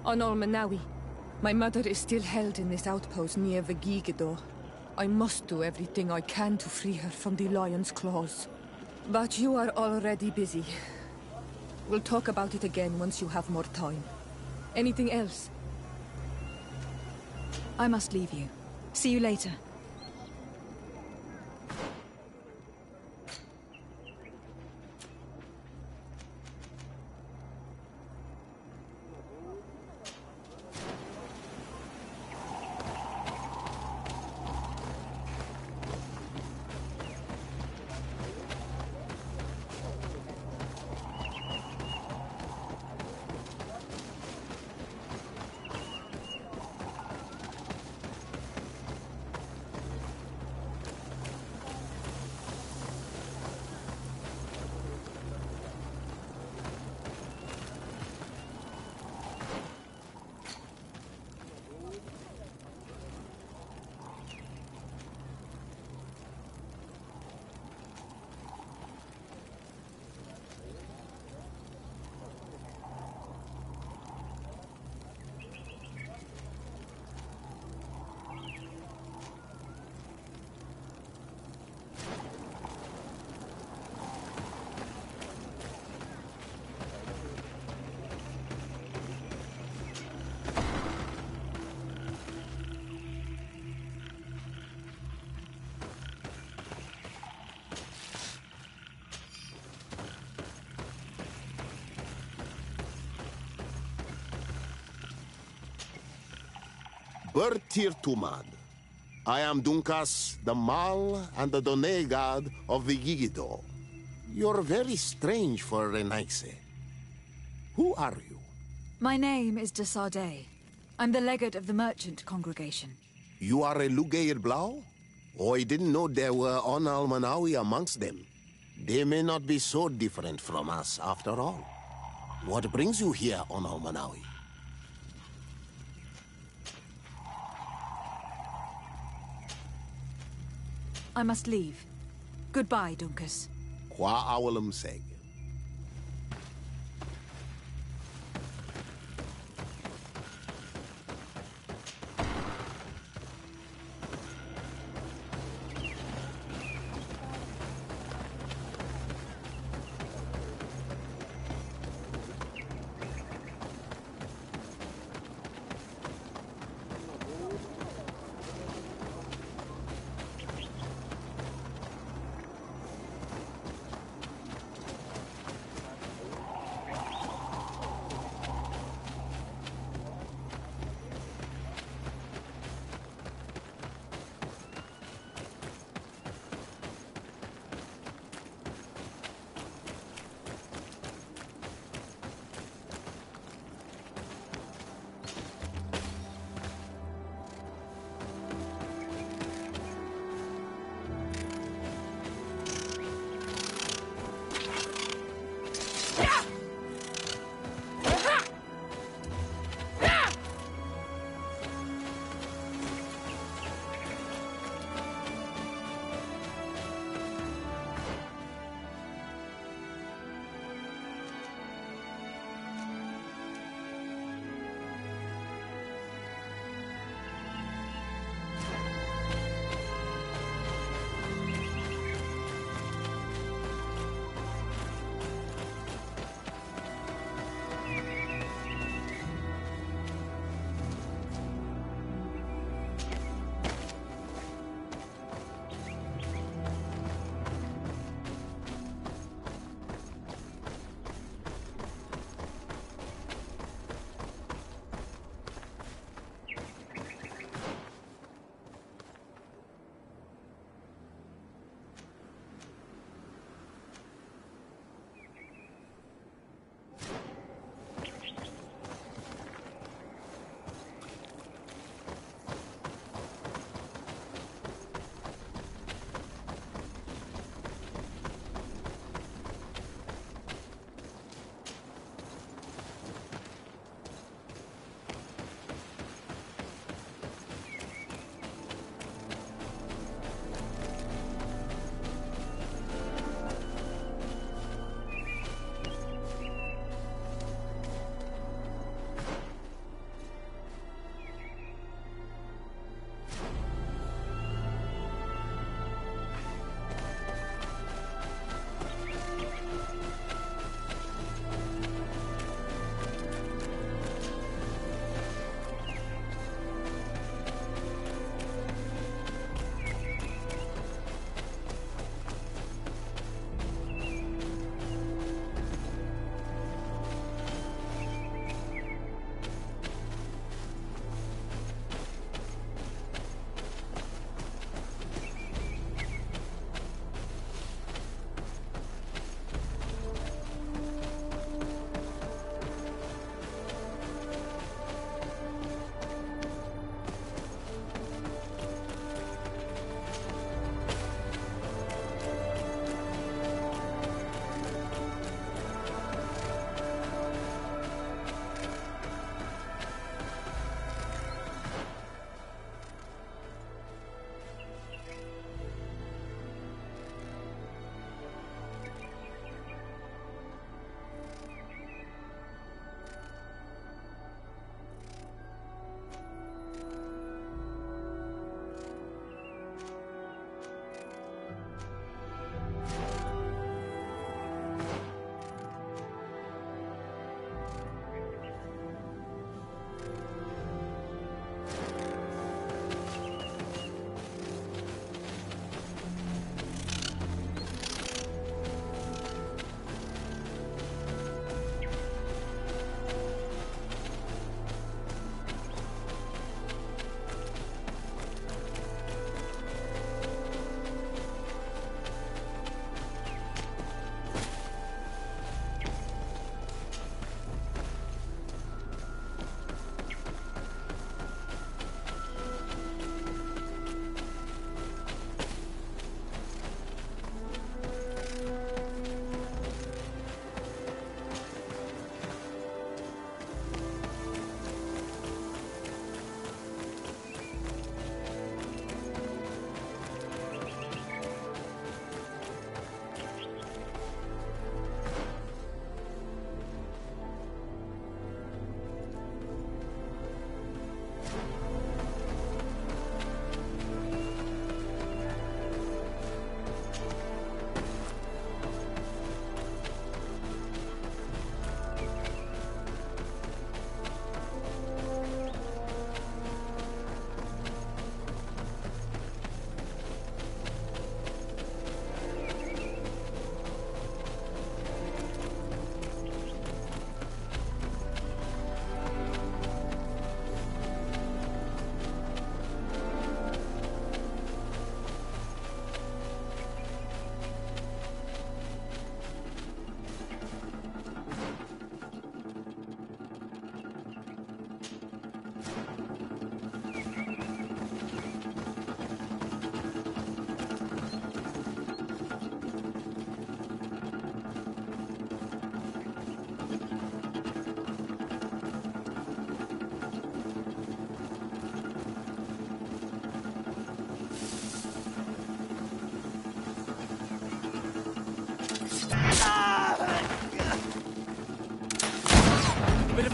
On Almanawi, my mother is still held in this outpost near Vigigidor. I must do everything I can to free her from the lion's claws. But you are already busy. We'll talk about it again once you have more time. Anything else? I must leave you. See you later. Bertir Tumad. I am Dunkas, the Mal and the Done god of the Gigido. You're very strange for Renaise. Who are you? My name is de Sardet. I'm the legate of the merchant congregation. You are a Lugeir Blau? Oh, I didn't know there were on Almanawi amongst them. They may not be so different from us after all. What brings you here on Almanawi? I must leave. Goodbye, Dunkas. Qua awalum seg.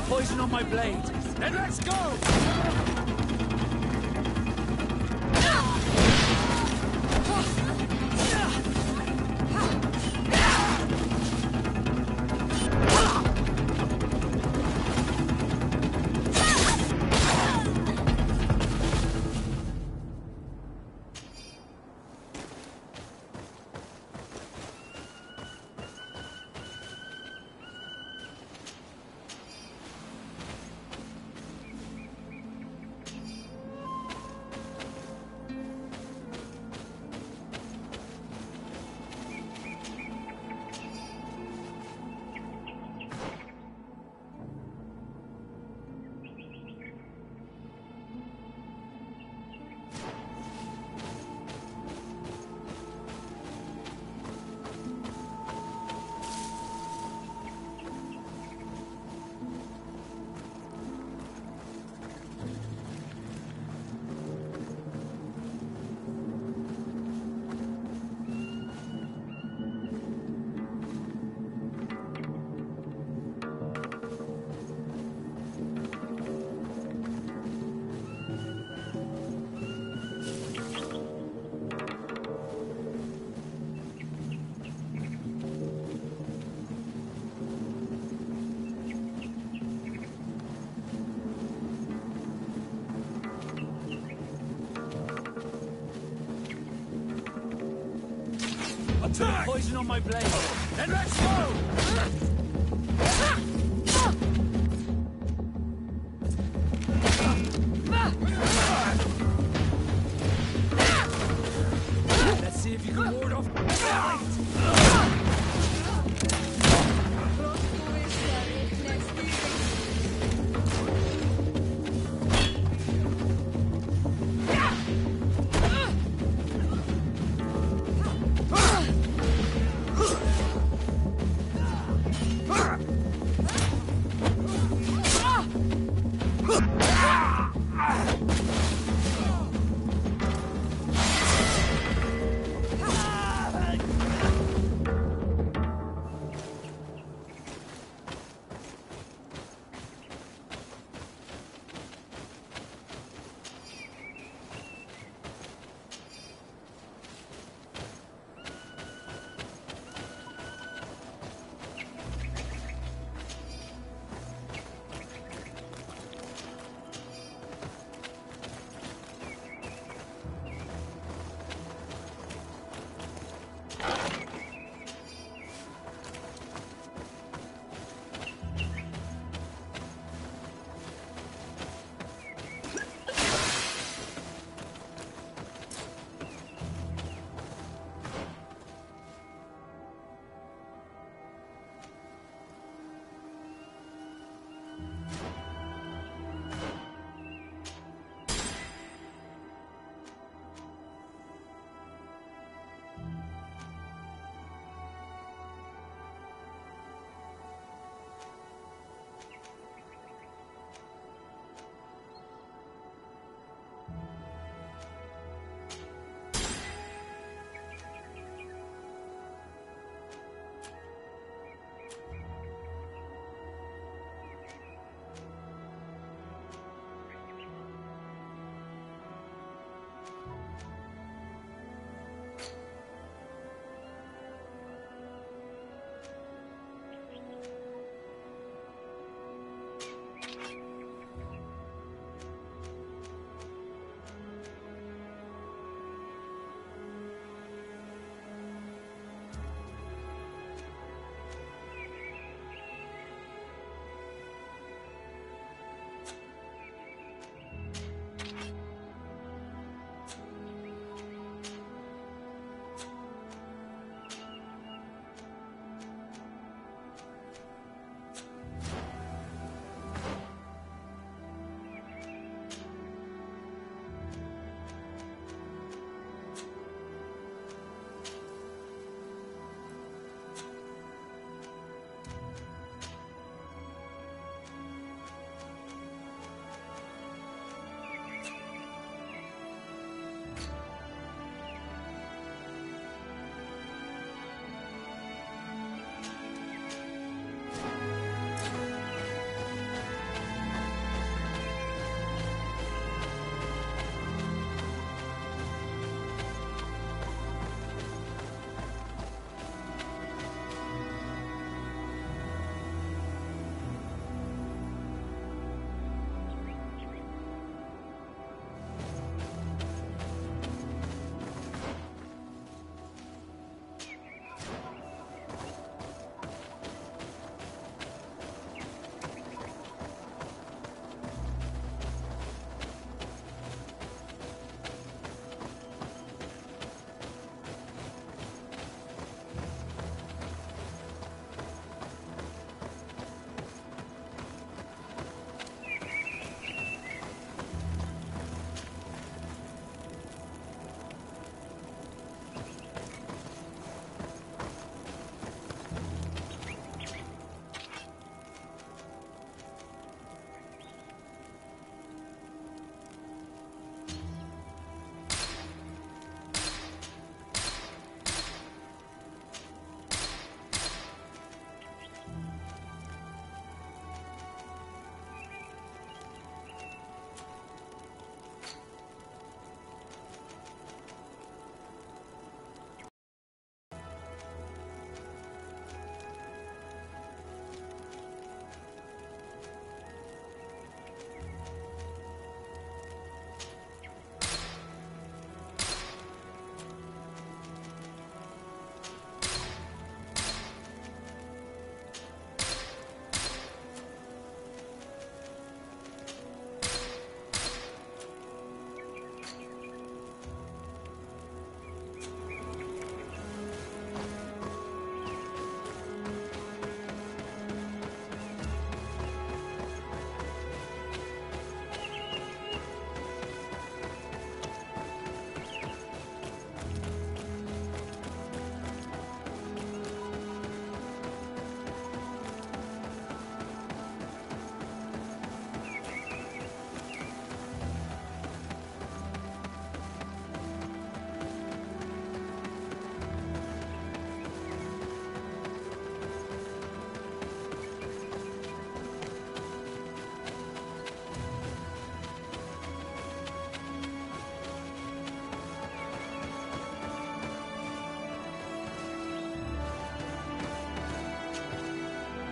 poison on my blade. Then let's go! Attack! Poison on my blade. Then let's go! Let's see if you can ward off.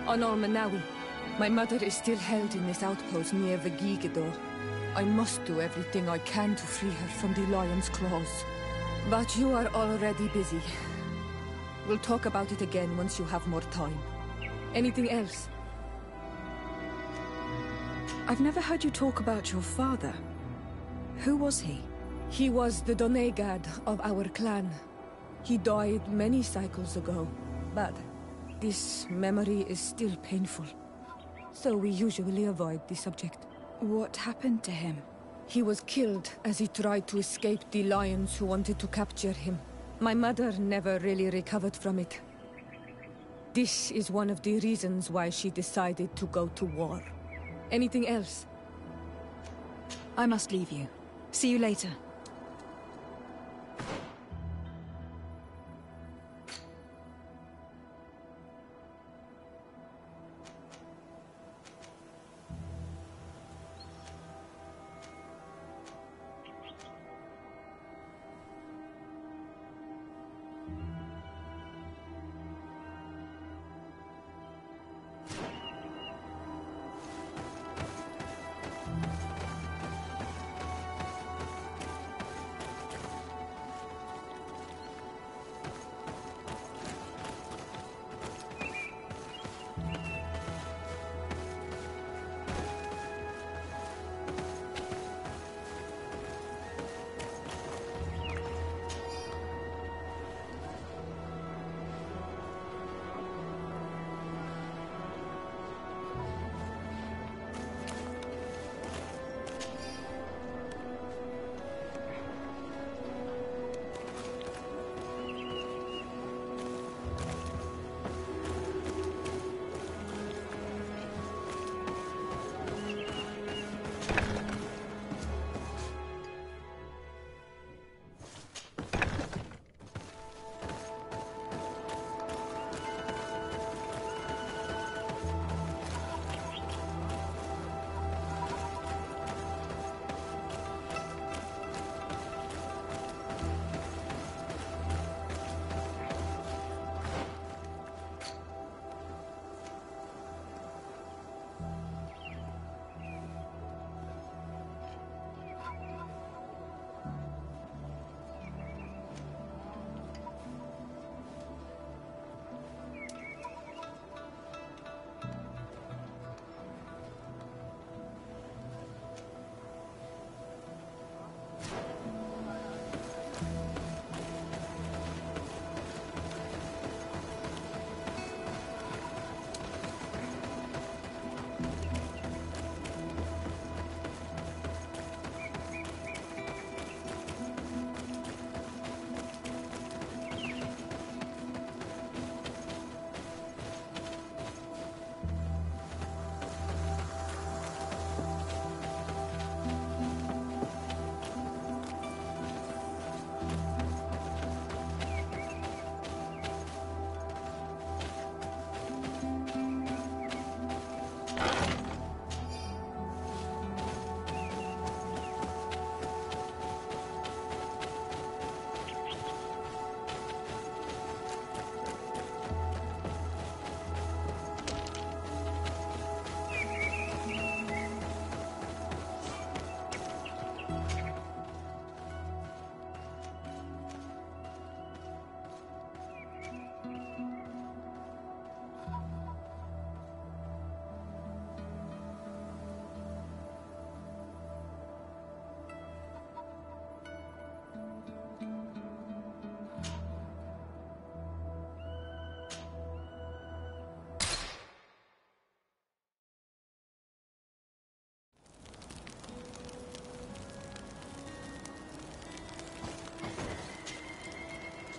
On Almanawi. My mother is still held in this outpost near Vigigidor. I must do everything I can to free her from the lion's claws. But you are already busy. We'll talk about it again once you have more time. Anything else? I've never heard you talk about your father. Who was he? He was the Donegad of our clan. He died many cycles ago, but this memory is still painful. So we usually avoid the subject. What happened to him? He was killed as he tried to escape the lions who wanted to capture him. My mother never really recovered from it. This is one of the reasons why she decided to go to war. Anything else? I must leave you. See you later.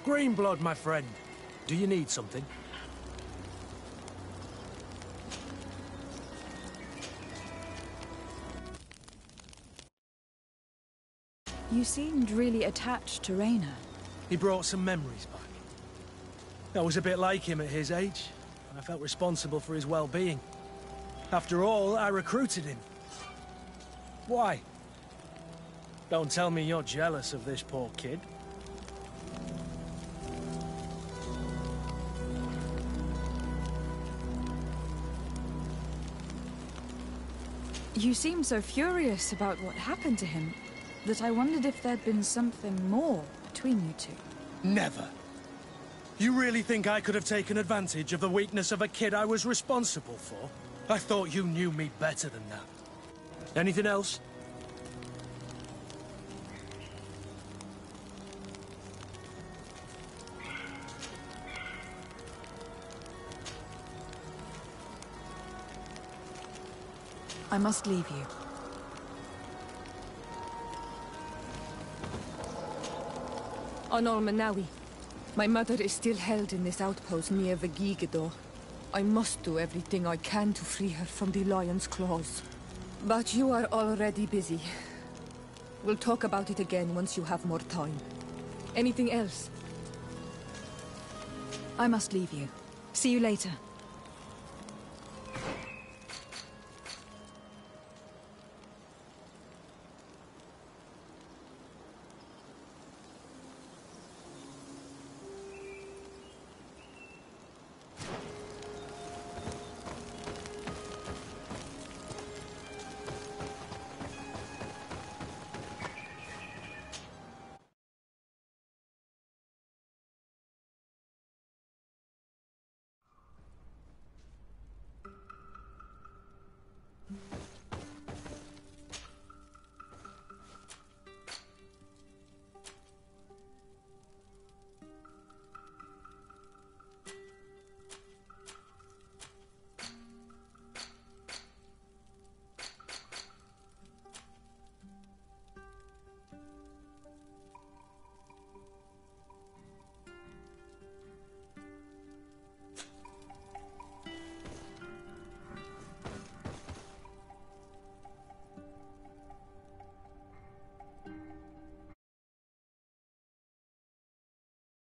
Greenblood, my friend. Do you need something? You seemed really attached to Raynor. He brought some memories back. I was a bit like him at his age, and I felt responsible for his well-being. After all, I recruited him. Why? Don't tell me you're jealous of this poor kid. You seemed so furious about what happened to him that I wondered if there'd been something more between you two. Never. You really think I could have taken advantage of the weakness of a kid I was responsible for? I thought you knew me better than that. Anything else? I must leave you. On Almanawi, my mother is still held in this outpost near Vegigador. I must do everything I can to free her from the lion's claws. But you are already busy. We'll talk about it again once you have more time. Anything else? I must leave you. See you later.